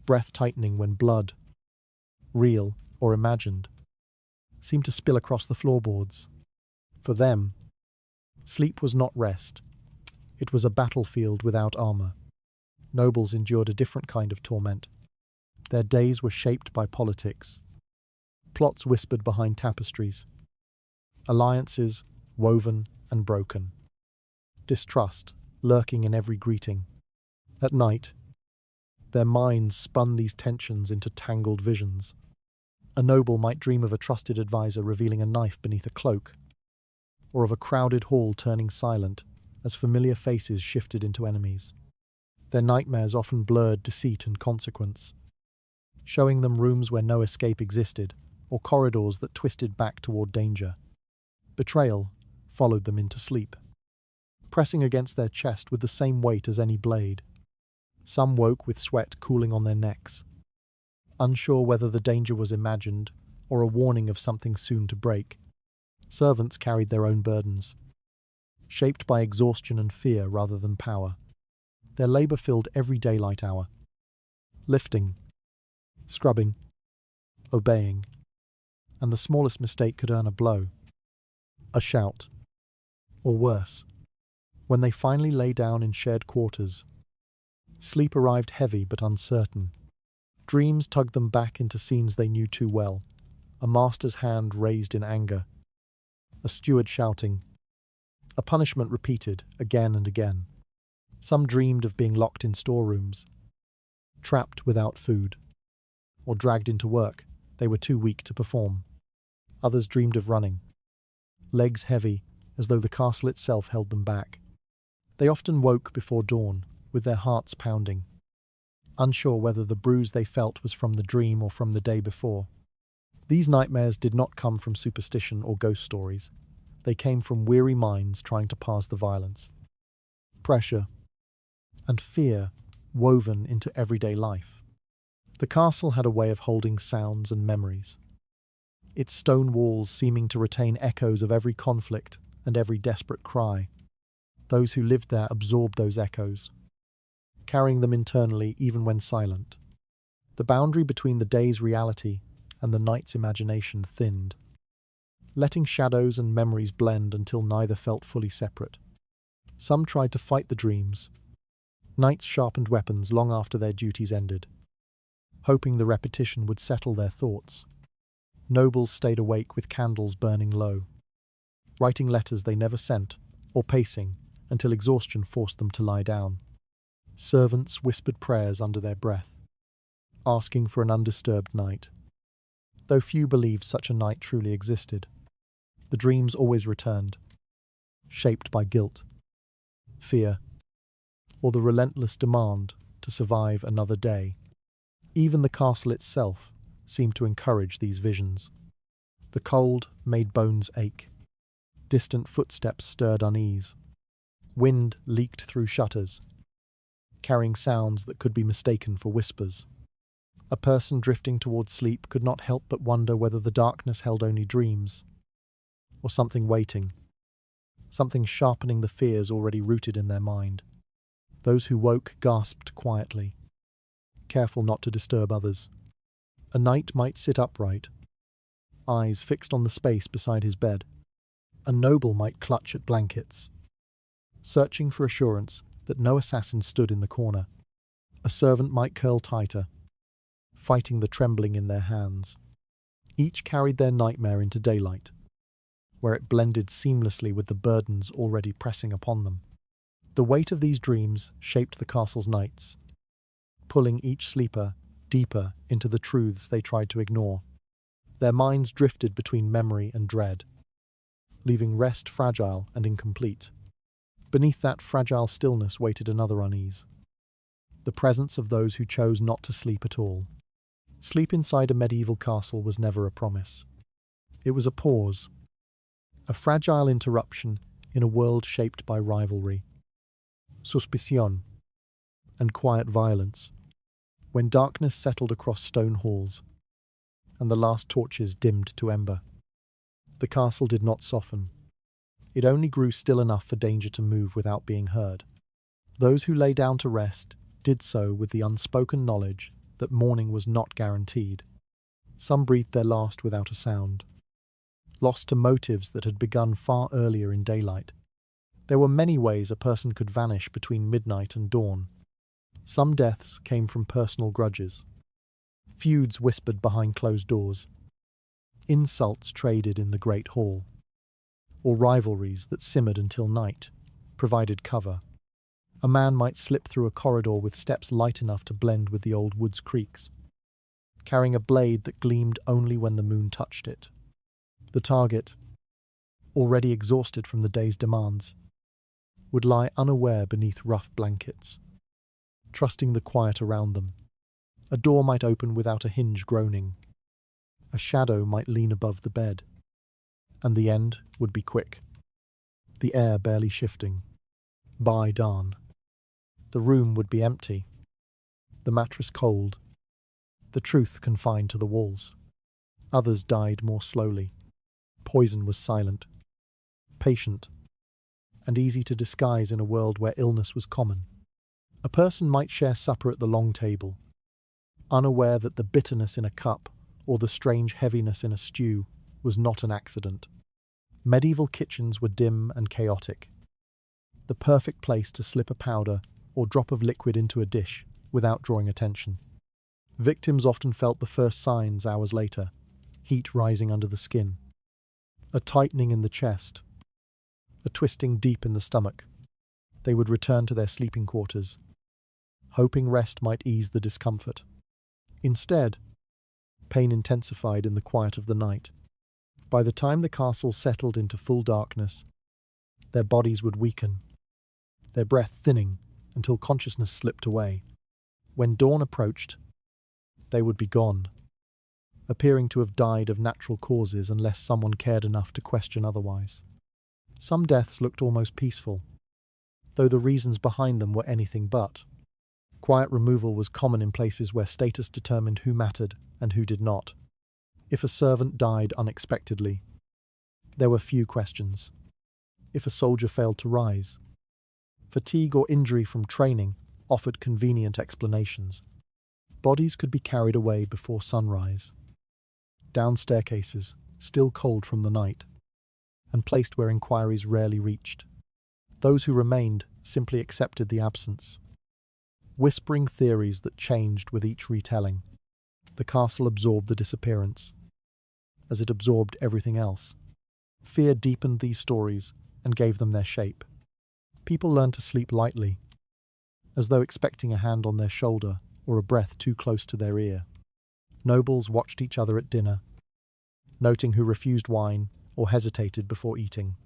breath tightening when blood, real or imagined, seemed to spill across the floorboards. For them, sleep was not rest. It was a battlefield without armor. Nobles endured a different kind of torment. Their days were shaped by politics, plots whispered behind tapestries, alliances woven and broken, distrust lurking in every greeting. At night, their minds spun these tensions into tangled visions. A noble might dream of a trusted advisor revealing a knife beneath a cloak, or of a crowded hall turning silent as familiar faces shifted into enemies. Their nightmares often blurred deceit and consequence, showing them rooms where no escape existed, or corridors that twisted back toward danger. Betrayal followed them into sleep, pressing against their chest with the same weight as any blade. Some woke with sweat cooling on their necks, unsure whether the danger was imagined or a warning of something soon to break. Servants carried their own burdens, shaped by exhaustion and fear rather than power. Their labor filled every daylight hour, lifting, scrubbing, obeying, and the smallest mistake could earn a blow, a shout, or worse. When they finally lay down in shared quarters, sleep arrived heavy but uncertain. Dreams tugged them back into scenes they knew too well, a master's hand raised in anger, a steward shouting, a punishment repeated again and again. Some dreamed of being locked in storerooms, trapped without food, or dragged into work they were too weak to perform. Others dreamed of running, legs heavy as though the castle itself held them back. They often woke before dawn, with their hearts pounding, unsure whether the bruise they felt was from the dream or from the day before. These nightmares did not come from superstition or ghost stories. They came from weary minds trying to pass the violence, pressure, and fear woven into everyday life. The castle had a way of holding sounds and memories, its stone walls seeming to retain echoes of every conflict and every desperate cry. Those who lived there absorbed those echoes, carrying them internally even when silent. The boundary between the day's reality and the night's imagination thinned, letting shadows and memories blend until neither felt fully separate. Some tried to fight the dreams. Knights sharpened weapons long after their duties ended, hoping the repetition would settle their thoughts. Nobles stayed awake with candles burning low, writing letters they never sent, or pacing until exhaustion forced them to lie down. Servants whispered prayers under their breath, asking for an undisturbed night. Though few believed such a night truly existed, the dreams always returned, shaped by guilt, fear, or the relentless demand to survive another day. Even the castle itself seemed to encourage these visions. The cold made bones ache. Distant footsteps stirred unease. Wind leaked through shutters, carrying sounds that could be mistaken for whispers. A person drifting towards sleep could not help but wonder whether the darkness held only dreams, or something waiting, something sharpening the fears already rooted in their mind. Those who woke gasped quietly, careful not to disturb others. A knight might sit upright, eyes fixed on the space beside his bed. A noble might clutch at blankets, searching for assurance that no assassin stood in the corner. A servant might curl tighter, fighting the trembling in their hands. Each carried their nightmare into daylight, where it blended seamlessly with the burdens already pressing upon them. The weight of these dreams shaped the castle's nights, pulling each sleeper deeper into the truths they tried to ignore. Their minds drifted between memory and dread, leaving rest fragile and incomplete. Beneath that fragile stillness waited another unease, the presence of those who chose not to sleep at all. Sleep inside a medieval castle was never a promise. It was a pause, a fragile interruption in a world shaped by rivalry, suspicion, and quiet violence. When darkness settled across stone halls, and the last torches dimmed to ember, the castle did not soften. It only grew still enough for danger to move without being heard. Those who lay down to rest did so with the unspoken knowledge that morning was not guaranteed. Some breathed their last without a sound, lost to motives that had begun far earlier in daylight. There were many ways a person could vanish between midnight and dawn. Some deaths came from personal grudges, feuds whispered behind closed doors, insults traded in the great hall, or rivalries that simmered until night provided cover. A man might slip through a corridor with steps light enough to blend with the old wood's creaks, carrying a blade that gleamed only when the moon touched it. The target, already exhausted from the day's demands, would lie unaware beneath rough blankets, trusting the quiet around them. A door might open without a hinge groaning. A shadow might lean above the bed. And the end would be quick. The air barely shifting. By dawn, the room would be empty, the mattress cold, the truth confined to the walls. Others died more slowly. Poison was silent, patient, and easy to disguise in a world where illness was common. A person might share supper at the long table, unaware that the bitterness in a cup or the strange heaviness in a stew was not an accident. Medieval kitchens were dim and chaotic, the perfect place to slip a powder or drop of liquid into a dish without drawing attention. Victims often felt the first signs hours later, heat rising under the skin, a tightening in the chest, a twisting deep in the stomach. They would return to their sleeping quarters, hoping rest might ease the discomfort. Instead, pain intensified in the quiet of the night. By the time the castle settled into full darkness, their bodies would weaken, their breath thinning until consciousness slipped away. When dawn approached, they would be gone, appearing to have died of natural causes unless someone cared enough to question otherwise. Some deaths looked almost peaceful, though the reasons behind them were anything but. Quiet removal was common in places where status determined who mattered and who did not. If a servant died unexpectedly, there were few questions. If a soldier failed to rise, fatigue or injury from training offered convenient explanations. Bodies could be carried away before sunrise, down staircases, still cold from the night, and placed where inquiries rarely reached. Those who remained simply accepted the absence, whispering theories that changed with each retelling. The castle absorbed the disappearance, as it absorbed everything else. Fear deepened these stories and gave them their shape. People learned to sleep lightly, as though expecting a hand on their shoulder or a breath too close to their ear. Nobles watched each other at dinner, noting who refused wine or hesitated before eating.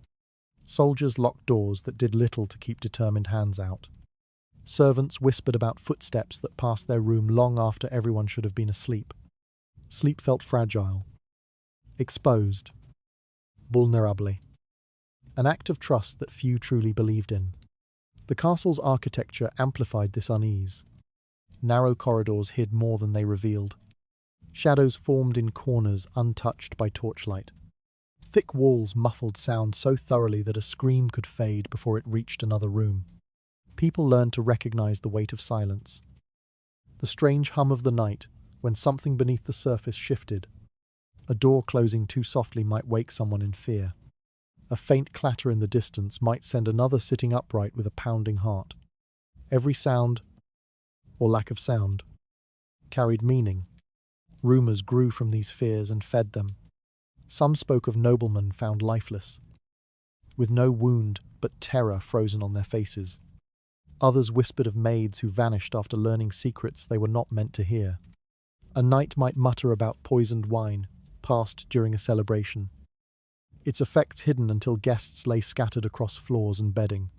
Soldiers locked doors that did little to keep determined hands out. Servants whispered about footsteps that passed their room long after everyone should have been asleep. Sleep felt fragile, exposed, vulnerable. An act of trust that few truly believed in. The castle's architecture amplified this unease. Narrow corridors hid more than they revealed. Shadows formed in corners untouched by torchlight. Thick walls muffled sound so thoroughly that a scream could fade before it reached another room. People learned to recognize the weight of silence. The strange hum of the night when something beneath the surface shifted. A door closing too softly might wake someone in fear. A faint clatter in the distance might send another sitting upright with a pounding heart. Every sound, or lack of sound, carried meaning. Rumors grew from these fears and fed them. Some spoke of noblemen found lifeless, with no wound but terror frozen on their faces. Others whispered of maids who vanished after learning secrets they were not meant to hear. A knight might mutter about poisoned wine, passed during a celebration, its effects hidden until guests lay scattered across floors and bedding.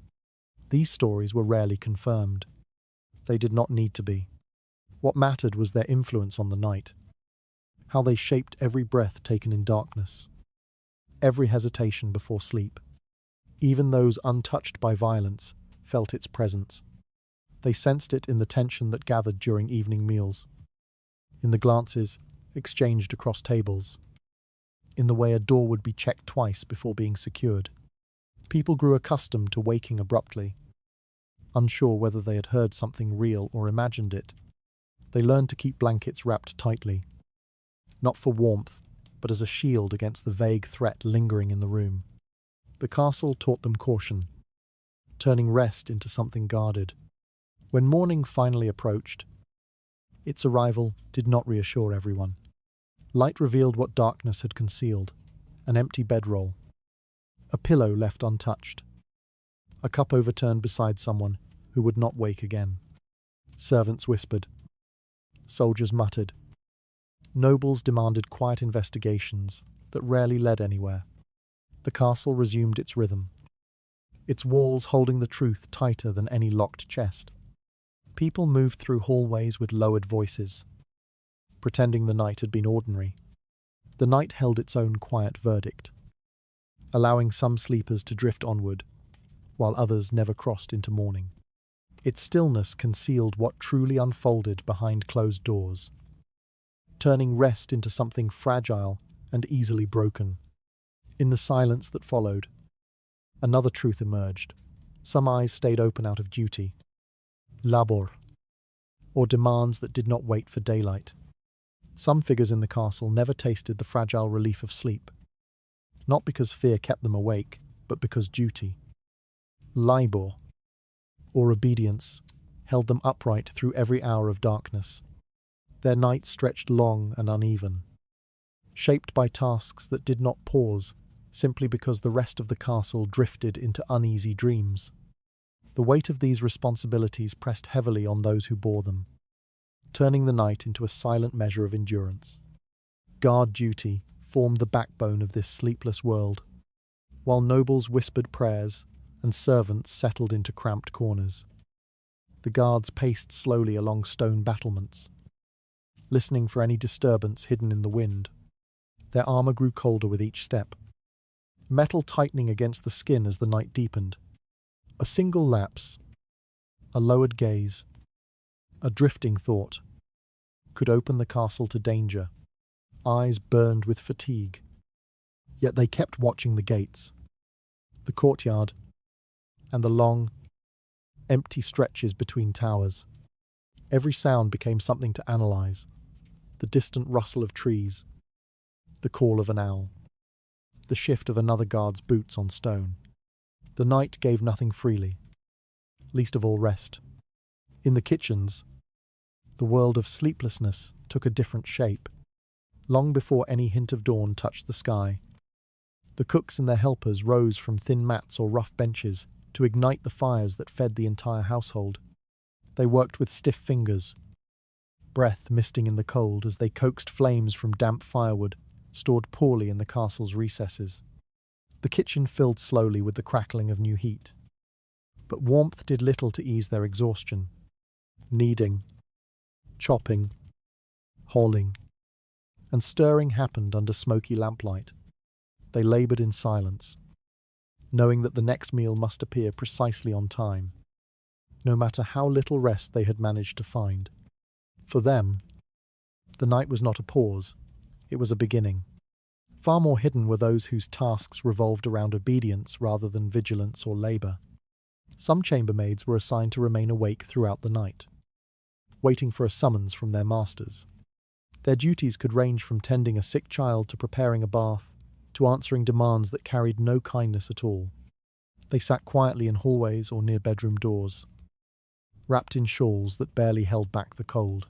These stories were rarely confirmed. They did not need to be. What mattered was their influence on the night, how they shaped every breath taken in darkness, every hesitation before sleep. Even those untouched by violence felt its presence. They sensed it in the tension that gathered during evening meals, in the glances exchanged across tables, in the way a door would be checked twice before being secured. People grew accustomed to waking abruptly, unsure whether they had heard something real or imagined it. They learned to keep blankets wrapped tightly, not for warmth, but as a shield against the vague threat lingering in the room. The castle taught them caution, turning rest into something guarded. When morning finally approached, its arrival did not reassure everyone. Light revealed what darkness had concealed: an empty bedroll, a pillow left untouched, a cup overturned beside someone who would not wake again. Servants whispered. Soldiers muttered. Nobles demanded quiet investigations that rarely led anywhere. The castle resumed its rhythm, its walls holding the truth tighter than any locked chest. People moved through hallways with lowered voices, pretending the night had been ordinary. The night held its own quiet verdict, allowing some sleepers to drift onward, while others never crossed into morning. Its stillness concealed what truly unfolded behind closed doors, turning rest into something fragile and easily broken. In the silence that followed, another truth emerged. Some eyes stayed open out of duty, labor, or demands that did not wait for daylight. Some figures in the castle never tasted the fragile relief of sleep, not because fear kept them awake, but because duty, labor, or obedience, held them upright through every hour of darkness. Their nights stretched long and uneven, shaped by tasks that did not pause, simply because the rest of the castle drifted into uneasy dreams. The weight of these responsibilities pressed heavily on those who bore them, turning the night into a silent measure of endurance. Guard duty formed the backbone of this sleepless world, while nobles whispered prayers and servants settled into cramped corners. The guards paced slowly along stone battlements, listening for any disturbance hidden in the wind. Their armor grew colder with each step, metal tightening against the skin as the night deepened. A single lapse, a lowered gaze, a drifting thought, could open the castle to danger. Eyes burned with fatigue, yet they kept watching the gates, the courtyard, and the long, empty stretches between towers. Every sound became something to analyze: the distant rustle of trees, the call of an owl, the shift of another guard's boots on stone. The night gave nothing freely, least of all rest. In the kitchens, the world of sleeplessness took a different shape. Long before any hint of dawn touched the sky, the cooks and their helpers rose from thin mats or rough benches to ignite the fires that fed the entire household. They worked with stiff fingers, breath misting in the cold as they coaxed flames from damp firewood stored poorly in the castle's recesses. The kitchen filled slowly with the crackling of new heat, but warmth did little to ease their exhaustion. Kneading, chopping, hauling, and stirring happened under smoky lamplight. They laboured in silence, knowing that the next meal must appear precisely on time, no matter how little rest they had managed to find. For them, the night was not a pause, it was a beginning. Far more hidden were those whose tasks revolved around obedience rather than vigilance or labour. Some chambermaids were assigned to remain awake throughout the night, waiting for a summons from their masters. Their duties could range from tending a sick child to preparing a bath, to answering demands that carried no kindness at all. They sat quietly in hallways or near bedroom doors, wrapped in shawls that barely held back the cold.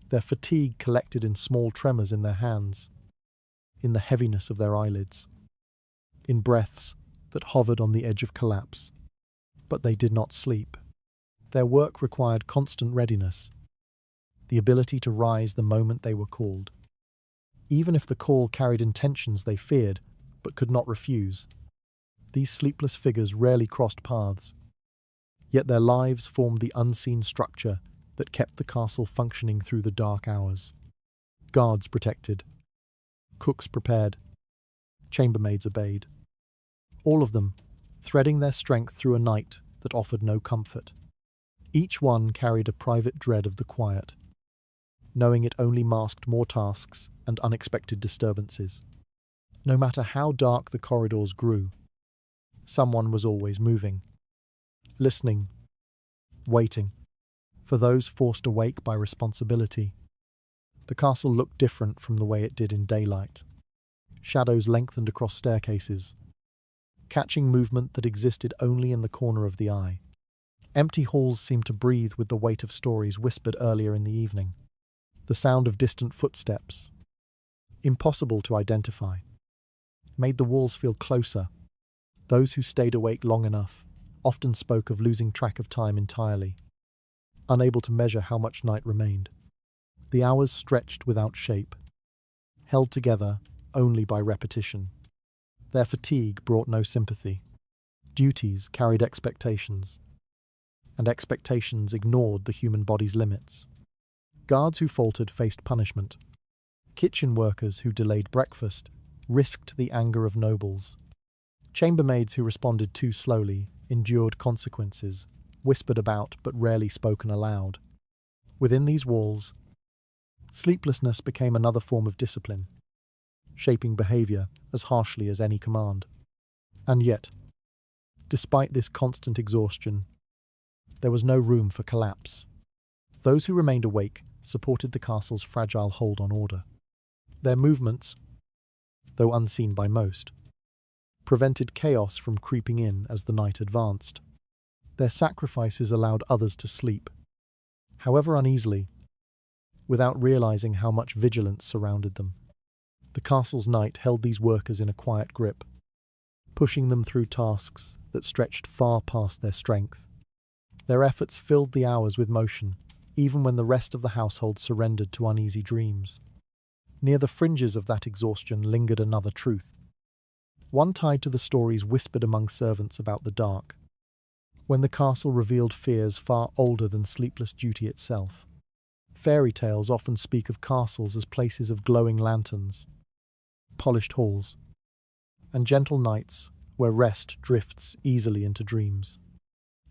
Their fatigue collected in small tremors in their hands, in the heaviness of their eyelids, in breaths that hovered on the edge of collapse. But they did not sleep. Their work required constant readiness, the ability to rise the moment they were called, even if the call carried intentions they feared but could not refuse. These sleepless figures rarely crossed paths, yet their lives formed the unseen structure that kept the castle functioning through the dark hours. Guards protected, cooks prepared, chambermaids obeyed. All of them, threading their strength through a night that offered no comfort. Each one carried a private dread of the quiet, knowing it only masked more tasks and unexpected disturbances. No matter how dark the corridors grew, someone was always moving, listening, waiting, For those forced awake by responsibility, the castle looked different from the way it did in daylight. Shadows lengthened across staircases, catching movement that existed only in the corner of the eye. Empty halls seemed to breathe with the weight of stories whispered earlier in the evening. The sound of distant footsteps, impossible to identify, made the walls feel closer. Those who stayed awake long enough often spoke of losing track of time entirely, unable to measure how much night remained. The hours stretched without shape, held together only by repetition. Their fatigue brought no sympathy. Duties carried expectations, and expectations ignored the human body's limits. Guards who faltered faced punishment. Kitchen workers who delayed breakfast risked the anger of nobles. Chambermaids who responded too slowly endured consequences, whispered about but rarely spoken aloud. Within these walls, sleeplessness became another form of discipline, shaping behavior as harshly as any command. And yet, despite this constant exhaustion, there was no room for collapse. Those who remained awake supported the castle's fragile hold on order. Their movements, though unseen by most, prevented chaos from creeping in as the night advanced. Their sacrifices allowed others to sleep, however uneasily, without realizing how much vigilance surrounded them. The castle's night held these workers in a quiet grip, pushing them through tasks that stretched far past their strength. Their efforts filled the hours with motion, even when the rest of the household surrendered to uneasy dreams. Near the fringes of that exhaustion lingered another truth, one tied to the stories whispered among servants about the dark, when the castle revealed fears far older than sleepless duty itself. Fairy tales often speak of castles as places of glowing lanterns, polished halls, and gentle nights where rest drifts easily into dreams.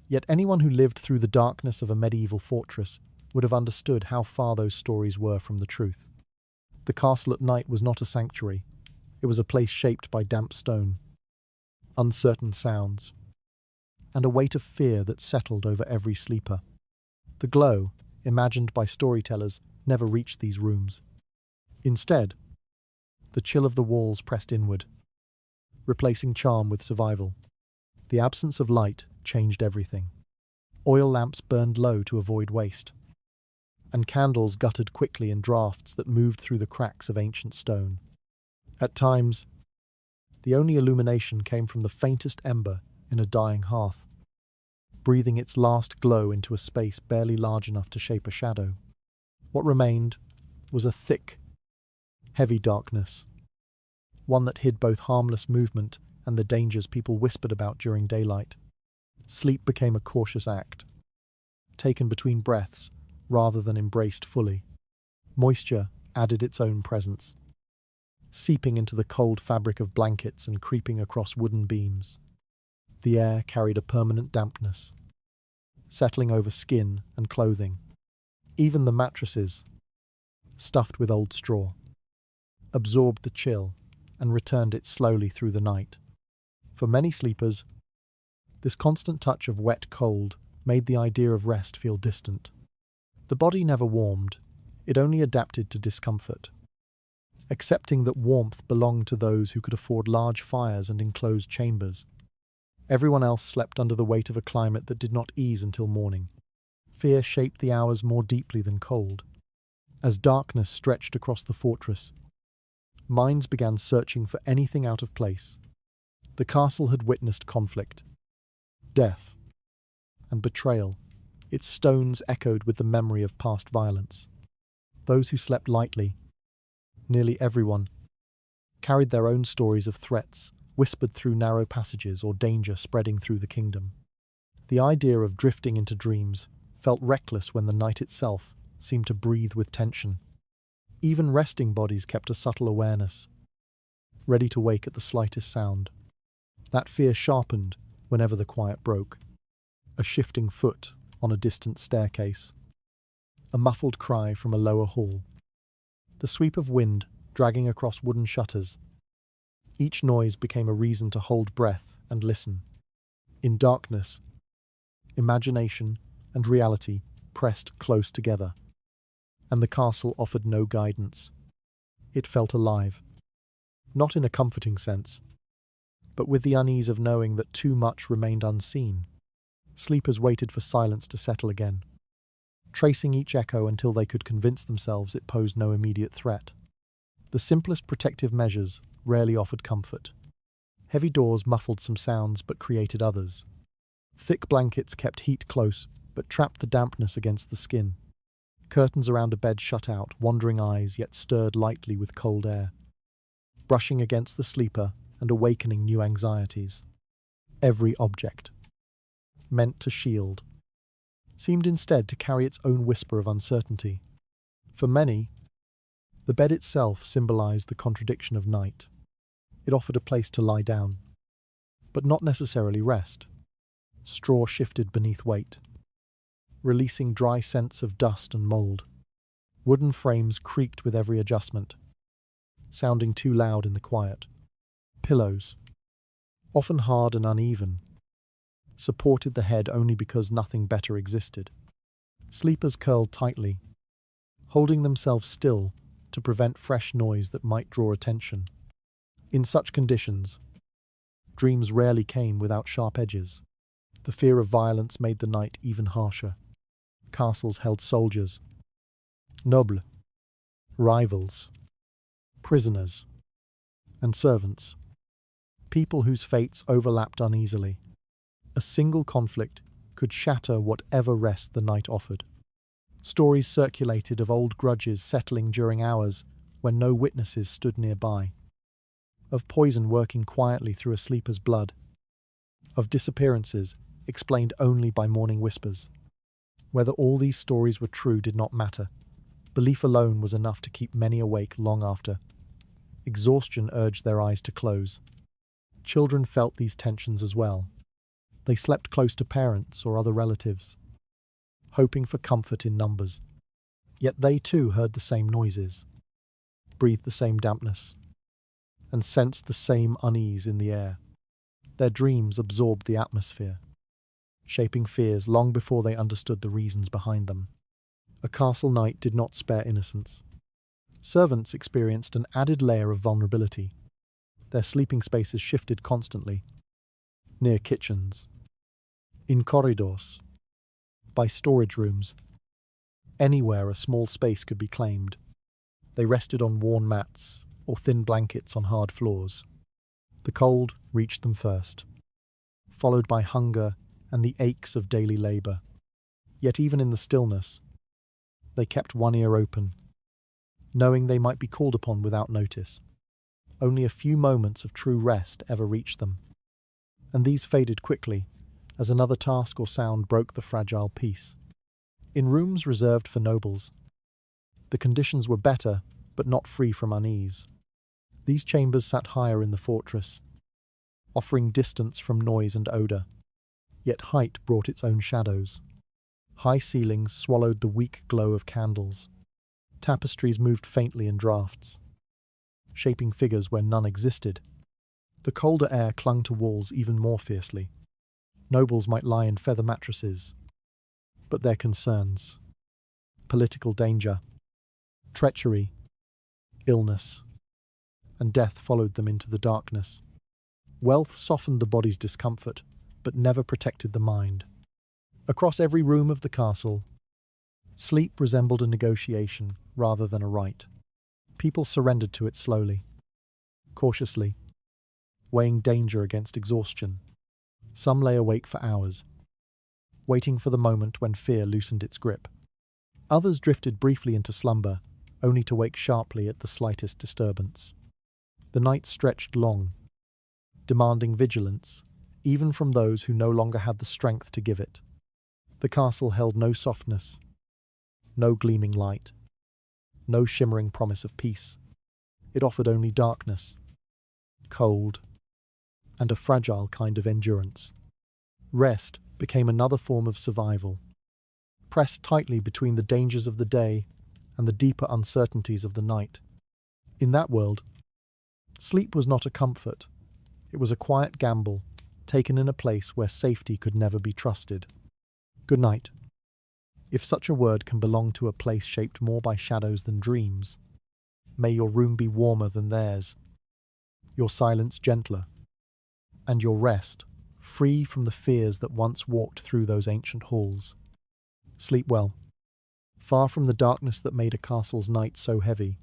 Yet anyone who lived through the darkness of a medieval fortress would have understood how far those stories were from the truth. The castle at night was not a sanctuary. It was a place shaped by damp stone, uncertain sounds, and a weight of fear that settled over every sleeper. The glow, imagined by storytellers, never reached these rooms. Instead, the chill of the walls pressed inward, replacing charm with survival. The absence of light changed everything. Oil lamps burned low to avoid waste, and candles guttered quickly in draughts that moved through the cracks of ancient stone. At times, the only illumination came from the faintest ember in a dying hearth, breathing its last glow into a space barely large enough to shape a shadow. What remained was a thick, heavy darkness, one that hid both harmless movement and the dangers people whispered about during daylight. Sleep became a cautious act, taken between breaths rather than embraced fully. Moisture added its own presence, seeping into the cold fabric of blankets and creeping across wooden beams. The air carried a permanent dampness, settling over skin and clothing. Even the mattresses, stuffed with old straw, absorbed the chill and returned it slowly through the night. For many sleepers, this constant touch of wet cold made the idea of rest feel distant. The body never warmed, it only adapted to discomfort, accepting that warmth belonged to those who could afford large fires and enclosed chambers. Everyone else slept under the weight of a climate that did not ease until morning. Fear shaped the hours more deeply than cold. As darkness stretched across the fortress, minds began searching for anything out of place. The castle had witnessed conflict, death, and betrayal. Its stones echoed with the memory of past violence. Those who slept lightly, nearly everyone, carried their own stories of threats, whispered through narrow passages or danger spreading through the kingdom. The idea of drifting into dreams felt reckless when the night itself seemed to breathe with tension. Even resting bodies kept a subtle awareness, ready to wake at the slightest sound. That fear sharpened whenever the quiet broke. A shifting foot on a distant staircase, a muffled cry from a lower hall, the sweep of wind dragging across wooden shutters. Each noise became a reason to hold breath and listen. In darkness, imagination and reality pressed close together, and the castle offered no guidance. It felt alive, not in a comforting sense, but with the unease of knowing that too much remained unseen. Sleepers waited for silence to settle again, tracing each echo until they could convince themselves it posed no immediate threat. The simplest protective measures rarely offered comfort. Heavy doors muffled some sounds but created others. Thick blankets kept heat close but trapped the dampness against the skin. Curtains around a bed shut out wandering eyes yet stirred lightly with cold air, brushing against the sleeper and awakening new anxieties. Every object, meant to shield, seemed instead to carry its own whisper of uncertainty. For many, the bed itself symbolized the contradiction of night. It offered a place to lie down, but not necessarily rest. Straw shifted beneath weight, releasing dry scents of dust and mold. Wooden frames creaked with every adjustment, sounding too loud in the quiet. Pillows, often hard and uneven, supported the head only because nothing better existed. Sleepers curled tightly, holding themselves still to prevent fresh noise that might draw attention. In such conditions, dreams rarely came without sharp edges. The fear of violence made the night even harsher. Castles held soldiers, nobles, rivals, prisoners, and servants, people whose fates overlapped uneasily. A single conflict could shatter whatever rest the night offered. Stories circulated of old grudges settling during hours when no witnesses stood nearby, of poison working quietly through a sleeper's blood, of disappearances explained only by morning whispers. Whether all these stories were true did not matter. Belief alone was enough to keep many awake long after. Exhaustion urged their eyes to close. Children felt these tensions as well. They slept close to parents or other relatives, hoping for comfort in numbers. Yet they too heard the same noises, breathed the same dampness, and sensed the same unease in the air. Their dreams absorbed the atmosphere, shaping fears long before they understood the reasons behind them. A castle night did not spare innocence. Servants experienced an added layer of vulnerability. Their sleeping spaces shifted constantly, near kitchens, in corridors, by storage rooms. Anywhere a small space could be claimed. They rested on worn mats or thin blankets on hard floors. The cold reached them first, followed by hunger and the aches of daily labor. Yet even in the stillness, they kept one ear open, knowing they might be called upon without notice. Only a few moments of true rest ever reached them, and these faded quickly as another task or sound broke the fragile peace. In rooms reserved for nobles, the conditions were better, but not free from unease. These chambers sat higher in the fortress, offering distance from noise and odor. Yet height brought its own shadows. High ceilings swallowed the weak glow of candles. Tapestries moved faintly in drafts, shaping figures where none existed. The colder air clung to walls even more fiercely. Nobles might lie in feather mattresses, but their concerns, political danger, treachery, illness, and death followed them into the darkness. Wealth softened the body's discomfort, but never protected the mind. Across every room of the castle, sleep resembled a negotiation rather than a right. People surrendered to it slowly, cautiously, weighing danger against exhaustion. Some lay awake for hours, waiting for the moment when fear loosened its grip. Others drifted briefly into slumber, only to wake sharply at the slightest disturbance. The night stretched long, demanding vigilance, even from those who no longer had the strength to give it. The castle held no softness, no gleaming light, no shimmering promise of peace. It offered only darkness, cold, and a fragile kind of endurance. Rest became another form of survival, pressed tightly between the dangers of the day and the deeper uncertainties of the night. In that world, sleep was not a comfort. It was a quiet gamble, taken in a place where safety could never be trusted. Good night. If such a word can belong to a place shaped more by shadows than dreams, may your room be warmer than theirs, your silence gentler, and your rest free from the fears that once walked through those ancient halls. Sleep well, far from the darkness that made a castle's night so heavy.